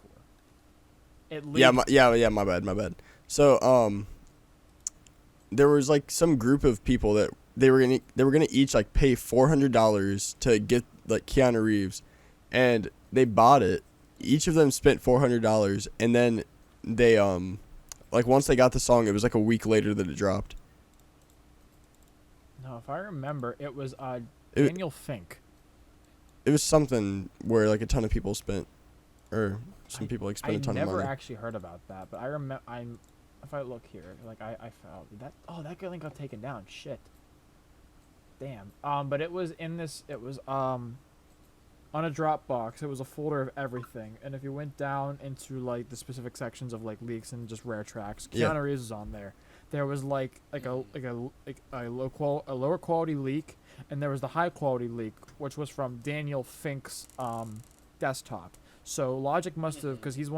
Speaker 1: It leaked.
Speaker 2: my bad. So there was like some group of people that they were gonna each like pay $400 to get like Keanu Reeves, and they bought it. Each of them spent $400, and then they like once they got the song, it was like a week later that it dropped.
Speaker 1: No, if I remember, it was
Speaker 2: It-
Speaker 1: Daniel Fink.
Speaker 2: It was something where like a ton of people spent, or some people like spent
Speaker 1: I
Speaker 2: a ton of
Speaker 1: never
Speaker 2: money.
Speaker 1: actually heard about that, but I remember. If I look here, like I found that. Oh, that link got taken down. Shit. Damn. But it was in this. It was on a Dropbox. It was a folder of everything, and if you went down into like the specific sections of like leaks and just rare tracks,
Speaker 2: Yeah.
Speaker 1: Keanu Reeves is on there. There was a lower quality leak, and there was the high quality leak, which was from Daniel Fink's desktop. So Logic must have, because he was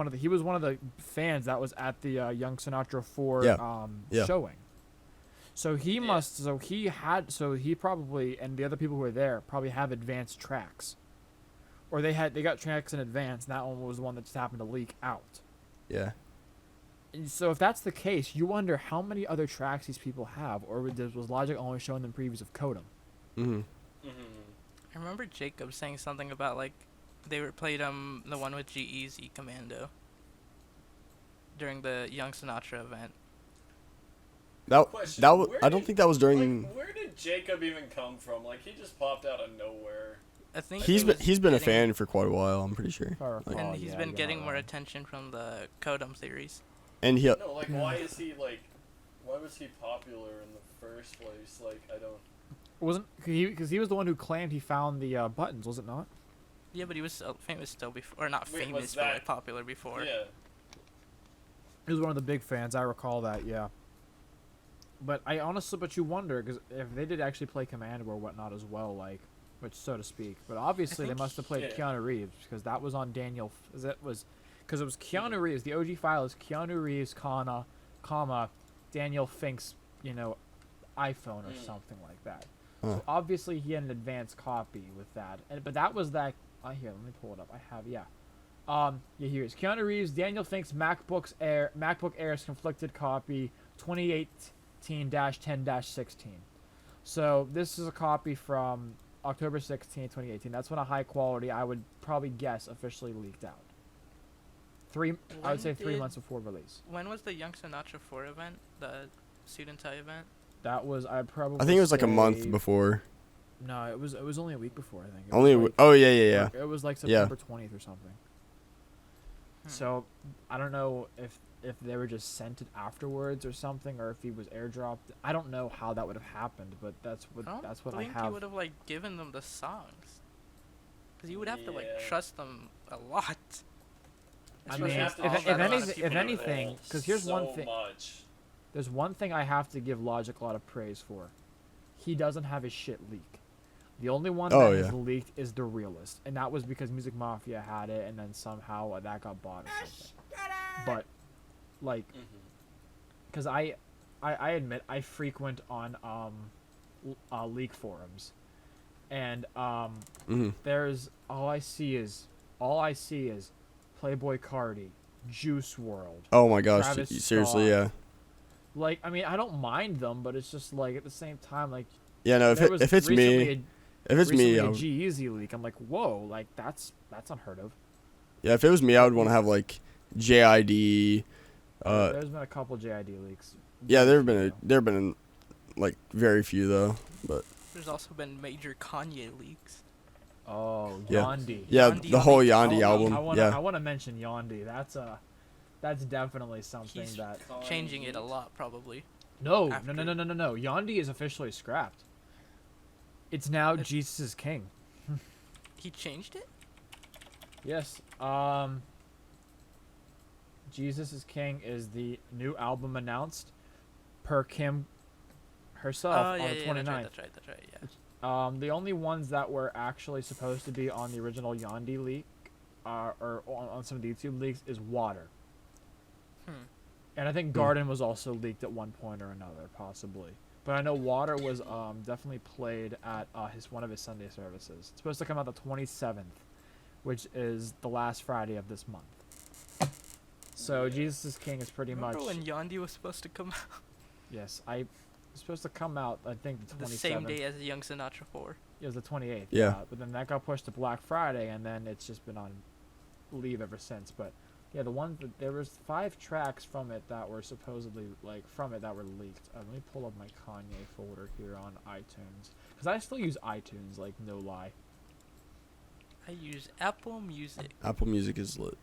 Speaker 1: one of the fans that was at the Young Sinatra 4
Speaker 2: Yeah.
Speaker 1: showing. So he he probably, and the other people who were there probably have advanced tracks, or they got tracks in advance. And that one was the one that just happened to leak out.
Speaker 2: Yeah.
Speaker 1: And so if that's the case, you wonder how many other tracks these people have, or was Logic only showing them previews of Kodam?
Speaker 2: Mhm.
Speaker 3: I remember Jacob saying something about like they were played the one with G-Eazy Commando during the Young Sinatra event.
Speaker 4: Question,
Speaker 2: That was,
Speaker 4: where
Speaker 2: I don't
Speaker 4: did-
Speaker 2: think that was during.
Speaker 4: Like, where did Jacob even come from? Like, he just popped out of nowhere.
Speaker 3: I think
Speaker 2: He's
Speaker 3: he
Speaker 2: been
Speaker 3: was
Speaker 2: he's been a
Speaker 3: getting-
Speaker 2: fan for quite a while. I'm pretty sure.
Speaker 1: If I recall,
Speaker 3: and he's
Speaker 1: yeah,
Speaker 3: been
Speaker 1: you're
Speaker 3: getting
Speaker 1: not
Speaker 3: more
Speaker 1: wrong.
Speaker 3: attention from the Kodam series.
Speaker 2: And he
Speaker 4: No, like, why is he, like, why was he popular in the first place? Like, I don't...
Speaker 1: Wasn't he? Because he was the one who claimed he found the buttons, was it not?
Speaker 3: Yeah, but he was famous still before, or not
Speaker 4: Wait, was
Speaker 3: famous, but
Speaker 4: that-
Speaker 3: like popular before.
Speaker 4: Yeah.
Speaker 1: He was one of the big fans. I recall that. Yeah. But you wonder, because if they did actually play Commando or whatnot as well, like, which so to speak. But obviously they
Speaker 3: think-
Speaker 1: must have played
Speaker 4: yeah.
Speaker 1: Keanu Reeves, because that was on Daniel. Because it was Keanu Reeves. The OG file is Keanu Reeves, comma, Daniel Fink's, iPhone or something like that.
Speaker 2: Huh.
Speaker 1: So obviously he had an advanced copy with that. But that was that. Here, let me pull it up. I have, yeah. Here it is. Keanu Reeves, Daniel Fink's MacBook Air's conflicted copy, 2018-10-16. So this is a copy from October 16, 2018. That's when a high quality, I would probably guess, officially leaked out. I would say 3 months before release.
Speaker 3: When was the Young Sinatra 4 event? The suit and tie event?
Speaker 1: That was, I
Speaker 2: think it was like a month
Speaker 1: say-
Speaker 2: before.
Speaker 1: No, it was only a week before, I think. It
Speaker 2: Only.
Speaker 1: was like-
Speaker 2: Oh yeah.
Speaker 1: It was like
Speaker 2: Yeah.
Speaker 1: September 20th or something. So I don't know if they were just sent it afterwards or something, or if he was airdropped. I don't know how that would have happened, but that's what
Speaker 3: I
Speaker 1: I
Speaker 3: think he
Speaker 1: have.
Speaker 3: would have like given them the songs, because you would have to like
Speaker 4: Yeah.
Speaker 3: trust them a lot.
Speaker 1: I
Speaker 4: You
Speaker 1: mean,
Speaker 4: have to
Speaker 1: if
Speaker 4: trust a lot of
Speaker 1: anything,
Speaker 4: people
Speaker 1: anything,
Speaker 4: involved
Speaker 1: because here's one
Speaker 4: so
Speaker 1: thing.
Speaker 4: much.
Speaker 1: There's one thing I have to give Logic a lot of praise for. He doesn't have his shit leak. The only one that
Speaker 2: Oh,
Speaker 1: is
Speaker 2: yeah.
Speaker 1: leaked is The Realist, and that was because Music Mafia had it, and then somehow that got bought or something. But like, because I admit I frequent on leak forums, and there's all I see is Playboy Cardi, Juice World.
Speaker 2: Oh my gosh,
Speaker 1: Travis
Speaker 2: seriously,
Speaker 1: Scott.
Speaker 2: yeah.
Speaker 1: Like, I mean, I don't mind them, but it's just like at the same time, like,
Speaker 2: Yeah, no,
Speaker 1: there was
Speaker 2: if it's
Speaker 1: recently
Speaker 2: me, if it's me,
Speaker 1: a G-Eazy leak. I'm like, whoa, like that's unheard of.
Speaker 2: yeah, if it was me, I would want to have like JID.
Speaker 1: There's been a couple JID leaks.
Speaker 2: Yeah, there have been like very few though, but
Speaker 3: There's also been major Kanye leaks.
Speaker 1: Oh,
Speaker 2: Yeah.
Speaker 1: Yandhi.
Speaker 2: yeah,
Speaker 3: Yandhi
Speaker 2: the whole
Speaker 3: on the-
Speaker 2: Yandhi album.
Speaker 1: I want to mention Yandhi. That's definitely something
Speaker 3: He's
Speaker 1: that.
Speaker 3: changing it a lot, probably.
Speaker 1: No.
Speaker 3: after-
Speaker 1: Yandhi is officially scrapped. It's now
Speaker 3: It's-
Speaker 1: Jesus is King.
Speaker 3: He changed it?
Speaker 1: Yes. Jesus is King is the new album announced per Kim herself on the 29th.
Speaker 3: That's right, yeah.
Speaker 1: The only ones that were actually supposed to be on the original Yandhi leak, or on some of the YouTube leaks, is Water. And I think Garden was also leaked at one point or another, possibly. But I know Water was definitely played at one of his Sunday services. It's supposed to come out the 27th, which is the last Friday of this month. So Jesus is King is pretty
Speaker 3: Remember
Speaker 1: much
Speaker 3: when Yandhi was supposed to come out?
Speaker 1: yes. It's supposed to come out I think the 27th.
Speaker 3: The same day as Young Sinatra 4.
Speaker 1: It was the 28th.
Speaker 2: Yeah.
Speaker 1: But then that got pushed to Black Friday, and then it's just been on leave ever since. But yeah, there was 5 tracks from it that were supposedly that were leaked. Let me pull up my Kanye folder here on iTunes, because I still use iTunes, like no lie.
Speaker 3: I use Apple Music
Speaker 2: Apple Music is lit.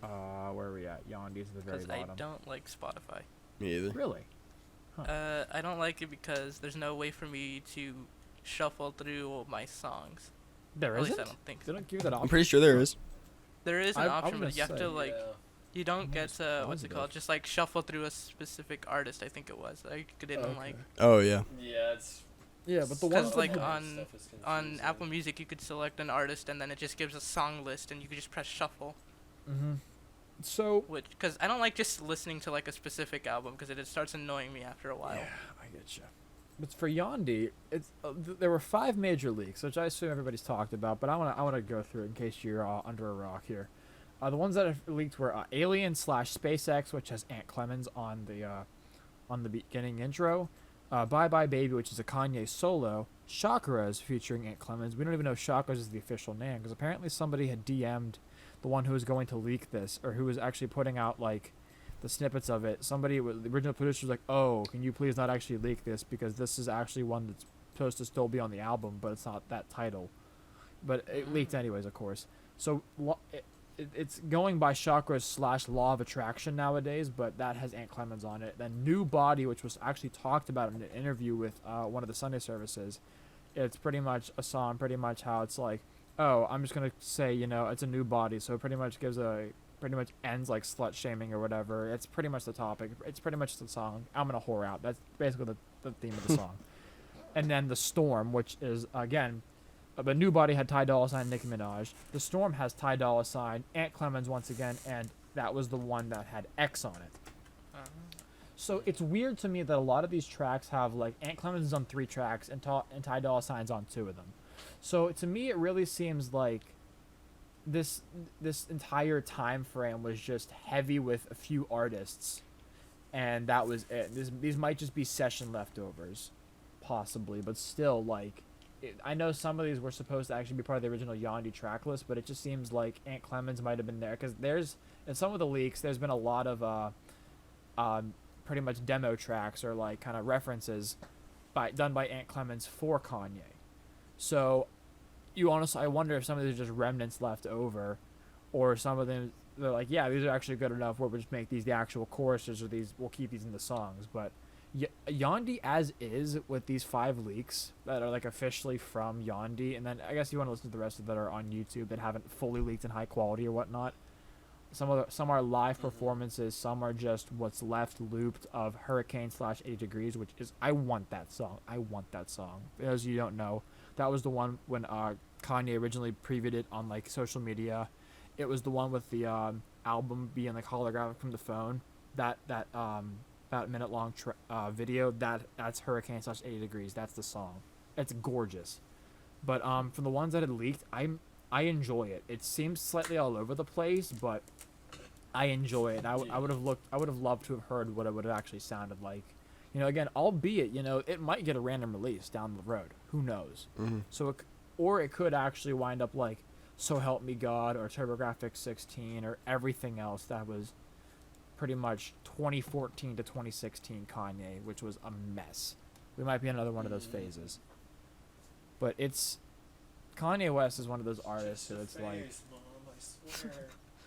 Speaker 1: Where are we at? Yondi's at the very
Speaker 3: because I
Speaker 1: bottom.
Speaker 3: don't like Spotify.
Speaker 2: Me either.
Speaker 1: Really?
Speaker 3: I don't like it because there's no way for me to shuffle through all my songs.
Speaker 1: There
Speaker 3: At least
Speaker 1: isn't?
Speaker 3: I don't think
Speaker 1: They
Speaker 3: so.
Speaker 1: don't give you that
Speaker 2: I'm
Speaker 1: option.
Speaker 2: pretty sure there is.
Speaker 3: There is an
Speaker 1: I
Speaker 3: option,
Speaker 1: was
Speaker 3: but you have
Speaker 1: gonna
Speaker 3: to
Speaker 1: say,
Speaker 3: like. You don't get
Speaker 1: almost
Speaker 3: what's it called?
Speaker 1: positive.
Speaker 3: Just like shuffle through a specific artist. I think it was. I didn't
Speaker 1: Okay.
Speaker 3: like.
Speaker 2: Oh yeah.
Speaker 4: Yeah, it's
Speaker 1: Yeah, but the
Speaker 3: Because
Speaker 1: ones
Speaker 3: like
Speaker 1: that
Speaker 3: on Apple Music, you could select an artist and then it just gives a song list, and you could just press shuffle.
Speaker 1: Mm-hmm. So
Speaker 3: Which, because I don't like just listening to like a specific album because it just starts annoying me after a while.
Speaker 1: yeah, I get you. But for Yandhi, it's there were 5 major leaks, which I assume everybody's talked about. But I wanna go through it in case you're under a rock here. The ones that have leaked were Alien / SpaceX, which has Ant Clemens on the beginning intro. Bye Bye Baby, which is a Kanye solo. Chakras featuring Ant Clemens. We don't even know if Chakras is the official name, because apparently somebody had DM'd the one who was going to leak this, or who was actually putting out like the snippets of it. Somebody, the original producer, was like, "Oh, can you please not actually leak this, because this is actually one that's supposed to still be on the album, but it's not that title." But it leaked anyways, of course. So it's going by Chakras / Law of Attraction nowadays, but that has Ant Clemens on it. Then New Body, which was actually talked about in an interview with one of the Sunday services. It's pretty much a song, pretty much how it's like, oh, I'm just gonna say, it's a new body, so it pretty much ends like slut shaming or whatever. It's pretty much the topic. It's pretty much the song. I'm gonna whore out. That's basically the theme of the song. And then The Storm, which is again, the New Body had Ty Dolla $ign, Nicki Minaj. The Storm has Ty Dolla $ign, Ant Clemens once again, and that was the one that had X on it. So it's weird to me that a lot of these tracks have like Ant Clemens is on 3 tracks and Ty Dolla $ign's on 2 of them. So to me, it really seems like this entire time frame was just heavy with a few artists, and that was it. These might just be session leftovers, possibly, but still, like, I know some of these were supposed to actually be part of the original Yandhi track list, but it just seems like Ant Clemens might have been there, because in some of the leaks, there's been a lot of pretty much demo tracks or like kind of references done by Ant Clemens for Kanye. So I wonder if some of these are just remnants left over, or some of them they're like, yeah, these are actually good enough. We'll just make these the actual choruses, or we'll keep these in the songs. But Yandhi as is, with these 5 leaks that are like officially from Yandhi, and then I guess you want to listen to the rest of that are on YouTube that haven't fully leaked in high quality or whatnot. Some are live performances, some are just what's left looped of Hurricane / 80 Degrees, which is, I want that song. As you don't know, that was the one when Kanye originally previewed it on like social media. It was the one with the album being like holographic from the phone, that about minute long video, that's Hurricane/80 Degrees. That's the song. It's gorgeous. But from the ones that had leaked, I enjoy it. It seems slightly all over the place, but I enjoy it. I would have loved to have heard what it would have actually sounded like. You know, again, albeit, you know, it might get a random release down the road. Who knows?
Speaker 2: Mm-hmm.
Speaker 1: So, it could actually wind up like So Help Me God or TurboGrafx-16 or everything else that was pretty much 2014 to 2016 Kanye, which was a mess. We might be in another one of those phases. But Kanye West is one of those artists who it's like,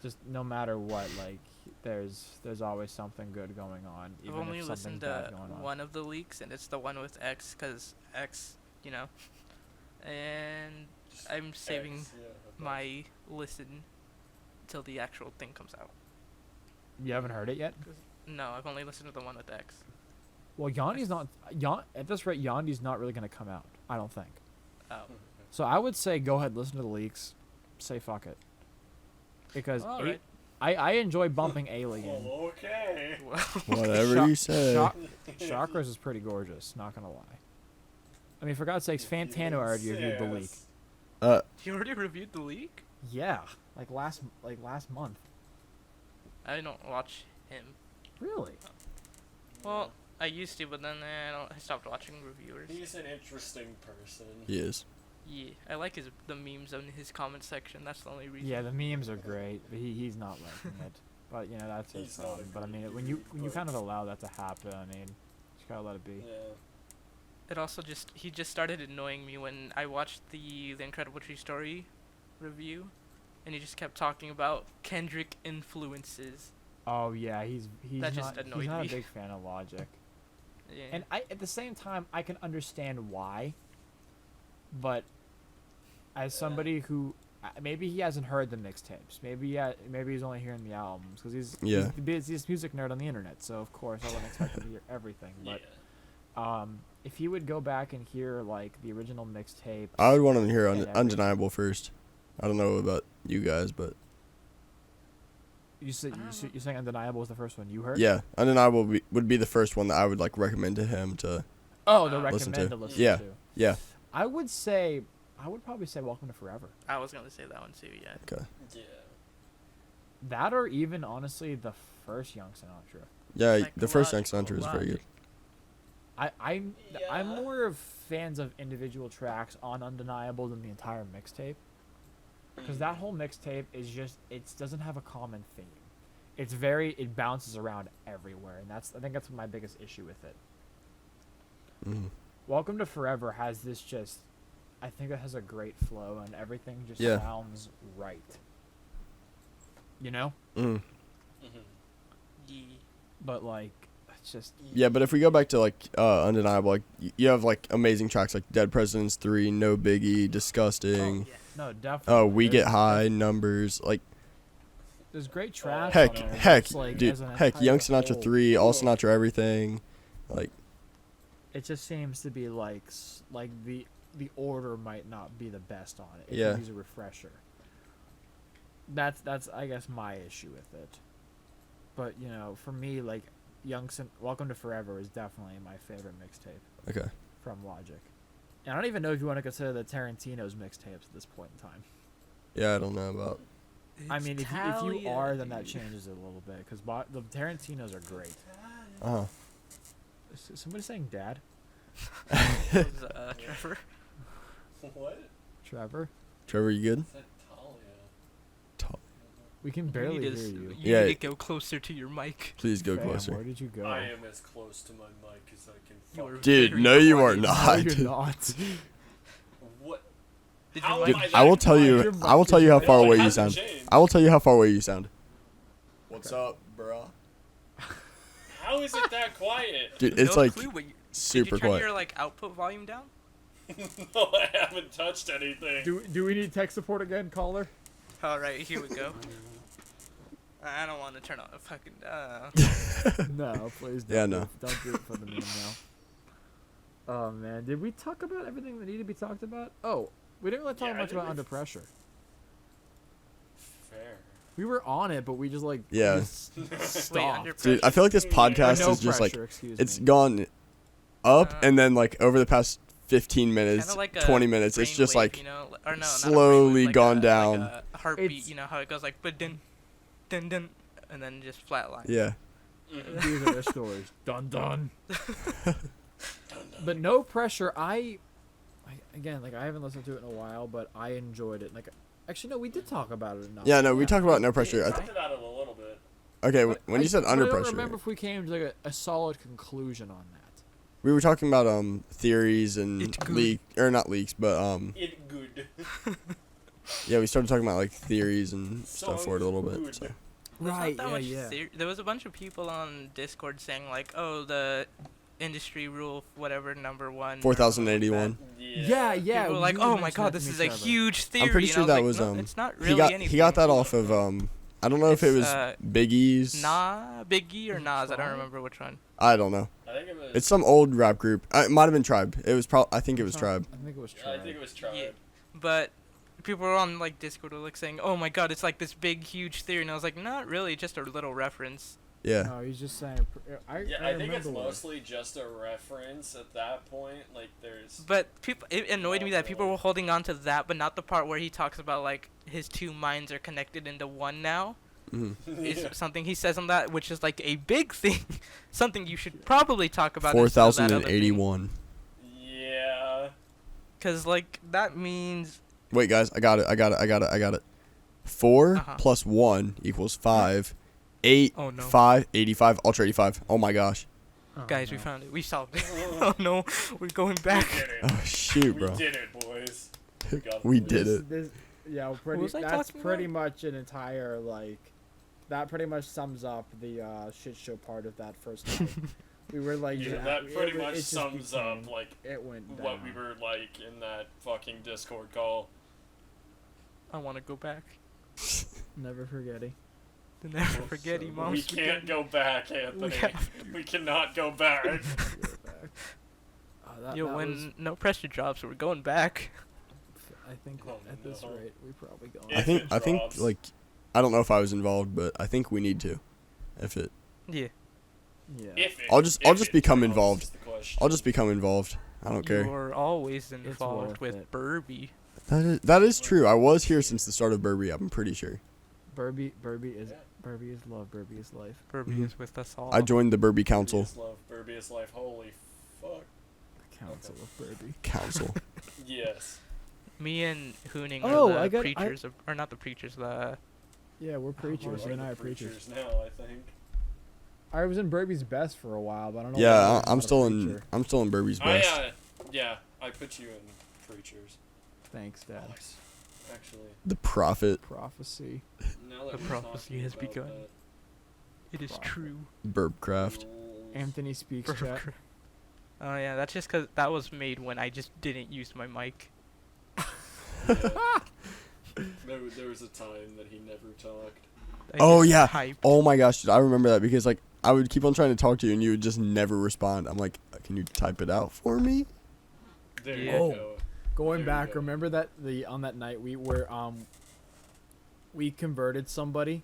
Speaker 1: just no matter what, like, there's always something good going on.
Speaker 3: I've
Speaker 1: Even
Speaker 3: only
Speaker 1: if
Speaker 3: listened
Speaker 1: something's
Speaker 3: to
Speaker 1: bad going on.
Speaker 3: one of the leaks, and it's the one with X, because X, you know. And I'm saving my listen till the actual thing comes out.
Speaker 1: You haven't heard it yet?
Speaker 3: No, I've only listened to the one with X.
Speaker 1: Well, at this rate, Yandi's not really going to come out, I don't think.
Speaker 3: Oh.
Speaker 1: So I would say go ahead, listen to the leaks, say fuck it. Because
Speaker 3: Alright.
Speaker 1: I enjoy bumping Alien.
Speaker 4: Well, okay.
Speaker 2: Whatever you say.
Speaker 1: Chakras is pretty gorgeous, not going to lie. I mean, for God's sakes, Fantano already reviewed the leak.
Speaker 3: You already reviewed the leak?
Speaker 1: Yeah, like last month.
Speaker 3: I don't watch him.
Speaker 1: Really?
Speaker 3: Well, I used to, but then I stopped watching reviewers.
Speaker 4: He's an interesting person.
Speaker 2: He is.
Speaker 3: Yeah, I like the memes on his comment section. That's the only reason.
Speaker 1: Yeah, the memes are great, but he's not liking it. But you know, that's his
Speaker 4: He's not
Speaker 1: problem. But I mean, when you kind of allow that to happen, I mean, just gotta let it be.
Speaker 4: Yeah.
Speaker 3: It also he just started annoying me when I watched the Incredible Tree Story review, and he just kept talking about Kendrick influences.
Speaker 1: Oh yeah, he's
Speaker 3: That just
Speaker 1: not
Speaker 3: annoyed
Speaker 1: a
Speaker 3: me.
Speaker 1: big fan of Logic.
Speaker 3: Yeah.
Speaker 1: And at the same time, I can understand why. But as somebody who maybe he hasn't heard the mixtapes, maybe he's only hearing the albums because he's the busiest music nerd on the internet. So of course I wouldn't expect him to hear everything. But if he would go back and hear like the original mixtape,
Speaker 2: I would want him to hear
Speaker 1: and
Speaker 2: Undeniable first. I don't know about you guys, but
Speaker 1: you're saying Undeniable was the first one you heard?
Speaker 2: yeah, Undeniable would be the first one that I would like recommend to him to.
Speaker 1: Oh, to
Speaker 2: listen
Speaker 1: recommend
Speaker 2: to.
Speaker 1: to listen
Speaker 2: Yeah.
Speaker 1: to.
Speaker 2: Yeah.
Speaker 1: I would probably say Welcome to Forever.
Speaker 3: I was gonna say that one too. Yeah.
Speaker 2: Okay.
Speaker 4: Yeah.
Speaker 1: That or even honestly the first Young Sinatra.
Speaker 2: Yeah, the first Young
Speaker 3: Psychological
Speaker 2: Sinatra is very good.
Speaker 1: I'm
Speaker 4: Yeah.
Speaker 1: more of fans of individual tracks on Undeniable than the entire mixtape. Because that whole mixtape is just it doesn't have a common theme. It bounces around everywhere, and I think that's my biggest issue with it.
Speaker 2: Mm-hmm.
Speaker 1: Welcome to Forever has this I think it has a great flow and everything just
Speaker 2: Yeah.
Speaker 1: sounds right. You know?
Speaker 2: Mm.
Speaker 4: Mm-hmm.
Speaker 3: Yeah.
Speaker 1: But like it's just
Speaker 2: Yeah, but if we go back to like Undeniable, like you have like amazing tracks like Dead Presidents 3, No Biggie, Disgusting.
Speaker 3: Oh, yeah.
Speaker 1: no, definitely.
Speaker 2: Oh, We Get High, Numbers, like
Speaker 1: There's great tracks.
Speaker 2: heck,
Speaker 1: on there, but
Speaker 2: heck,
Speaker 1: it's like,
Speaker 2: dude,
Speaker 1: as an
Speaker 2: heck, Young
Speaker 1: entire
Speaker 2: Sinatra
Speaker 1: whole,
Speaker 2: 3, All Sinatra Everything, like
Speaker 1: It just seems to be like the order might not be the best on it. It
Speaker 2: Yeah.
Speaker 1: could use a refresher. That's I guess my issue with it. But you know, for me, like Welcome to Forever is definitely my favorite mixtape
Speaker 2: okay.
Speaker 1: from Logic. And I don't even know if you want to consider the Tarantino's mixtapes at this point in time.
Speaker 2: Yeah, I don't know about.
Speaker 1: I mean, if you are, then that changes it a little bit because the Tarantinos are great.
Speaker 2: Uh-huh.
Speaker 1: Is somebody saying dad?
Speaker 3: Trevor.
Speaker 4: What?
Speaker 1: Trevor?
Speaker 2: Trevor, you good?
Speaker 4: Is that Thalia?
Speaker 1: We can barely
Speaker 3: you
Speaker 1: hear
Speaker 3: need to,
Speaker 1: you.
Speaker 2: Yeah.
Speaker 3: need to go closer to your mic.
Speaker 2: Please go
Speaker 1: Fam,
Speaker 2: closer.
Speaker 1: Where did you go?
Speaker 4: I am as close to my mic as I can.
Speaker 3: You are
Speaker 4: fucking-
Speaker 2: Dude,
Speaker 3: very
Speaker 2: no, you are
Speaker 3: quiet.
Speaker 1: No,
Speaker 2: not.
Speaker 1: you're not.
Speaker 4: What?
Speaker 3: Did
Speaker 4: How
Speaker 3: your
Speaker 2: Dude,
Speaker 3: mic-
Speaker 4: am
Speaker 2: I will
Speaker 4: that
Speaker 2: tell you.
Speaker 1: Your
Speaker 2: I will
Speaker 1: mic
Speaker 2: tell
Speaker 1: is
Speaker 2: you how
Speaker 1: right.
Speaker 2: far
Speaker 4: No, it
Speaker 2: away you
Speaker 4: hasn't
Speaker 2: sound.
Speaker 4: changed.
Speaker 2: I will tell you how far away you sound. What's up, bro?
Speaker 4: How is it that quiet?
Speaker 2: Dude, it's
Speaker 3: no
Speaker 2: like
Speaker 3: clue, but
Speaker 2: super
Speaker 3: did you turn
Speaker 2: quiet.
Speaker 3: your like output volume down?
Speaker 4: No, I haven't touched anything.
Speaker 1: Do we need tech support again, caller?
Speaker 3: All right, here we go. I don't want to turn on the fucking.
Speaker 1: No, please don't.
Speaker 2: Yeah, no.
Speaker 1: Don't do it for the meme now. Oh man, did we talk about everything that needed to be talked about? Oh, we didn't really talk
Speaker 4: Yeah, I
Speaker 1: much
Speaker 4: think
Speaker 1: about
Speaker 4: we've-
Speaker 1: Under Pressure.
Speaker 4: Fair.
Speaker 1: We were on it, but we just like
Speaker 2: Yeah.
Speaker 1: stopped.
Speaker 3: under
Speaker 2: Dude, I feel like this podcast
Speaker 1: no
Speaker 2: is just like
Speaker 1: pressure, excuse
Speaker 2: it's
Speaker 1: me.
Speaker 2: gone up,
Speaker 3: Uh,
Speaker 2: and then like over the past 15 minutes,
Speaker 3: Kinda like a
Speaker 2: 20 minutes, it's just
Speaker 3: brainwave,
Speaker 2: like
Speaker 3: you know, or no, not a
Speaker 2: slowly
Speaker 3: brainwave, like
Speaker 2: gone
Speaker 3: a,
Speaker 2: down.
Speaker 3: Like a heartbeat,
Speaker 1: It's-
Speaker 3: you know how it goes like dun dun dun, and then just flatline.
Speaker 2: yeah.
Speaker 1: These are their stories. Dun dun. But no pressure. I again, like I haven't listened to it in a while, but I enjoyed it. Like, actually, no, we did talk about it enough.
Speaker 2: Yeah, no, we talked about no pressure. I
Speaker 4: Talked about it a little bit.
Speaker 2: okay,
Speaker 1: But
Speaker 2: when you said
Speaker 1: but
Speaker 2: under
Speaker 1: I don't
Speaker 2: pressure,
Speaker 1: remember if we came to like a solid conclusion on that.
Speaker 2: we were talking about theories and
Speaker 3: It's good.
Speaker 2: not leaks, but
Speaker 4: It good.
Speaker 2: yeah, we started talking about like theories and stuff
Speaker 4: Sounds
Speaker 2: for it a little bit.
Speaker 4: good.
Speaker 2: So.
Speaker 3: There's not
Speaker 1: Right,
Speaker 3: that
Speaker 1: yeah,
Speaker 3: much
Speaker 1: yeah.
Speaker 3: there was a bunch of people on Discord saying like, oh, the industry rule, whatever, number 1.
Speaker 2: 4081.
Speaker 1: Yeah, yeah.
Speaker 3: People were like,
Speaker 1: you
Speaker 3: oh my
Speaker 1: mentioned
Speaker 3: god,
Speaker 1: that to
Speaker 3: this
Speaker 1: me,
Speaker 3: is a
Speaker 1: Trevor.
Speaker 3: huge theory.
Speaker 2: I'm pretty
Speaker 3: and
Speaker 2: sure
Speaker 3: I was
Speaker 2: that
Speaker 3: like,
Speaker 2: was
Speaker 3: no, it's not really
Speaker 2: he got
Speaker 3: anything.
Speaker 2: he got that off of I don't know if it was
Speaker 3: It's,
Speaker 2: Biggie's.
Speaker 3: Biggie or Nas, I don't remember which one.
Speaker 2: I don't know.
Speaker 4: I think it was.
Speaker 2: It's some old rap group. It might have been Tribe. It was I think it was Tribe.
Speaker 1: I think it was
Speaker 4: I
Speaker 1: Tribe.
Speaker 4: think it was Tribe.
Speaker 3: Yeah. But people were on like Discord were like saying, oh my god, it's like this big, huge theory, and I was like, not really, just a little reference.
Speaker 2: Yeah.
Speaker 1: No, he's just saying.
Speaker 4: Yeah, I think it's
Speaker 1: remember what-
Speaker 4: mostly just a reference at that point. Like, there's.
Speaker 3: But it annoyed me that people were holding on to that, but not the part where he talks about like his two minds are connected into one now. Is
Speaker 4: Yeah.
Speaker 3: something he says on that, which is like a big thing, something you should probably talk about. instead of that other thing.
Speaker 2: 4081.
Speaker 4: Yeah.
Speaker 3: Cause like that means
Speaker 2: Wait, guys, I got it. 4
Speaker 3: Uh-huh.
Speaker 2: plus 1 equals 5. 8,
Speaker 3: Oh, no.
Speaker 2: 5, 85, Ultra 85. Oh my gosh.
Speaker 1: Oh,
Speaker 3: guys, we
Speaker 1: no.
Speaker 3: found it. We solved it. Oh no, we're going back.
Speaker 4: We did it.
Speaker 2: Oh shoot, bro.
Speaker 4: We did it, boys. Got
Speaker 2: We
Speaker 4: boys.
Speaker 2: did it.
Speaker 1: This, yeah, well,
Speaker 3: was I
Speaker 1: that's
Speaker 3: talking
Speaker 1: pretty
Speaker 3: about?
Speaker 1: much an entire like. That pretty much sums up the shit show part of that first night. We were like,
Speaker 4: Yeah,
Speaker 1: yeah,
Speaker 4: that pretty
Speaker 1: it
Speaker 4: much
Speaker 1: just
Speaker 4: sums up
Speaker 1: became-
Speaker 4: like
Speaker 1: it went
Speaker 4: what we
Speaker 1: down.
Speaker 4: were like in that fucking Discord call.
Speaker 3: I want to go back.
Speaker 1: Never forgetting.
Speaker 3: To never forget,
Speaker 1: so-
Speaker 3: Imam.
Speaker 4: We can't go back, Anthony.
Speaker 3: have
Speaker 4: We cannot go back.
Speaker 3: Yo, when no pressure drops, we're going back.
Speaker 1: I think
Speaker 4: Oh,
Speaker 1: at this
Speaker 4: no.
Speaker 1: rate, we probably go.
Speaker 4: Yeah.
Speaker 2: I think
Speaker 4: it drops.
Speaker 2: like I don't know if I was involved, but I think we need to. If it
Speaker 3: Yeah.
Speaker 1: Yeah.
Speaker 2: I'll just
Speaker 4: if it
Speaker 2: become
Speaker 4: drops
Speaker 2: involved.
Speaker 4: is the question.
Speaker 2: I'll just become involved. I don't care.
Speaker 3: You're always involved
Speaker 1: worth
Speaker 3: with
Speaker 1: it.
Speaker 3: Burby.
Speaker 2: That is true. I was here since the start of Burby, I'm pretty sure.
Speaker 1: Burby is
Speaker 4: Yeah.
Speaker 1: Burby is love. Burby is life.
Speaker 3: Burby
Speaker 2: Mhm.
Speaker 3: is with us all.
Speaker 2: I joined the Burby Council.
Speaker 4: Burbiest love, Burbiest life. Holy fuck.
Speaker 1: The council of Burby.
Speaker 2: Council.
Speaker 4: Yes.
Speaker 3: Me and Hooning
Speaker 1: Oh,
Speaker 3: are
Speaker 1: I
Speaker 3: the
Speaker 1: got-
Speaker 3: preachers, or not the preachers, the...
Speaker 1: Yeah, we're preachers.
Speaker 4: We're
Speaker 1: You and I
Speaker 4: the
Speaker 1: are preachers.
Speaker 4: now, I think.
Speaker 1: I was in Burby's best for a while, but I don't know.
Speaker 2: Yeah,
Speaker 1: why
Speaker 2: I'm
Speaker 1: not a
Speaker 2: still in
Speaker 1: preacher.
Speaker 2: Burby's
Speaker 4: I
Speaker 2: best.
Speaker 4: yeah, I put you in preachers.
Speaker 1: Thanks, Dad.
Speaker 4: Nice. Actually,
Speaker 2: The prophet,
Speaker 1: Prophecy.
Speaker 4: now that
Speaker 3: The
Speaker 4: we're
Speaker 3: prophecy
Speaker 4: talking
Speaker 3: has
Speaker 4: about
Speaker 3: begun.
Speaker 4: that,
Speaker 3: It is
Speaker 1: Prophet.
Speaker 3: true.
Speaker 2: Burbcraft.
Speaker 4: rules-
Speaker 1: Anthony speaks chat.
Speaker 3: Oh yeah, that's just 'cause that was made when I just didn't use my mic.
Speaker 4: Yeah. There was a time that he never talked.
Speaker 3: I
Speaker 2: Oh,
Speaker 3: just
Speaker 2: yeah.
Speaker 3: typed.
Speaker 2: Oh my gosh, dude, I remember that because like I would keep on trying to talk to you and you would just never respond. I'm like, can you type it out for me?
Speaker 4: There
Speaker 3: Yeah.
Speaker 4: you
Speaker 1: Oh.
Speaker 4: go.
Speaker 1: Going
Speaker 4: There you
Speaker 1: back,
Speaker 4: go.
Speaker 1: remember that on that night we were we converted somebody.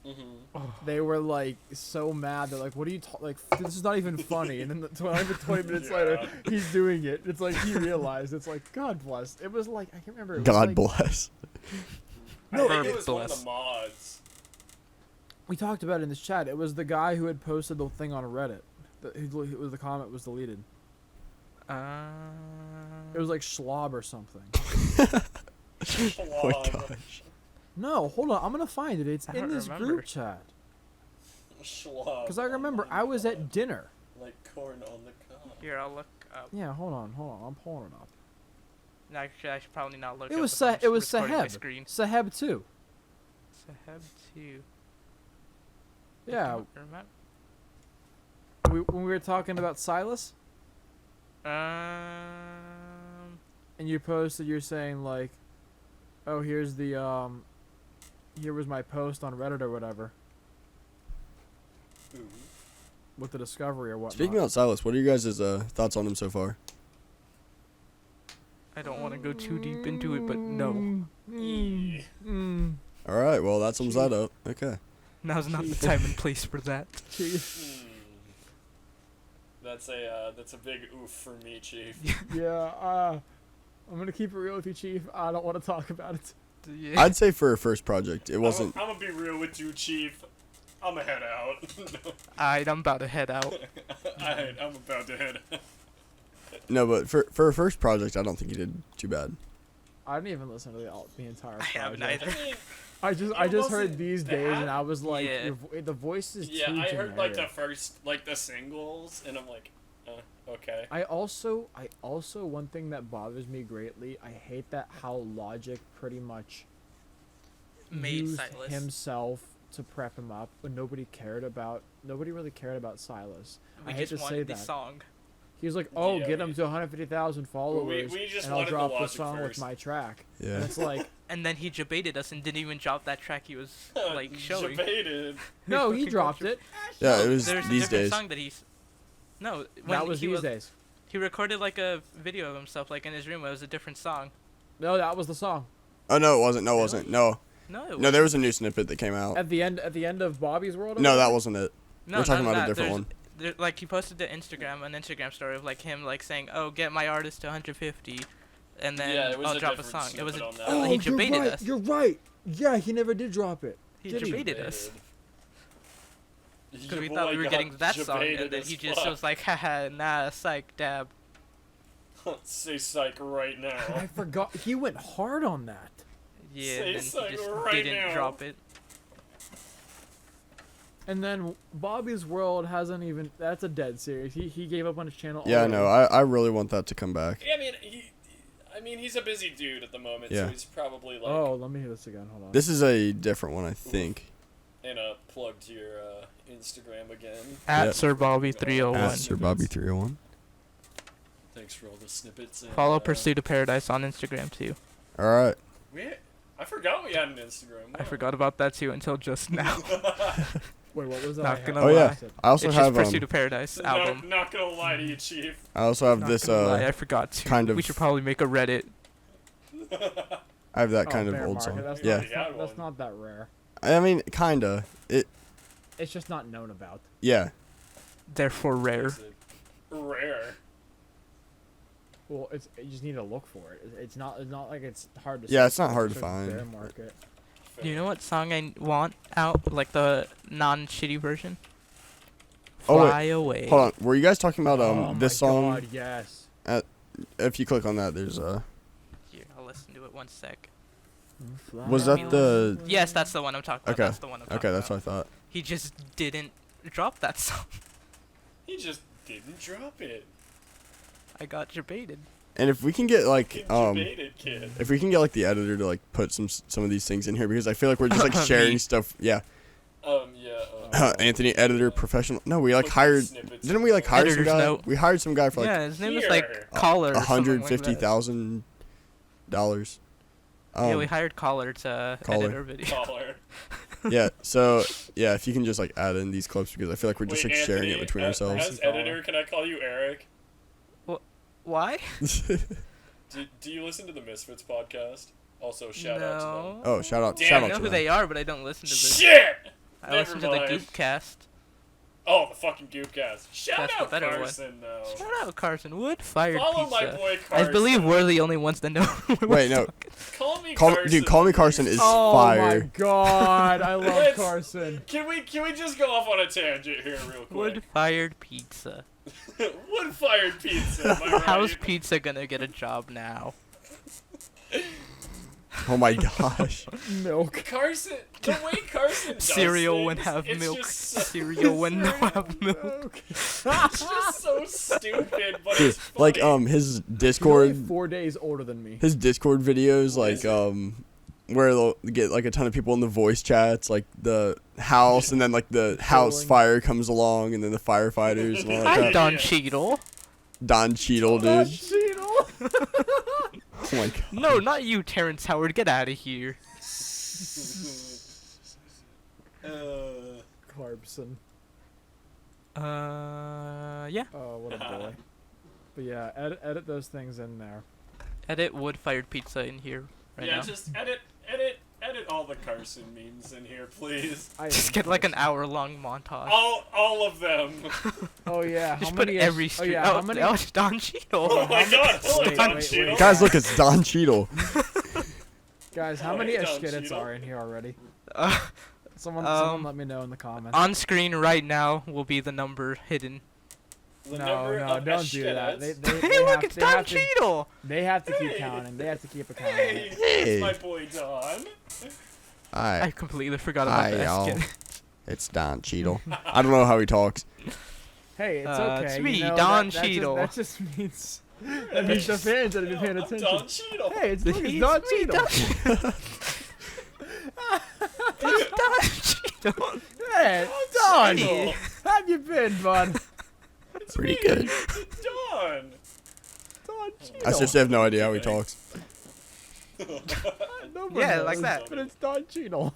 Speaker 4: Mm-hmm.
Speaker 1: They were like so mad. They're like, "What are you like? This is not even funny." And then not even 20 minutes later,
Speaker 4: Yeah.
Speaker 1: he's doing it. It's like he realized. It's like God bless. It was like I can't remember. It was
Speaker 2: God
Speaker 1: like,
Speaker 2: bless.
Speaker 1: No,
Speaker 4: I think
Speaker 3: it
Speaker 4: it was one of
Speaker 3: bless.
Speaker 4: the mods.
Speaker 1: We talked about it in this chat. It was the guy who had posted the thing on Reddit. The comment was deleted. It was like Schlob or something.
Speaker 2: Oh my
Speaker 4: Schlob.
Speaker 2: gosh.
Speaker 1: No, hold on. I'm gonna find it. It's
Speaker 3: I
Speaker 1: in
Speaker 3: don't
Speaker 1: this
Speaker 3: remember.
Speaker 1: group chat.
Speaker 4: Schlob.
Speaker 1: Because I remember I was at dinner.
Speaker 4: Like corn on the cob.
Speaker 3: Here, I'll look up.
Speaker 1: Yeah, hold on. I'm pulling it up.
Speaker 3: No, actually, I should probably not look
Speaker 1: It
Speaker 3: up
Speaker 1: was
Speaker 3: if I'm
Speaker 1: it was
Speaker 3: recording my
Speaker 1: Saheb.
Speaker 3: screen.
Speaker 1: Saheb too.
Speaker 3: Saheb 2.
Speaker 1: Yeah, when we were talking about Silas,
Speaker 3: Um.
Speaker 1: and you posted, you're saying like, "Oh, here's the here was my post on Reddit or whatever
Speaker 4: Ooh.
Speaker 1: with the discovery or whatnot."
Speaker 2: Speaking about Silas, what are you guys' thoughts on him so far?
Speaker 3: I don't want to go too deep into it, but no.
Speaker 1: Mm, mm, mm.
Speaker 2: All right, well, that sums that up. Okay.
Speaker 3: Now's not the
Speaker 1: Chief.
Speaker 3: time and place for that.
Speaker 1: Chief.
Speaker 4: That's a big oof for me, Chief.
Speaker 1: Yeah, I'm gonna keep it real with you, Chief. I don't want to talk about it.
Speaker 3: Yeah.
Speaker 2: I'd say for a first project, it wasn't.
Speaker 4: I'm gonna be real with you, Chief. I'ma head out.
Speaker 3: Alright, I'm about to head out.
Speaker 4: Alright, I'm about to head out.
Speaker 2: No, but for a first project, I don't think you did too bad.
Speaker 1: I didn't even listen to the entire
Speaker 3: I haven't
Speaker 1: project.
Speaker 3: either.
Speaker 4: I mean,
Speaker 1: I just heard
Speaker 4: wasn't
Speaker 1: these days, and
Speaker 4: bad.
Speaker 1: I was like,
Speaker 3: Yeah.
Speaker 1: the voice is
Speaker 4: yeah,
Speaker 1: too
Speaker 4: I heard like the
Speaker 1: generic.
Speaker 4: first, like the singles, and I'm like, okay.
Speaker 1: I also one thing that bothers me greatly. I hate that how Logic pretty much
Speaker 3: Made
Speaker 1: used
Speaker 3: Silas.
Speaker 1: himself to prep him up, but nobody really cared about Silas.
Speaker 3: We
Speaker 1: I hate
Speaker 3: just
Speaker 1: to say
Speaker 3: wanted the
Speaker 1: that.
Speaker 3: song.
Speaker 1: He was like, "Oh,
Speaker 4: Yeah,
Speaker 1: get
Speaker 4: we-
Speaker 1: him to 150,000 followers,
Speaker 4: we just
Speaker 1: and I'll
Speaker 4: wanted the
Speaker 1: drop the
Speaker 4: Logic
Speaker 1: song with
Speaker 4: first."
Speaker 1: my track."
Speaker 2: Yeah.
Speaker 1: And it's like,
Speaker 3: And then he debated us and didn't even drop that track he was like showing.
Speaker 4: Debated.
Speaker 1: no, he
Speaker 3: fucking
Speaker 1: dropped
Speaker 3: culture.
Speaker 1: it.
Speaker 2: Yeah, it was
Speaker 3: There's a
Speaker 2: these
Speaker 3: different
Speaker 2: days.
Speaker 3: song that he's. No, when
Speaker 1: That was
Speaker 3: he
Speaker 1: these days.
Speaker 3: He recorded like a video of himself like in his room. It was a different song.
Speaker 1: No, that was the song.
Speaker 2: Oh no, it wasn't. No, it wasn't. No,
Speaker 3: No,
Speaker 2: no, there was a new snippet that came out.
Speaker 1: At the end of Bobby's World. or
Speaker 2: No, that
Speaker 1: whatever?
Speaker 2: wasn't it.
Speaker 3: no,
Speaker 2: We're talking
Speaker 3: none of
Speaker 2: about a
Speaker 3: that.
Speaker 2: different
Speaker 3: There's-
Speaker 2: one.
Speaker 3: Like he posted an Instagram story of like him like saying, "Oh, get my artist to 150," and then
Speaker 4: Yeah, it was
Speaker 3: I'll
Speaker 4: a
Speaker 3: drop a
Speaker 4: different
Speaker 3: song. It was
Speaker 4: snippet
Speaker 3: a,
Speaker 4: on that.
Speaker 3: he debated
Speaker 1: you're right.
Speaker 3: us.
Speaker 1: You're right. Yeah, he never did drop it.
Speaker 3: He
Speaker 1: Did he?
Speaker 3: debated us because
Speaker 4: Your
Speaker 3: we thought we
Speaker 4: boy
Speaker 3: were
Speaker 4: got
Speaker 3: getting that song,
Speaker 4: debated
Speaker 3: and then
Speaker 4: as
Speaker 3: he just
Speaker 4: fuck.
Speaker 3: was like, "Haha, nah, psych, dab."
Speaker 4: Say psych right
Speaker 1: I
Speaker 4: now.
Speaker 1: forgot. He went hard on that.
Speaker 3: Yeah,
Speaker 4: Say
Speaker 3: and then
Speaker 4: psych
Speaker 3: he just
Speaker 4: right
Speaker 3: didn't
Speaker 4: now.
Speaker 3: drop it.
Speaker 1: And then Bobby's World hasn't even. That's a dead series. He gave up on his channel.
Speaker 2: Yeah,
Speaker 1: already.
Speaker 2: no, I really want that to come back.
Speaker 4: Yeah, I mean, he's a busy dude at the moment,
Speaker 2: Yeah.
Speaker 4: so he's probably like
Speaker 1: Oh, let me hear this again. Hold on.
Speaker 2: This is a different one, I think.
Speaker 4: in a plug to your Instagram again.
Speaker 3: At
Speaker 2: Yep.
Speaker 3: SirBobby301.
Speaker 2: At SirBobby301.
Speaker 4: Thanks for all the snippets. And,
Speaker 3: Follow Pursuit of Paradise on Instagram too.
Speaker 2: All right.
Speaker 4: I forgot we had an Instagram.
Speaker 3: I forgot about that too until just now.
Speaker 1: Wait, what was that?
Speaker 3: Not
Speaker 1: I
Speaker 3: gonna
Speaker 1: had-
Speaker 2: Oh yeah.
Speaker 3: lie.
Speaker 2: I also
Speaker 3: It's just
Speaker 2: have
Speaker 3: Pursuit of Paradise album.
Speaker 4: Not gonna lie to you, Chief.
Speaker 2: I also have
Speaker 3: Not
Speaker 2: this
Speaker 3: gonna lie, I forgot to.
Speaker 2: kind of-
Speaker 3: We should probably make a Reddit.
Speaker 2: I have that
Speaker 1: Oh,
Speaker 2: kind of
Speaker 1: bear
Speaker 2: old
Speaker 1: market.
Speaker 2: song.
Speaker 1: That's
Speaker 2: Yeah.
Speaker 1: Not, that's, not, that's
Speaker 4: One.
Speaker 1: not that rare.
Speaker 2: I mean, kinda.
Speaker 1: It's just not known about.
Speaker 2: Yeah.
Speaker 3: Therefore rare.
Speaker 4: Is it rare.
Speaker 1: Well, you just need to look for it. It's not like it's hard to.
Speaker 2: Yeah,
Speaker 1: search
Speaker 2: it's not
Speaker 1: for.
Speaker 2: hard to
Speaker 1: Just
Speaker 2: find.
Speaker 1: Bear market.
Speaker 3: Do you know what song I want out? Like the non-shitty version?
Speaker 2: Oh, wait.
Speaker 3: Fly Away.
Speaker 2: Hold on. Were you guys talking about
Speaker 1: Oh
Speaker 2: this
Speaker 1: my
Speaker 2: song?
Speaker 1: God, yes.
Speaker 2: If you click on that, there's
Speaker 3: Here, I'll listen to it one sec.
Speaker 2: Was that the?
Speaker 3: Yes, that's the one I'm talking about.
Speaker 2: Okay.
Speaker 3: That's the one I'm talking
Speaker 2: Okay, that's
Speaker 3: about.
Speaker 2: what I thought.
Speaker 3: He just didn't drop that song.
Speaker 4: He just didn't drop it.
Speaker 3: I got debated.
Speaker 2: And if we can get like
Speaker 4: Debated kid.
Speaker 2: if we can get like the editor to like put some of these things in here, because I feel like we're just like
Speaker 3: Me.
Speaker 2: sharing stuff. Yeah.
Speaker 4: Yeah.
Speaker 2: Anthony, editor, professional. No, we like
Speaker 4: Put
Speaker 2: hired.
Speaker 4: snippets
Speaker 2: Didn't we like hire some
Speaker 3: Editor's
Speaker 2: guy?
Speaker 3: note.
Speaker 2: We hired some guy for like
Speaker 3: Yeah, his name was like
Speaker 4: Here.
Speaker 3: Collar. or something like that.
Speaker 2: $150,000.
Speaker 3: Yeah, we hired Collar to
Speaker 2: Collar.
Speaker 3: edit our video.
Speaker 4: Caller.
Speaker 2: Yeah. So yeah, if you can just like add in these clips, because I feel like we're just
Speaker 4: Wait,
Speaker 2: like sharing
Speaker 4: Anthony,
Speaker 2: it between ourselves.
Speaker 4: As editor, can I call you Eric?
Speaker 3: Why?
Speaker 4: Do you listen to the Misfits podcast? Also, shout out to them.
Speaker 3: No.
Speaker 2: Oh, shout out!
Speaker 4: Damn,
Speaker 2: Shout
Speaker 3: I
Speaker 2: out
Speaker 3: know
Speaker 2: to
Speaker 3: who
Speaker 2: them.
Speaker 3: they are, but I don't listen to them.
Speaker 4: Shit!
Speaker 3: I listen to the
Speaker 4: Never mind.
Speaker 3: Goopcast.
Speaker 4: Oh, the fucking Goopcast. Shout
Speaker 3: That's the
Speaker 4: out
Speaker 3: better one.
Speaker 4: Carson, though.
Speaker 3: Shout out Carson Wood, Fired
Speaker 4: Follow
Speaker 3: Pizza.
Speaker 4: my boy
Speaker 3: I
Speaker 4: Carson.
Speaker 3: believe we're the only ones that know. what we're
Speaker 2: Wait, no.
Speaker 3: talking-
Speaker 4: Call me
Speaker 2: Call,
Speaker 4: Carson.
Speaker 2: dude, call me Carson is
Speaker 1: Oh
Speaker 2: fire.
Speaker 1: my God, I love
Speaker 4: Let's-
Speaker 1: Carson.
Speaker 4: Can we just go off on a tangent here real quick?
Speaker 3: Wood Fired Pizza.
Speaker 4: Wood-fired pizza, am I right?
Speaker 3: How's pizza gonna get a job now?
Speaker 2: Oh my gosh.
Speaker 1: Milk.
Speaker 4: Carson, the way Carson does
Speaker 3: Cereal
Speaker 4: things,
Speaker 3: when have
Speaker 4: it's
Speaker 3: milk.
Speaker 4: just so-
Speaker 3: Cereal when no have milk.
Speaker 4: It's just so stupid, but
Speaker 2: Dude,
Speaker 4: it's funny.
Speaker 2: like his
Speaker 1: He's only
Speaker 2: Discord
Speaker 1: 4 days older than me.
Speaker 2: his Discord videos,
Speaker 4: What
Speaker 2: like
Speaker 4: is it?
Speaker 2: where they'll get like a ton of people in the voice chats, like the house, and then like the house
Speaker 1: Trolling.
Speaker 2: fire comes along, and then the firefighters and all that
Speaker 3: Hi,
Speaker 2: crap.
Speaker 3: Don
Speaker 4: Yeah.
Speaker 3: Cheadle.
Speaker 2: Don Cheadle, dude. Oh my god.
Speaker 3: No, not you, Terrence Howard. Get out of here.
Speaker 1: Carbson.
Speaker 3: Yeah.
Speaker 1: Oh, what a boy. But yeah, edit those things in there.
Speaker 3: Edit Wood Fired Pizza in here right
Speaker 4: yeah,
Speaker 3: now.
Speaker 4: just edit Edit all the Carson memes in here, please.
Speaker 3: Just get like an hour-long montage.
Speaker 4: All of them.
Speaker 1: Oh yeah.
Speaker 3: Just
Speaker 1: how
Speaker 3: put
Speaker 1: many
Speaker 3: every
Speaker 1: Oh
Speaker 3: stream.
Speaker 1: yeah. How
Speaker 3: Oh,
Speaker 1: many?
Speaker 3: that was Don Cheadle.
Speaker 4: Oh my god, hold
Speaker 1: Wait,
Speaker 4: on,
Speaker 1: wait,
Speaker 4: Cheeto.
Speaker 1: wait.
Speaker 2: Guys, look, it's Don Cheadle.
Speaker 1: Guys, how
Speaker 4: Oh,
Speaker 1: many
Speaker 4: hey, Don
Speaker 1: skits
Speaker 4: Cheadle.
Speaker 1: are in here already?
Speaker 3: Uh,
Speaker 1: Someone let me know in the comments.
Speaker 3: on screen right now will be the number hidden.
Speaker 4: The
Speaker 1: No,
Speaker 4: number
Speaker 1: no,
Speaker 4: of
Speaker 1: don't do that.
Speaker 4: Ashkenaz.
Speaker 3: Hey, look, it's Don Cheadle.
Speaker 1: They have to keep
Speaker 4: Hey.
Speaker 1: counting. They have to keep a count.
Speaker 4: Hey,
Speaker 2: Hey.
Speaker 4: it's my boy Don.
Speaker 3: I
Speaker 2: Alright,
Speaker 3: completely forgot about
Speaker 2: Hi,
Speaker 3: that
Speaker 2: y'all.
Speaker 3: skit.
Speaker 2: it's Don Cheadle. I don't know how he talks.
Speaker 1: Hey, it's
Speaker 3: Uh,
Speaker 1: okay.
Speaker 3: it's
Speaker 1: you
Speaker 3: me,
Speaker 1: know,
Speaker 3: Don
Speaker 1: that
Speaker 3: Cheadle.
Speaker 1: That just means that means the fans that have been paying
Speaker 4: I'm
Speaker 1: attention.
Speaker 4: Don Cheadle.
Speaker 1: Hey, it's look, it's
Speaker 3: He's
Speaker 1: Don
Speaker 3: me,
Speaker 1: Cheadle.
Speaker 3: It's Don Cheadle.
Speaker 1: Hey, Don.
Speaker 4: Cheadle.
Speaker 1: How have you been, bud?
Speaker 4: It's
Speaker 2: Pretty
Speaker 4: me,
Speaker 2: good.
Speaker 4: it's Don.
Speaker 1: Don Cheadle.
Speaker 2: I seriously have no idea how he talks.
Speaker 1: No one
Speaker 3: Yeah,
Speaker 1: knows,
Speaker 3: like that.
Speaker 1: But it's Don Cheadle.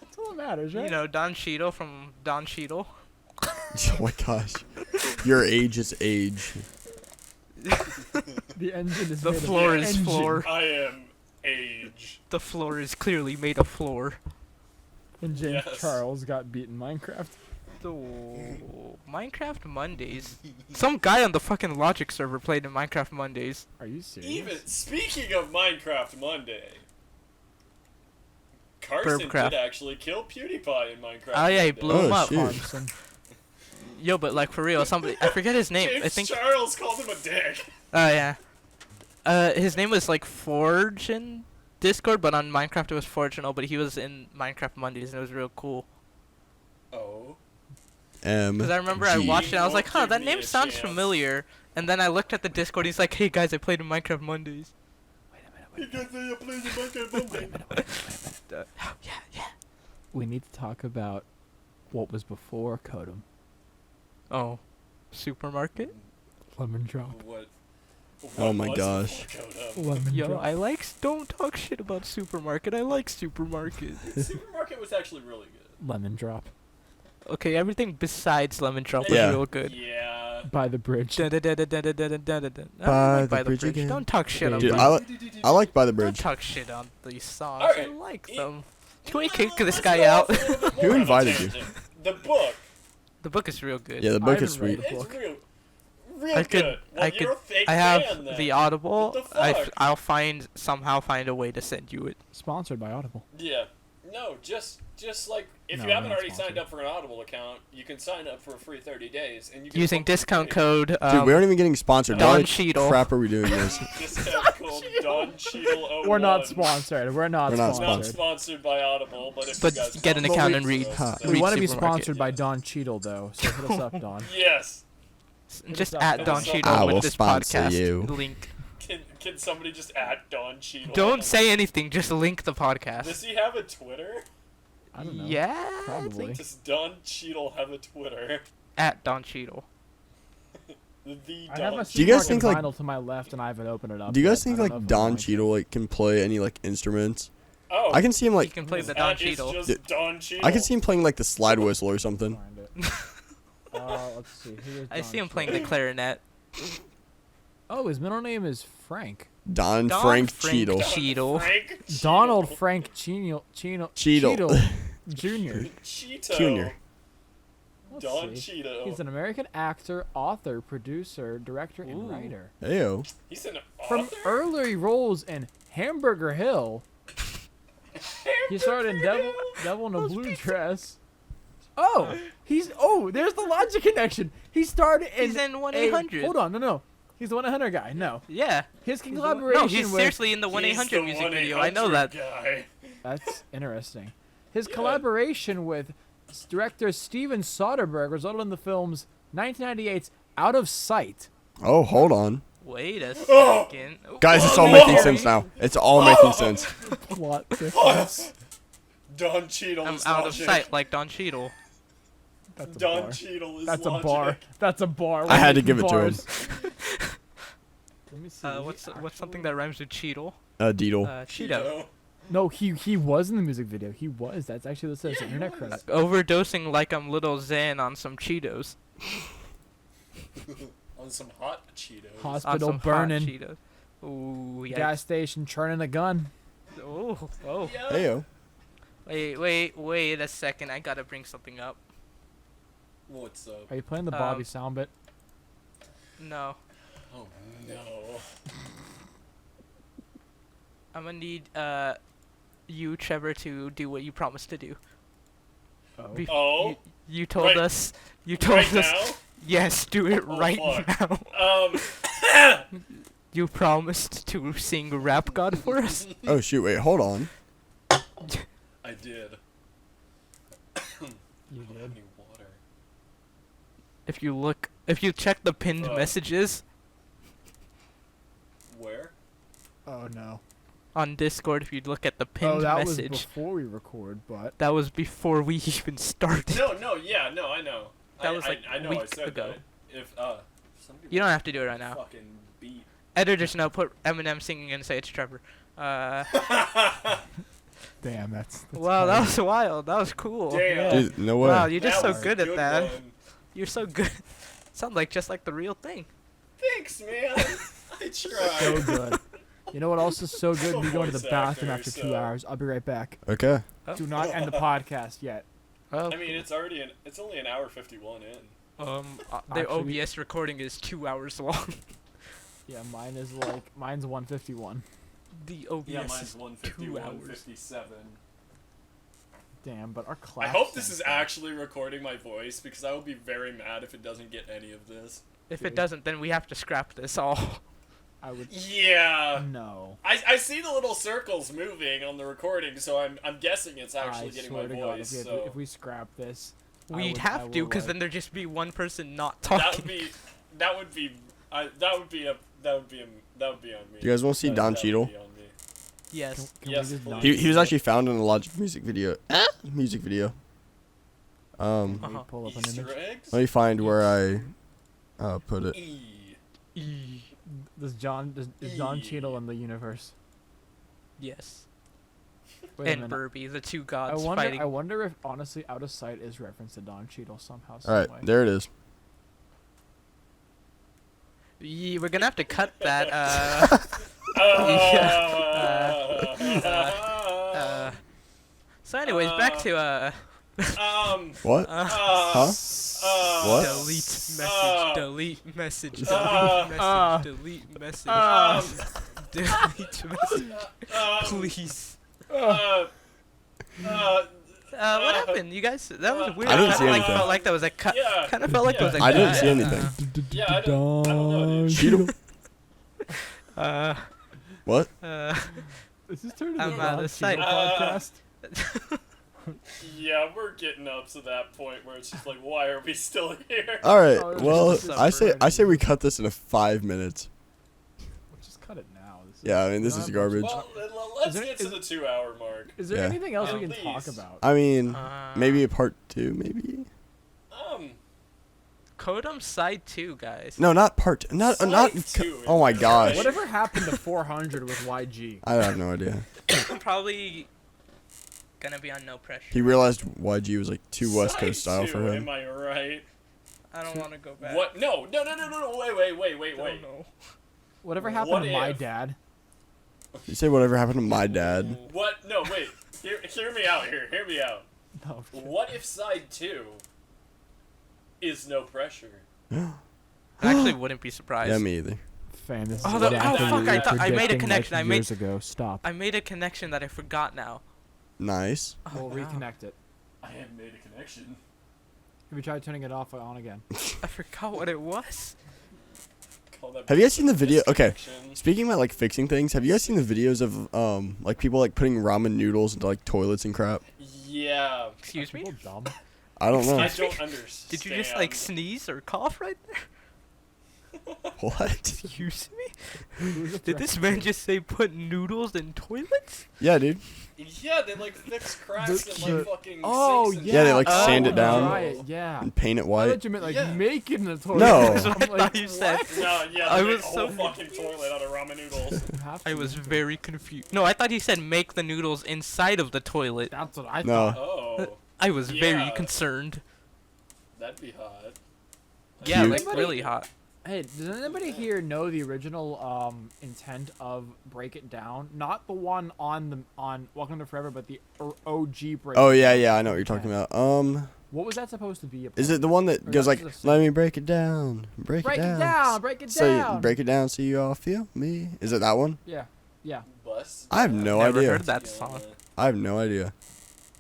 Speaker 1: That's all that matters, right?
Speaker 3: You know, Don Cheadle from Don Cheadle.
Speaker 2: Oh my gosh. Your age is age.
Speaker 1: The engine is
Speaker 3: The
Speaker 1: made of
Speaker 3: floor is
Speaker 1: engine.
Speaker 3: floor.
Speaker 4: I am age.
Speaker 3: The floor is clearly made of floor.
Speaker 1: And James
Speaker 4: Yes.
Speaker 1: Charles got beat in Minecraft.
Speaker 3: Minecraft Mondays. Some guy on the fucking Logic server played in Minecraft Mondays.
Speaker 1: Are you serious?
Speaker 4: Even speaking of Minecraft Monday, Carson
Speaker 3: Burbcraft.
Speaker 4: did actually kill PewDiePie in Minecraft.
Speaker 3: Oh yeah, he
Speaker 4: Monday.
Speaker 3: blew him
Speaker 2: Oh,
Speaker 3: up.
Speaker 2: shit.
Speaker 1: Carson.
Speaker 3: Yo, but like for real, somebody I forget his name.
Speaker 4: James
Speaker 3: I think.
Speaker 4: Charles called him a dick.
Speaker 3: Oh yeah. His name was like Forge in Discord, but on Minecraft it was Fortunal. But he was in Minecraft Mondays and it was real cool.
Speaker 4: Oh.
Speaker 3: Because I remember I
Speaker 2: G.
Speaker 3: watched it and I was like, huh,
Speaker 4: Give
Speaker 3: that
Speaker 4: me
Speaker 3: name
Speaker 4: a
Speaker 3: sounds
Speaker 4: chance.
Speaker 3: familiar. And then I looked at the Discord. He's like, hey guys, I played in Minecraft Mondays.
Speaker 4: Because they are playing Minecraft Monday.
Speaker 3: Yeah.
Speaker 1: We need to talk about what was before Kodum.
Speaker 3: Oh, supermarket.
Speaker 1: Lemon drop.
Speaker 4: What?
Speaker 2: Oh
Speaker 4: what
Speaker 2: my
Speaker 4: was
Speaker 2: gosh.
Speaker 4: before Kodum?
Speaker 1: Lemon
Speaker 3: Yo,
Speaker 1: drop.
Speaker 3: I like. Don't talk shit about supermarket. I like supermarket.
Speaker 4: Supermarket was actually really good.
Speaker 1: Lemon drop.
Speaker 3: Okay, everything besides Lemon Drop was
Speaker 2: Yeah.
Speaker 3: real good.
Speaker 4: Yeah.
Speaker 1: By the bridge.
Speaker 3: I don't like
Speaker 2: By the bridge again.
Speaker 3: Don't talk shit on
Speaker 1: Dude,
Speaker 2: Dude,
Speaker 3: By-
Speaker 2: I like By the
Speaker 3: Don't
Speaker 2: Bridge.
Speaker 3: talk shit on these songs.
Speaker 4: Alright,
Speaker 3: I like
Speaker 4: e-
Speaker 3: them. Can we kick
Speaker 4: Let's
Speaker 3: this guy
Speaker 4: go
Speaker 3: out?
Speaker 4: off a little bit
Speaker 2: Who
Speaker 4: more on a
Speaker 2: invited you?
Speaker 4: tangent. The book.
Speaker 3: The book is real good.
Speaker 2: Yeah, the
Speaker 1: I
Speaker 2: book is
Speaker 1: haven't read
Speaker 2: sweet.
Speaker 1: the
Speaker 4: It's
Speaker 1: book.
Speaker 4: real
Speaker 3: I
Speaker 4: good.
Speaker 3: could-
Speaker 4: Well,
Speaker 3: I
Speaker 4: you're a
Speaker 3: could-
Speaker 4: fake
Speaker 3: I have
Speaker 4: fan, then.
Speaker 3: the Audible.
Speaker 4: What the fuck?
Speaker 3: I'll somehow find a way to send you it.
Speaker 1: Sponsored by Audible.
Speaker 4: Yeah. No, just like if
Speaker 1: No,
Speaker 4: you haven't
Speaker 1: not
Speaker 4: already
Speaker 1: sponsored.
Speaker 4: signed up for an Audible account, you can sign up for a free 30 days and you can
Speaker 3: Using
Speaker 4: book the
Speaker 3: discount
Speaker 4: video.
Speaker 3: code.
Speaker 2: Dude, we aren't even getting sponsored.
Speaker 3: Don
Speaker 2: Why the
Speaker 3: Cheadle.
Speaker 2: crap are we doing this?
Speaker 4: Discount code Don Cheadle 01.
Speaker 1: We're not sponsored. We're not
Speaker 2: We're not
Speaker 1: sponsored.
Speaker 4: Not sponsored by Audible, but if
Speaker 3: But
Speaker 4: you guys
Speaker 3: get an
Speaker 4: sponsor
Speaker 3: account
Speaker 4: us,
Speaker 3: and read.
Speaker 4: then-
Speaker 1: We
Speaker 3: Read
Speaker 1: want to be
Speaker 3: Supermarket.
Speaker 1: sponsored by Don Cheadle, though. So hit us up, Don.
Speaker 4: Yes.
Speaker 3: Just
Speaker 1: up,
Speaker 3: at
Speaker 1: Don.
Speaker 3: Don
Speaker 4: I
Speaker 3: Cheadle
Speaker 2: will
Speaker 3: with this
Speaker 2: sponsor
Speaker 3: podcast
Speaker 2: you.
Speaker 3: link.
Speaker 4: Can somebody just add Don Cheadle?
Speaker 3: Don't say anything. Just link the podcast.
Speaker 4: Does he have a Twitter?
Speaker 1: I don't know.
Speaker 3: Yeah. I
Speaker 1: Probably.
Speaker 3: think
Speaker 4: Does Don Cheadle have a Twitter?
Speaker 3: at Don Cheadle.
Speaker 4: The
Speaker 1: I have
Speaker 4: Don
Speaker 1: a
Speaker 2: Do you guys
Speaker 1: supermarket
Speaker 2: think, like-
Speaker 1: vinyl to my left, and I haven't opened it up.
Speaker 2: Do you guys
Speaker 1: yet.
Speaker 2: think
Speaker 1: I don't know
Speaker 2: like
Speaker 1: if I'm
Speaker 2: Don
Speaker 1: going to.
Speaker 2: Cheadle like can play any like instruments?
Speaker 4: Oh,
Speaker 2: I can see him
Speaker 3: You
Speaker 2: like
Speaker 3: can play
Speaker 4: his
Speaker 3: the Don
Speaker 4: at is
Speaker 3: Cheadle.
Speaker 4: just
Speaker 2: Dude,
Speaker 4: Don Cheadle.
Speaker 2: I can see him playing like the slide whistle or something.
Speaker 1: Find it. Let's see. Who is
Speaker 3: I
Speaker 1: Don
Speaker 3: see him
Speaker 1: Cheadle?
Speaker 3: playing the clarinet.
Speaker 1: Oh, his middle name is Frank.
Speaker 2: Don
Speaker 3: Don
Speaker 2: Frank
Speaker 3: Frank
Speaker 2: Cheadle.
Speaker 3: Cheadle.
Speaker 4: Frank
Speaker 1: Donald Frank Cheadle
Speaker 2: Cheadle.
Speaker 1: Jr.
Speaker 4: Cheeto.
Speaker 2: Junior.
Speaker 1: Let's
Speaker 4: Don
Speaker 1: see.
Speaker 4: Cheeto.
Speaker 1: He's an American actor, author, producer, director, and
Speaker 3: Ooh.
Speaker 1: writer.
Speaker 2: Heyo.
Speaker 4: He's an
Speaker 1: From
Speaker 4: author?
Speaker 1: early roles in Hamburger Hill, he starred in Devil in a Blue Dress. Oh, there's the logic connection. He starred in.
Speaker 3: He's in 1-800.
Speaker 1: Hold on, no. He's the 1-800 guy. No,
Speaker 3: Yeah.
Speaker 1: his
Speaker 3: He's the
Speaker 1: collaboration
Speaker 3: no, he's
Speaker 1: with.
Speaker 3: seriously in the
Speaker 4: He's
Speaker 3: 1-800
Speaker 4: the
Speaker 3: music video. I know
Speaker 4: 1-800
Speaker 3: that.
Speaker 4: guy.
Speaker 1: That's interesting. His
Speaker 4: Yeah.
Speaker 1: collaboration with director Steven Soderbergh resulted in the film's 1998's Out of Sight.
Speaker 2: Oh, hold on.
Speaker 3: Wait a
Speaker 4: Oh.
Speaker 3: second.
Speaker 2: Guys, it's all
Speaker 4: Oh,
Speaker 2: making
Speaker 4: no.
Speaker 2: sense now. It's all making sense.
Speaker 1: Plot
Speaker 4: What? Don Cheadle
Speaker 3: I'm
Speaker 4: is
Speaker 3: out of
Speaker 4: logic.
Speaker 3: sight like Don Cheadle.
Speaker 1: That's a
Speaker 4: Don
Speaker 1: bar.
Speaker 4: Cheadle is
Speaker 1: That's a
Speaker 4: logic.
Speaker 1: bar. That's a bar.
Speaker 2: I had to
Speaker 1: We're
Speaker 2: give it to him.
Speaker 1: bars. Let me see.
Speaker 3: What's something that rhymes with Cheadle?
Speaker 2: Deedle.
Speaker 3: Cheeto.
Speaker 1: No, he was in the music video. He was. That's actually the says
Speaker 4: Yeah, he
Speaker 1: internet
Speaker 4: was.
Speaker 1: credit.
Speaker 3: Overdosing like I'm little Zen on some Cheetos.
Speaker 4: On some hot Cheetos.
Speaker 3: On
Speaker 1: Hospital
Speaker 3: some
Speaker 1: burning.
Speaker 3: hot Cheetos. Ooh, yeah.
Speaker 1: Gas station churning a gun.
Speaker 3: Oh, oh.
Speaker 2: Heyo.
Speaker 3: Wait a second. I gotta bring something up.
Speaker 4: What's up?
Speaker 1: Are you playing the Bobby sound bit?
Speaker 3: No.
Speaker 4: Oh no.
Speaker 3: I'm gonna need you, Trevor, to do what you promised to do.
Speaker 1: Oh.
Speaker 4: Oh.
Speaker 3: You told
Speaker 4: Right-
Speaker 3: us. You told
Speaker 4: Right
Speaker 3: us.
Speaker 4: now?
Speaker 3: Yes, do it
Speaker 4: Oh,
Speaker 3: right
Speaker 4: fuck.
Speaker 3: now. You promised to sing Rap God for us.
Speaker 2: Oh shoot! Wait, hold on.
Speaker 4: I did.
Speaker 1: You
Speaker 4: I don't
Speaker 1: did.
Speaker 4: have any water.
Speaker 3: If you check the pinned
Speaker 4: Oh.
Speaker 3: messages
Speaker 4: Where?
Speaker 1: Oh no.
Speaker 3: on Discord, if you look at the
Speaker 1: Oh,
Speaker 3: pinned
Speaker 1: that was
Speaker 3: message,
Speaker 1: before we record, but
Speaker 3: that was before we even started.
Speaker 4: No, yeah, no, I know.
Speaker 3: That was, like,
Speaker 4: I know
Speaker 3: a
Speaker 4: I
Speaker 3: week
Speaker 4: said
Speaker 3: ago.
Speaker 4: that. If some people
Speaker 3: You don't have to do it right now.
Speaker 4: fucking beat.
Speaker 3: Editor's note, put Eminem singing and say it's Trevor.
Speaker 1: damn, that's
Speaker 3: Wow, that
Speaker 1: funny.
Speaker 3: was wild. That was cool.
Speaker 4: Damn.
Speaker 2: Dude, no way.
Speaker 3: Wow, you're just
Speaker 4: That
Speaker 3: so
Speaker 4: was
Speaker 3: good
Speaker 4: a
Speaker 3: at that.
Speaker 4: one.
Speaker 3: You're so good. Sound like just like the real thing.
Speaker 4: Thanks, man. I tried.
Speaker 1: so good. You know what else is so good? Me going to the
Speaker 4: Voice
Speaker 1: bathroom
Speaker 4: actor,
Speaker 1: after 2
Speaker 4: so-
Speaker 1: hours. I'll be right back.
Speaker 2: Okay.
Speaker 3: Oh.
Speaker 1: Do not end the podcast yet.
Speaker 3: Oh,
Speaker 4: I mean, it's only an hour 51 in.
Speaker 3: the
Speaker 1: Actually-
Speaker 3: OBS recording is 2 hours long.
Speaker 1: Yeah, mine's 151.
Speaker 3: The OBS
Speaker 4: Yeah, mine's
Speaker 3: is
Speaker 4: 151,
Speaker 3: 2 hours.
Speaker 4: 57.
Speaker 1: Damn, but our class.
Speaker 4: I hope this is actually recording my voice because I will be very mad if it doesn't get any of this.
Speaker 3: If it doesn't, then we have to scrap this all.
Speaker 1: I would.
Speaker 4: Yeah.
Speaker 1: No.
Speaker 4: I see the little circles moving on the recording, so I'm guessing it's actually
Speaker 1: I
Speaker 4: getting
Speaker 1: swear
Speaker 4: my
Speaker 1: to God,
Speaker 4: voice.
Speaker 1: if
Speaker 4: So
Speaker 1: we scrap this, I
Speaker 3: We'd
Speaker 1: would- I
Speaker 3: have to,
Speaker 1: will,
Speaker 3: because
Speaker 1: like-
Speaker 3: then there'd just be one person not
Speaker 4: that would
Speaker 3: talking.
Speaker 4: be that would be on me.
Speaker 2: You guys want to see Don
Speaker 4: That would
Speaker 2: Cheadle?
Speaker 4: be on me.
Speaker 3: Yes.
Speaker 1: Can
Speaker 4: Yes,
Speaker 1: we just not
Speaker 4: please.
Speaker 2: He was
Speaker 1: do
Speaker 2: actually found in a Logic music video. Music video.
Speaker 1: that?
Speaker 3: Uh-huh.
Speaker 1: Can we pull up an
Speaker 4: Easter
Speaker 1: image.
Speaker 4: eggs?
Speaker 2: Let me find where I put it.
Speaker 1: Is John Cheadle in the universe?
Speaker 3: Yes.
Speaker 1: Wait a
Speaker 3: And
Speaker 1: minute.
Speaker 3: Burby, the two
Speaker 1: I
Speaker 3: gods
Speaker 1: wonder.
Speaker 3: fighting.
Speaker 1: I wonder if honestly, Out of Sight is reference to Don Cheadle somehow.
Speaker 2: All right,
Speaker 1: some way.
Speaker 2: there it is.
Speaker 3: We're gonna have to cut that. So, anyways, back to
Speaker 2: What? Huh? What?
Speaker 3: delete message, delete message, delete message, please.
Speaker 4: Uh,
Speaker 3: What happened, you guys? That was weird.
Speaker 2: I didn't see
Speaker 3: Kinda
Speaker 2: anything.
Speaker 3: Felt like that was a cut.
Speaker 4: Yeah,
Speaker 3: Kind of felt like it was a
Speaker 2: I
Speaker 3: cut.
Speaker 2: didn't see anything.
Speaker 4: Yeah, I don't know, dude.
Speaker 2: Cheadle? What?
Speaker 1: Is this turning
Speaker 3: I'm
Speaker 1: into
Speaker 3: out
Speaker 1: a
Speaker 3: of
Speaker 1: Don
Speaker 3: sight.
Speaker 1: Cheadle podcast?
Speaker 4: Yeah, we're getting up to that point where it's just like, why are we still here?
Speaker 2: All right.
Speaker 1: Oh, it was
Speaker 2: Well,
Speaker 1: just a
Speaker 2: I say we cut this into 5 minutes.
Speaker 1: We'll just cut it now. This is-
Speaker 2: Yeah, I mean this is
Speaker 1: not much-
Speaker 2: garbage.
Speaker 4: Well, let's
Speaker 1: Is there-
Speaker 4: get to the 2-hour mark.
Speaker 1: Is there
Speaker 2: Yeah.
Speaker 1: anything else
Speaker 4: At
Speaker 1: we can talk
Speaker 4: least.
Speaker 1: about?
Speaker 2: I mean,
Speaker 3: Uh,
Speaker 2: maybe a part 2, maybe.
Speaker 3: Kodum side 2, guys.
Speaker 2: No, not part. Not
Speaker 4: Side
Speaker 2: not.
Speaker 4: two
Speaker 2: Oh my
Speaker 4: is
Speaker 2: gosh.
Speaker 1: Whatever happened to 400 with YG?
Speaker 2: I have no idea.
Speaker 3: Probably gonna be on No Pressure.
Speaker 2: He realized YG was like too West Coast style
Speaker 4: Side
Speaker 2: for
Speaker 4: two,
Speaker 2: him.
Speaker 4: Am I right?
Speaker 3: I don't want to go back.
Speaker 4: What? No, wait.
Speaker 3: Don't know.
Speaker 1: Whatever happened
Speaker 4: What
Speaker 1: to my
Speaker 4: if-
Speaker 1: dad?
Speaker 2: You say whatever happened to my dad.
Speaker 4: What? No, wait. Hear me out here. Hear me out.
Speaker 1: No.
Speaker 4: What if side 2 is No Pressure?
Speaker 3: I actually wouldn't be surprised.
Speaker 2: Yeah, me either.
Speaker 1: Fam, this is
Speaker 3: Oh,
Speaker 1: exactly
Speaker 4: fuck,
Speaker 1: what we
Speaker 4: I
Speaker 1: were
Speaker 4: thought-
Speaker 3: I made a
Speaker 1: predicting,
Speaker 3: connection,
Speaker 1: like,
Speaker 3: I made-
Speaker 1: years ago. Stop.
Speaker 3: I made a connection that I forgot now.
Speaker 2: Nice.
Speaker 1: We'll
Speaker 3: wow.
Speaker 1: reconnect it.
Speaker 4: I have made a connection.
Speaker 1: Have you tried turning it off or on again?
Speaker 3: I forgot what it was.
Speaker 4: Call that
Speaker 2: Have you guys seen the video? Okay.
Speaker 4: disconnection.
Speaker 2: Speaking about like fixing things, have you guys seen the videos of like people like putting ramen noodles into like toilets and crap?
Speaker 4: Yeah.
Speaker 3: Excuse
Speaker 1: Are
Speaker 3: me?
Speaker 1: people dumb?
Speaker 2: I don't know.
Speaker 4: I don't understand.
Speaker 3: Did you just like sneeze or cough right there?
Speaker 2: What?
Speaker 3: Excuse me?
Speaker 1: Who's the
Speaker 3: Did this man just say put noodles in toilets?
Speaker 2: Yeah, dude.
Speaker 4: Yeah, they like fix cracks
Speaker 1: The-
Speaker 4: and like fucking.
Speaker 1: Oh,
Speaker 4: sinks and
Speaker 1: yeah.
Speaker 2: Yeah, they, like,
Speaker 3: Oh,
Speaker 2: sand it down.
Speaker 1: Try it, yeah.
Speaker 2: And paint it
Speaker 1: I
Speaker 2: white.
Speaker 1: thought you meant like
Speaker 4: Yeah.
Speaker 1: make it in the toilet.
Speaker 2: No.
Speaker 3: That's what I
Speaker 1: I'm like,
Speaker 3: thought you said.
Speaker 4: No, yeah,
Speaker 3: I
Speaker 4: they
Speaker 3: was
Speaker 4: make a
Speaker 3: so
Speaker 4: whole fucking toilet out of ramen noodles.
Speaker 1: you have
Speaker 3: I
Speaker 1: to.
Speaker 3: was very confused. No, I thought he said make the noodles inside of the toilet.
Speaker 1: That's what I
Speaker 2: No.
Speaker 1: thought.
Speaker 4: Oh,
Speaker 3: I was very
Speaker 4: Yeah.
Speaker 3: concerned.
Speaker 4: that'd be hot.
Speaker 3: Yeah,
Speaker 2: Cute.
Speaker 3: like really hot.
Speaker 1: Hey, does anybody here know the original intent of Break It Down? Not the one on Welcome to Forever, but the OG Break.
Speaker 2: Oh
Speaker 1: It
Speaker 2: yeah,
Speaker 1: Down
Speaker 2: yeah, I know what you're talking about.
Speaker 1: What was that supposed to be?
Speaker 2: Is it the one that
Speaker 1: Or
Speaker 2: goes
Speaker 1: that
Speaker 2: like,
Speaker 1: was a
Speaker 2: "Let me break it down, break it down,
Speaker 1: break it
Speaker 2: so
Speaker 1: down.
Speaker 2: you break it down so you all feel me"? Is it that one?
Speaker 1: Yeah, yeah.
Speaker 4: Bust.
Speaker 2: I have no
Speaker 3: Never
Speaker 2: idea.
Speaker 3: heard that song.
Speaker 2: I have no idea.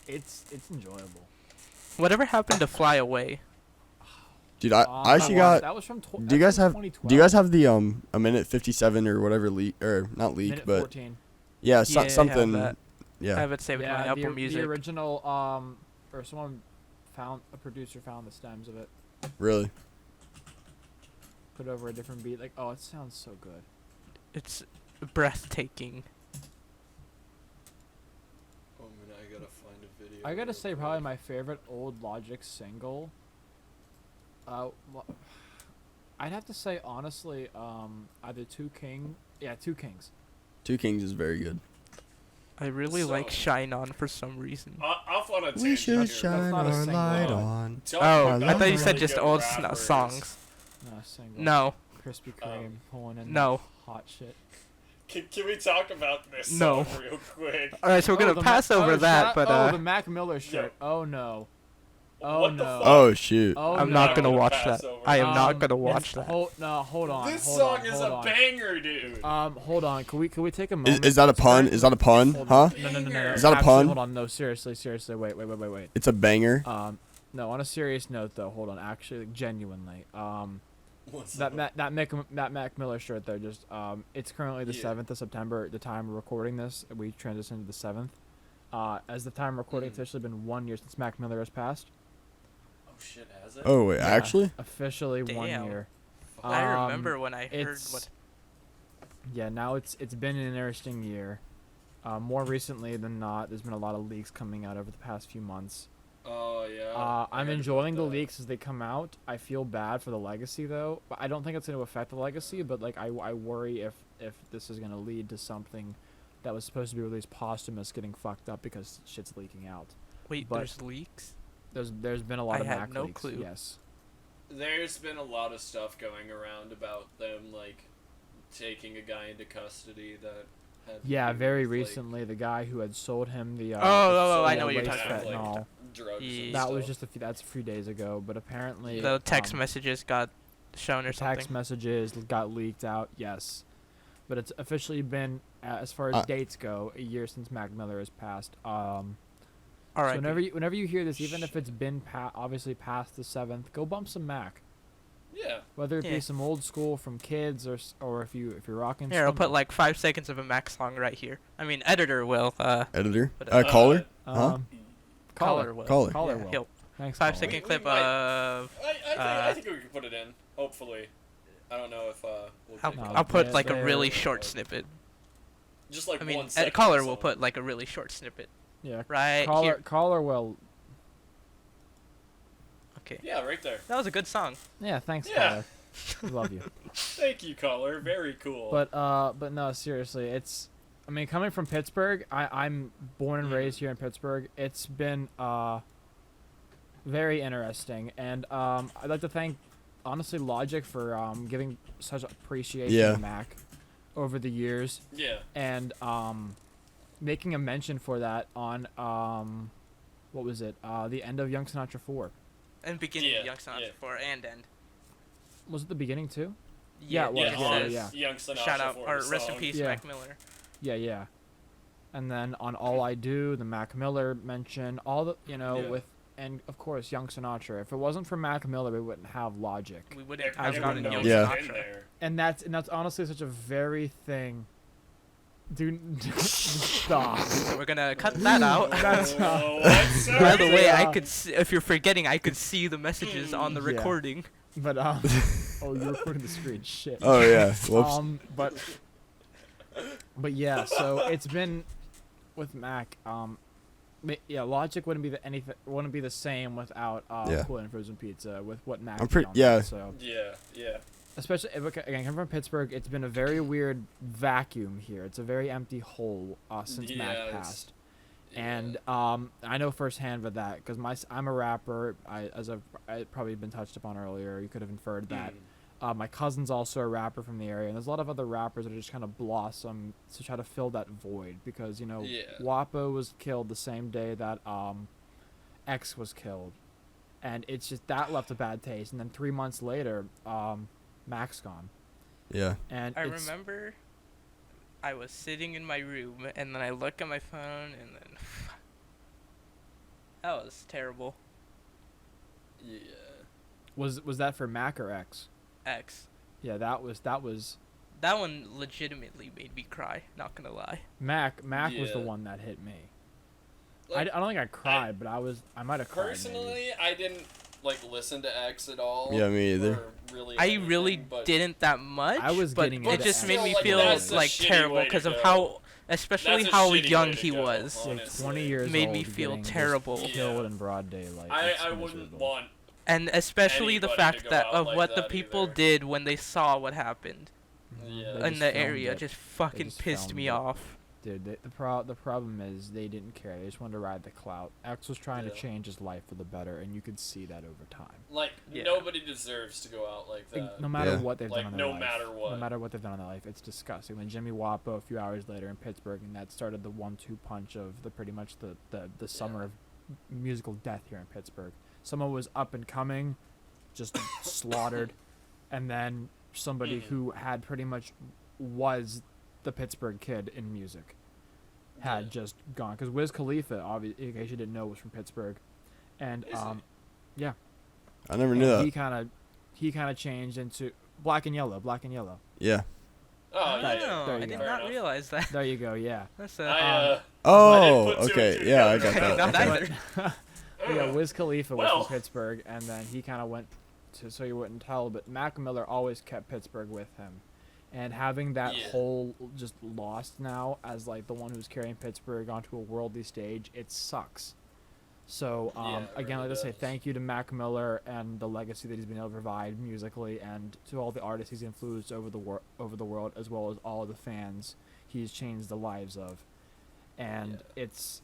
Speaker 1: It's enjoyable.
Speaker 3: Whatever happened to Fly Away?
Speaker 2: Dude, I actually got.
Speaker 1: That was from.
Speaker 2: Do you guys have?
Speaker 1: 2012.
Speaker 2: Do you guys have the a minute 57 or whatever leak or not leak,
Speaker 1: Minute
Speaker 2: but
Speaker 1: 14.
Speaker 2: yeah,
Speaker 3: Yeah, I have
Speaker 2: something.
Speaker 3: that. I
Speaker 2: Yeah.
Speaker 3: have it saved in my
Speaker 1: Yeah,
Speaker 3: Apple
Speaker 1: the
Speaker 3: Music.
Speaker 1: original or someone found a producer found the stems of it,
Speaker 2: Really.
Speaker 1: put over a different beat. Like, oh, it sounds so good.
Speaker 3: It's breathtaking.
Speaker 4: Oh man, I gotta find a video.
Speaker 1: I gotta
Speaker 4: real
Speaker 1: say,
Speaker 4: quick.
Speaker 1: probably my favorite old Logic single. I'd have to say honestly, either Two Kings.
Speaker 2: Two Kings is very good.
Speaker 3: I really like
Speaker 4: So-
Speaker 3: Shine On for some reason.
Speaker 4: Off on a tangent
Speaker 2: We should
Speaker 4: here.
Speaker 2: shine
Speaker 1: not a
Speaker 2: our
Speaker 1: single.
Speaker 2: light
Speaker 4: Oh.
Speaker 2: on.
Speaker 4: Talking
Speaker 3: Oh,
Speaker 2: I
Speaker 4: about
Speaker 3: I thought you said
Speaker 4: really
Speaker 3: just
Speaker 4: good
Speaker 3: old
Speaker 4: rappers.
Speaker 3: songs.
Speaker 1: No single.
Speaker 3: No.
Speaker 1: Krispy Kreme pulling in
Speaker 3: No.
Speaker 1: hot shit.
Speaker 4: Can we talk about this
Speaker 3: No.
Speaker 4: song real quick?
Speaker 3: All right, so we're
Speaker 1: Oh,
Speaker 3: gonna
Speaker 1: the
Speaker 3: pass
Speaker 1: Ma-
Speaker 3: over
Speaker 1: oh,
Speaker 3: that, but
Speaker 1: the Mac Miller shirt.
Speaker 4: Yeah.
Speaker 1: Oh no. Oh
Speaker 4: What the
Speaker 1: no.
Speaker 4: fuck?
Speaker 2: Oh shoot.
Speaker 1: Oh
Speaker 3: I'm
Speaker 1: no.
Speaker 3: not gonna
Speaker 4: gonna
Speaker 3: watch
Speaker 4: pass
Speaker 3: that.
Speaker 4: over
Speaker 3: I am not
Speaker 1: Um,
Speaker 3: gonna watch that.
Speaker 1: Hold on.
Speaker 4: This
Speaker 1: hold
Speaker 4: song
Speaker 1: on,
Speaker 4: is
Speaker 1: hold
Speaker 4: a
Speaker 1: on.
Speaker 4: banger, dude.
Speaker 1: Hold on. Can we take a moment?
Speaker 2: Is that a pun? Is that a pun?
Speaker 1: Hold
Speaker 2: Huh?
Speaker 1: on. No.
Speaker 2: Is that a
Speaker 1: Actually,
Speaker 2: pun?
Speaker 1: Hold on. No, seriously. Wait.
Speaker 2: It's a banger.
Speaker 1: No. On a serious note, though. Hold on. Actually, like, genuinely.
Speaker 4: What's
Speaker 1: That
Speaker 4: up?
Speaker 1: Mac Miller shirt there. Just it's currently the
Speaker 4: Yeah.
Speaker 1: 7th of September. The time we're recording this, we transitioned to the 7th. As the time we're recording, it's officially been 1 year since Mac Miller has passed.
Speaker 4: Oh shit, has it?
Speaker 2: Oh wait,
Speaker 1: Yeah,
Speaker 2: actually?
Speaker 1: officially 1
Speaker 3: Damn.
Speaker 1: year.
Speaker 3: I
Speaker 1: Um,
Speaker 3: remember when I heard
Speaker 1: it's-
Speaker 3: what.
Speaker 1: Yeah, now it's been an interesting year. More recently than not, there's been a lot of leaks coming out over the past few months.
Speaker 4: Oh yeah. I
Speaker 1: I'm
Speaker 4: heard
Speaker 1: enjoying the
Speaker 4: about that.
Speaker 1: leaks as they come out. I feel bad for the legacy though, but I don't think it's going to affect the legacy. But like, I worry if this is going to lead to something that was supposed to be released posthumous getting fucked up because shit's leaking out.
Speaker 3: Wait,
Speaker 1: but-
Speaker 3: there's leaks.
Speaker 1: There's been a lot
Speaker 3: I
Speaker 1: of
Speaker 3: had
Speaker 1: Mac
Speaker 3: no
Speaker 1: leaks.
Speaker 3: clue.
Speaker 1: Yes.
Speaker 4: There's been a lot of stuff going around about them like taking a guy into custody that had. to
Speaker 1: Yeah,
Speaker 4: do
Speaker 1: very
Speaker 4: with, like,
Speaker 1: recently, the guy who had sold him the
Speaker 3: Oh, I
Speaker 1: the
Speaker 3: know what you're
Speaker 1: laced
Speaker 3: talking about.
Speaker 1: fentanyl.
Speaker 4: Drugs
Speaker 3: Yeah.
Speaker 4: and
Speaker 1: That was
Speaker 4: stuff.
Speaker 1: just that's a few days ago, but apparently
Speaker 3: The text
Speaker 1: um,
Speaker 3: messages got shown or something.
Speaker 1: text messages got leaked out. Yes, but it's officially been as far as dates go, a year since Mac Miller has passed.
Speaker 3: All
Speaker 1: So
Speaker 3: right.
Speaker 1: whenever you hear this, even if it's been obviously past the 7th, go bump some Mac.
Speaker 4: Yeah.
Speaker 1: Whether it
Speaker 3: Yeah.
Speaker 1: be some old school from kids or if you're rocking.
Speaker 3: Here, I'll
Speaker 1: some-
Speaker 3: put like 5 seconds of a Mac song right here. I mean, editor will.
Speaker 2: Editor?
Speaker 3: But,
Speaker 2: Caller?
Speaker 1: um,
Speaker 3: Caller will.
Speaker 2: Caller.
Speaker 1: Caller
Speaker 3: Yeah,
Speaker 1: will.
Speaker 3: he'll-
Speaker 1: Thanks.
Speaker 3: 5
Speaker 1: caller.
Speaker 3: second
Speaker 4: We
Speaker 3: clip
Speaker 4: might-
Speaker 3: of.
Speaker 4: I think we can put it in. Hopefully. I don't know if we'll
Speaker 3: I'll,
Speaker 4: take
Speaker 1: No,
Speaker 3: I'll put
Speaker 1: yeah,
Speaker 3: like a really
Speaker 1: they're-
Speaker 3: short snippet.
Speaker 4: just like
Speaker 3: I mean,
Speaker 4: 1 second.
Speaker 3: caller
Speaker 4: or
Speaker 3: will
Speaker 4: something.
Speaker 3: put like a really short snippet
Speaker 1: Yeah.
Speaker 3: right
Speaker 1: Caller
Speaker 3: here.
Speaker 1: caller will.
Speaker 3: Okay,
Speaker 4: Yeah, right there.
Speaker 3: that was a good song.
Speaker 1: Yeah. Thanks,
Speaker 4: Yeah.
Speaker 1: caller. We love you.
Speaker 4: Thank you, caller. Very cool.
Speaker 1: But no, seriously, it's. I mean, coming from Pittsburgh, I'm born and raised here in Pittsburgh. It's been very interesting, and I'd like to thank, honestly, Logic for giving such appreciation
Speaker 2: Yeah.
Speaker 1: to Mac over the years,
Speaker 4: yeah.
Speaker 1: and making a mention for that on what was it? The end of Young Sinatra 4.
Speaker 3: And beginning
Speaker 4: Yeah,
Speaker 3: of Young Sinatra
Speaker 4: yeah.
Speaker 3: 4 and end.
Speaker 1: Was it the beginning too?
Speaker 3: Yeah,
Speaker 1: it was,
Speaker 3: it
Speaker 4: Yeah,
Speaker 1: yeah,
Speaker 3: says,
Speaker 1: yeah.
Speaker 4: Young Sinatra
Speaker 3: Shout out
Speaker 4: for
Speaker 3: or
Speaker 4: the
Speaker 3: rest in
Speaker 4: song.
Speaker 3: peace,
Speaker 1: Yeah.
Speaker 3: Mac Miller.
Speaker 1: Yeah. And then on All I Do, the Mac Miller mention, all the
Speaker 4: Yeah.
Speaker 1: with, and of course Young Sinatra. If it wasn't for Mac Miller, we wouldn't have Logic.
Speaker 3: We wouldn't
Speaker 4: There-
Speaker 3: have
Speaker 1: As
Speaker 3: gotten
Speaker 1: we know.
Speaker 3: Young
Speaker 2: Yeah.
Speaker 4: In
Speaker 3: Sinatra.
Speaker 4: there.
Speaker 1: And that's honestly such a very thing. Dude, stop.
Speaker 3: So we're gonna cut that out.
Speaker 1: That's
Speaker 4: Oh, what's
Speaker 3: By
Speaker 4: up?
Speaker 3: the way, I
Speaker 1: Yeah.
Speaker 3: could see, if you're forgetting, I could see the messages on the
Speaker 1: Yeah.
Speaker 3: recording.
Speaker 1: But oh, you're recording the screen. Shit.
Speaker 2: Oh yeah. Whoops.
Speaker 1: But yeah. So it's been with Mac. Yeah, Logic wouldn't be the same without
Speaker 2: Yeah.
Speaker 1: Cool and Frozen Pizza with what Mac.
Speaker 2: I'm
Speaker 1: did
Speaker 2: pretty-
Speaker 1: on
Speaker 2: yeah.
Speaker 1: that, So.
Speaker 4: Yeah.
Speaker 1: Especially again, coming from Pittsburgh, it's been a very weird vacuum here. It's a very empty hole since
Speaker 4: Yeah,
Speaker 1: Mac
Speaker 4: it's-
Speaker 1: passed, and I know firsthand with that because I'm a rapper. I've probably been touched upon earlier. You could have inferred that. My cousin's also a rapper from the area, and there's a lot of other rappers that are just kind of blossom to try to fill that void because
Speaker 4: Yeah.
Speaker 1: Wapo was killed the same day that X was killed, and it's just that left a bad taste. And then 3 months later, Mac's gone.
Speaker 2: Yeah.
Speaker 1: And
Speaker 3: I
Speaker 1: it's,
Speaker 3: remember I was sitting in my room, and then I look at my phone, and then that was terrible.
Speaker 4: Yeah.
Speaker 1: was that for Mac or X?
Speaker 3: X.
Speaker 1: Yeah, that was
Speaker 3: That one legitimately made me cry. Not gonna lie.
Speaker 1: Mac was the
Speaker 4: Yeah.
Speaker 1: one that hit me.
Speaker 4: Like,
Speaker 1: I don't think I cried, but I might have cried.
Speaker 4: personally,
Speaker 1: maybe.
Speaker 4: I didn't like listen to X at all.
Speaker 2: Yeah, me either.
Speaker 4: or Really
Speaker 3: I
Speaker 4: anything,
Speaker 3: really
Speaker 4: but
Speaker 3: didn't that much.
Speaker 1: I was
Speaker 3: but
Speaker 1: getting
Speaker 3: it
Speaker 1: into
Speaker 3: just
Speaker 1: X.
Speaker 3: made me
Speaker 4: Still,
Speaker 3: feel
Speaker 4: that's a
Speaker 3: like
Speaker 4: shitty
Speaker 3: terrible
Speaker 4: way to
Speaker 3: because of
Speaker 4: go.
Speaker 3: how, especially
Speaker 4: That's a
Speaker 3: how
Speaker 4: shitty
Speaker 3: young
Speaker 4: way to
Speaker 3: he
Speaker 4: go,
Speaker 3: was.
Speaker 1: Like
Speaker 4: honestly.
Speaker 1: 20 years
Speaker 3: Made
Speaker 1: old,
Speaker 3: me feel
Speaker 1: getting just
Speaker 3: terrible.
Speaker 1: killed
Speaker 4: Yeah.
Speaker 1: in broad daylight.
Speaker 4: I
Speaker 1: It's
Speaker 4: wouldn't
Speaker 1: miserable.
Speaker 4: want.
Speaker 3: And especially the
Speaker 4: Anybody
Speaker 3: fact
Speaker 4: to go
Speaker 3: that
Speaker 4: out
Speaker 3: of
Speaker 4: like
Speaker 3: what the
Speaker 4: that
Speaker 3: people
Speaker 4: either.
Speaker 3: did when they saw what happened
Speaker 4: Yeah.
Speaker 1: They
Speaker 3: in
Speaker 1: just
Speaker 3: the
Speaker 1: filmed
Speaker 3: area
Speaker 1: it.
Speaker 3: just fucking
Speaker 1: just
Speaker 3: pissed
Speaker 1: filmed
Speaker 3: me
Speaker 1: it.
Speaker 3: off.
Speaker 1: Dude, the problem is they didn't care. They just wanted to ride the clout. X was trying to
Speaker 4: Yeah.
Speaker 1: change his life for the better, and you could see that over time.
Speaker 4: Like
Speaker 3: Yeah.
Speaker 4: nobody deserves to go out like that.
Speaker 1: No matter
Speaker 2: Yeah.
Speaker 1: what they've
Speaker 4: Like,
Speaker 1: done in their
Speaker 4: no
Speaker 1: life.
Speaker 4: matter what.
Speaker 1: No matter what they've done in their life, it's disgusting. Then Jimmy Wapo a few hours later in Pittsburgh, and that started the 1-2 punch of the pretty much the summer of musical death here in Pittsburgh. Someone was up and coming, just slaughtered, and then somebody who had pretty much was the Pittsburgh kid in music had
Speaker 4: Yeah.
Speaker 1: just gone. Because Wiz Khalifa, obviously, in case you didn't know, was from Pittsburgh, and
Speaker 4: Is he?
Speaker 1: yeah,
Speaker 2: I never knew
Speaker 1: and
Speaker 2: that.
Speaker 1: he kind of changed into black and yellow.
Speaker 2: Yeah.
Speaker 4: Oh,
Speaker 1: There
Speaker 4: yeah.
Speaker 1: you
Speaker 3: I did
Speaker 1: go.
Speaker 3: not
Speaker 4: Fair
Speaker 3: realize that.
Speaker 1: There you go. Yeah.
Speaker 3: That's
Speaker 4: I,
Speaker 3: a,
Speaker 2: Oh,
Speaker 4: put two and
Speaker 2: okay.
Speaker 4: two
Speaker 2: Yeah, I got
Speaker 4: together.
Speaker 2: that.
Speaker 3: Not
Speaker 2: Okay.
Speaker 3: either.
Speaker 1: Yeah, Wiz Khalifa was
Speaker 4: Well.
Speaker 1: from Pittsburgh, and then he kind of went to, so you wouldn't tell, but Mac Miller always kept Pittsburgh with him. And having that
Speaker 4: Yeah.
Speaker 1: whole just lost now as like the one who's carrying Pittsburgh onto a worldly stage, it sucks. So
Speaker 4: Yeah, it
Speaker 1: again,
Speaker 4: really
Speaker 1: like I say,
Speaker 4: does.
Speaker 1: thank you to Mac Miller and the legacy that he's been able to provide musically, and to all the artists he's influenced over the world, as well as all of the fans he's changed the lives of. And it's,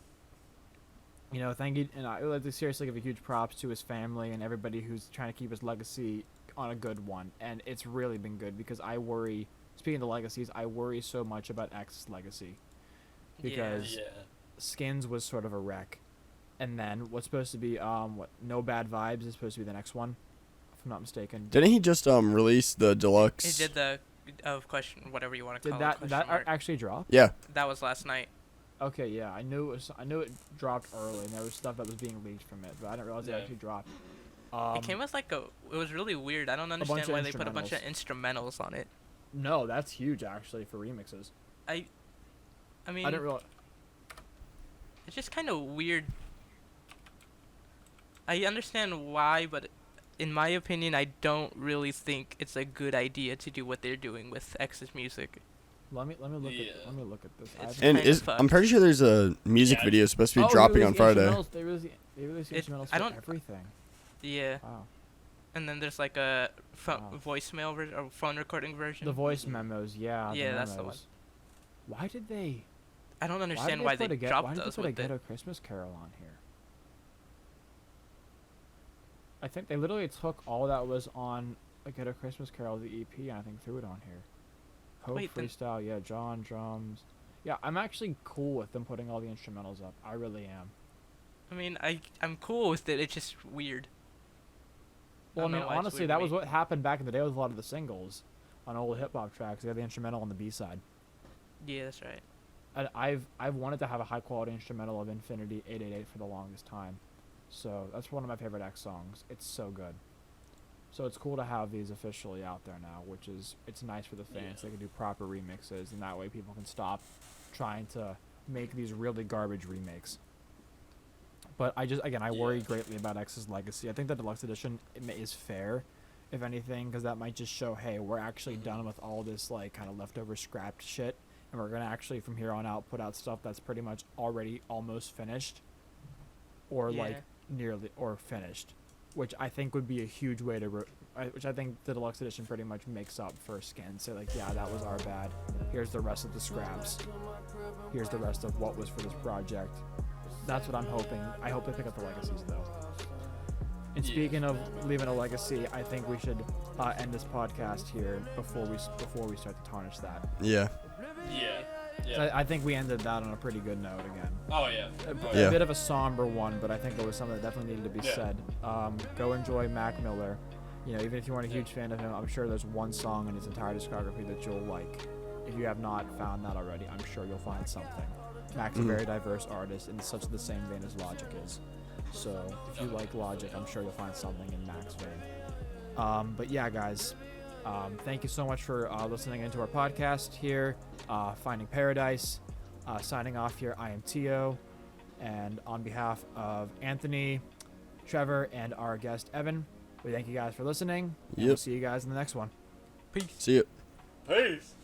Speaker 1: thank you, and I would like to seriously give a huge props to his family and everybody who's trying to keep his legacy on a good one. And it's really been good because I worry. Speaking of the legacies, I worry so much about X's legacy because
Speaker 4: Yeah.
Speaker 1: Skins was sort of a wreck, and then what's supposed to be No Bad Vibes is supposed to be the next one, if I'm not mistaken.
Speaker 2: Didn't he just release the deluxe?
Speaker 3: He did the question, whatever you want to
Speaker 1: Did
Speaker 3: call it.
Speaker 1: that
Speaker 3: question mark.
Speaker 1: actually drop?
Speaker 2: Yeah.
Speaker 3: That was last night.
Speaker 1: Okay, yeah, I knew it dropped early, and there was stuff that was being leaked from it, but I didn't realize it
Speaker 4: Yeah.
Speaker 1: actually dropped.
Speaker 3: It came with it was really weird. I don't
Speaker 1: bunch
Speaker 3: understand
Speaker 1: of
Speaker 3: why they put a bunch of instrumentals on it.
Speaker 1: No, that's huge actually for remixes.
Speaker 3: I mean,
Speaker 1: I didn't realize.
Speaker 3: it's just kind of weird. I understand why, but in my opinion, I don't really think it's a good idea to do what they're doing with X's music.
Speaker 1: Let me look
Speaker 4: Yeah.
Speaker 1: at this. I
Speaker 3: It's
Speaker 1: haven't-
Speaker 2: And
Speaker 3: kinda
Speaker 2: I'm pretty sure there's a music
Speaker 4: Yeah.
Speaker 2: video supposed to be
Speaker 1: Oh, they
Speaker 2: dropping on
Speaker 1: release
Speaker 2: Friday.
Speaker 1: instrumentals- They release
Speaker 3: It-
Speaker 1: instrumentals
Speaker 3: I
Speaker 1: for
Speaker 3: don't-
Speaker 1: everything.
Speaker 3: Yeah,
Speaker 1: Wow.
Speaker 3: and then there's like a
Speaker 1: Wow.
Speaker 3: voicemail version or phone recording version.
Speaker 1: The voice memos, yeah.
Speaker 3: Yeah,
Speaker 1: the
Speaker 3: that's the one.
Speaker 1: memos. Why did they?
Speaker 3: I don't
Speaker 1: Why
Speaker 3: understand
Speaker 1: did
Speaker 3: why
Speaker 1: they,
Speaker 3: they
Speaker 1: put a
Speaker 3: dropped
Speaker 1: Why did
Speaker 3: those
Speaker 1: they put a
Speaker 3: with it.
Speaker 1: Ghetto Christmas Carol on here? I think they literally took all that was on a Ghetto Christmas Carol, the EP, and I think threw it on here. Hope
Speaker 3: Wait, then-
Speaker 1: freestyle, yeah. John drums. Yeah, I'm actually cool with them putting all the instrumentals up. I really am.
Speaker 3: I mean, I'm cool with it. It's just weird.
Speaker 1: Well, I
Speaker 3: don't
Speaker 1: mean,
Speaker 3: know why it's
Speaker 1: honestly,
Speaker 3: weird
Speaker 1: that
Speaker 3: to
Speaker 1: was
Speaker 3: me.
Speaker 1: what happened back in the day with a lot of the singles on old hip hop tracks. They had the instrumental on the B side.
Speaker 3: Yeah, that's right.
Speaker 1: And I've wanted to have a high quality instrumental of Infinity 888 for the longest time, so that's one of my favorite X songs. It's so good. So it's cool to have these officially out there now, which is it's nice for the fans.
Speaker 4: Yeah.
Speaker 1: They can do proper remixes, and that way people can stop trying to make these really garbage remakes. But I worry
Speaker 4: Yeah.
Speaker 1: greatly about X's legacy. I think the deluxe edition is fair, if anything, because that might just show, hey, we're actually done with all this like kind of leftover scrapped shit, and we're gonna actually from here on out put out stuff that's pretty much already almost finished, or like
Speaker 3: Yeah.
Speaker 1: nearly or finished, which I think would be a huge way to. Which I think the deluxe edition pretty much makes up for Skin. Say like, yeah, that was our bad. Here's the rest of the scraps. Here's the rest of what was for this project. That's what I'm hoping. I hope they pick up the legacies though. And
Speaker 4: Yeah.
Speaker 1: speaking of leaving a legacy, I think we should end this podcast here before we start to tarnish that.
Speaker 2: Yeah.
Speaker 4: Yeah.
Speaker 1: So
Speaker 4: Yeah.
Speaker 1: I think we ended that on a pretty good note again.
Speaker 4: Oh yeah.
Speaker 2: Yeah.
Speaker 1: A bit of a somber one, but I think it was something that definitely needed to be
Speaker 4: Yeah.
Speaker 1: said. Go enjoy Mac Miller. You know, even if you weren't a huge fan of him, I'm sure there's one song in his entire discography that you'll like. If you have not found that already, I'm sure you'll find something. Mac's a very diverse artist in such the same vein as Logic is. So if you like Logic, I'm sure you'll find something in Mac's vein. But yeah, guys, thank you so much for listening into our podcast here, Finding Paradise. Signing off here, I am Teeohh, and on behalf of Anthony, Trevor, and our guest Evan, we thank you guys for listening. And we'll
Speaker 2: Yep.
Speaker 1: see you guys in the next one. Peace.
Speaker 2: See you.
Speaker 4: Peace.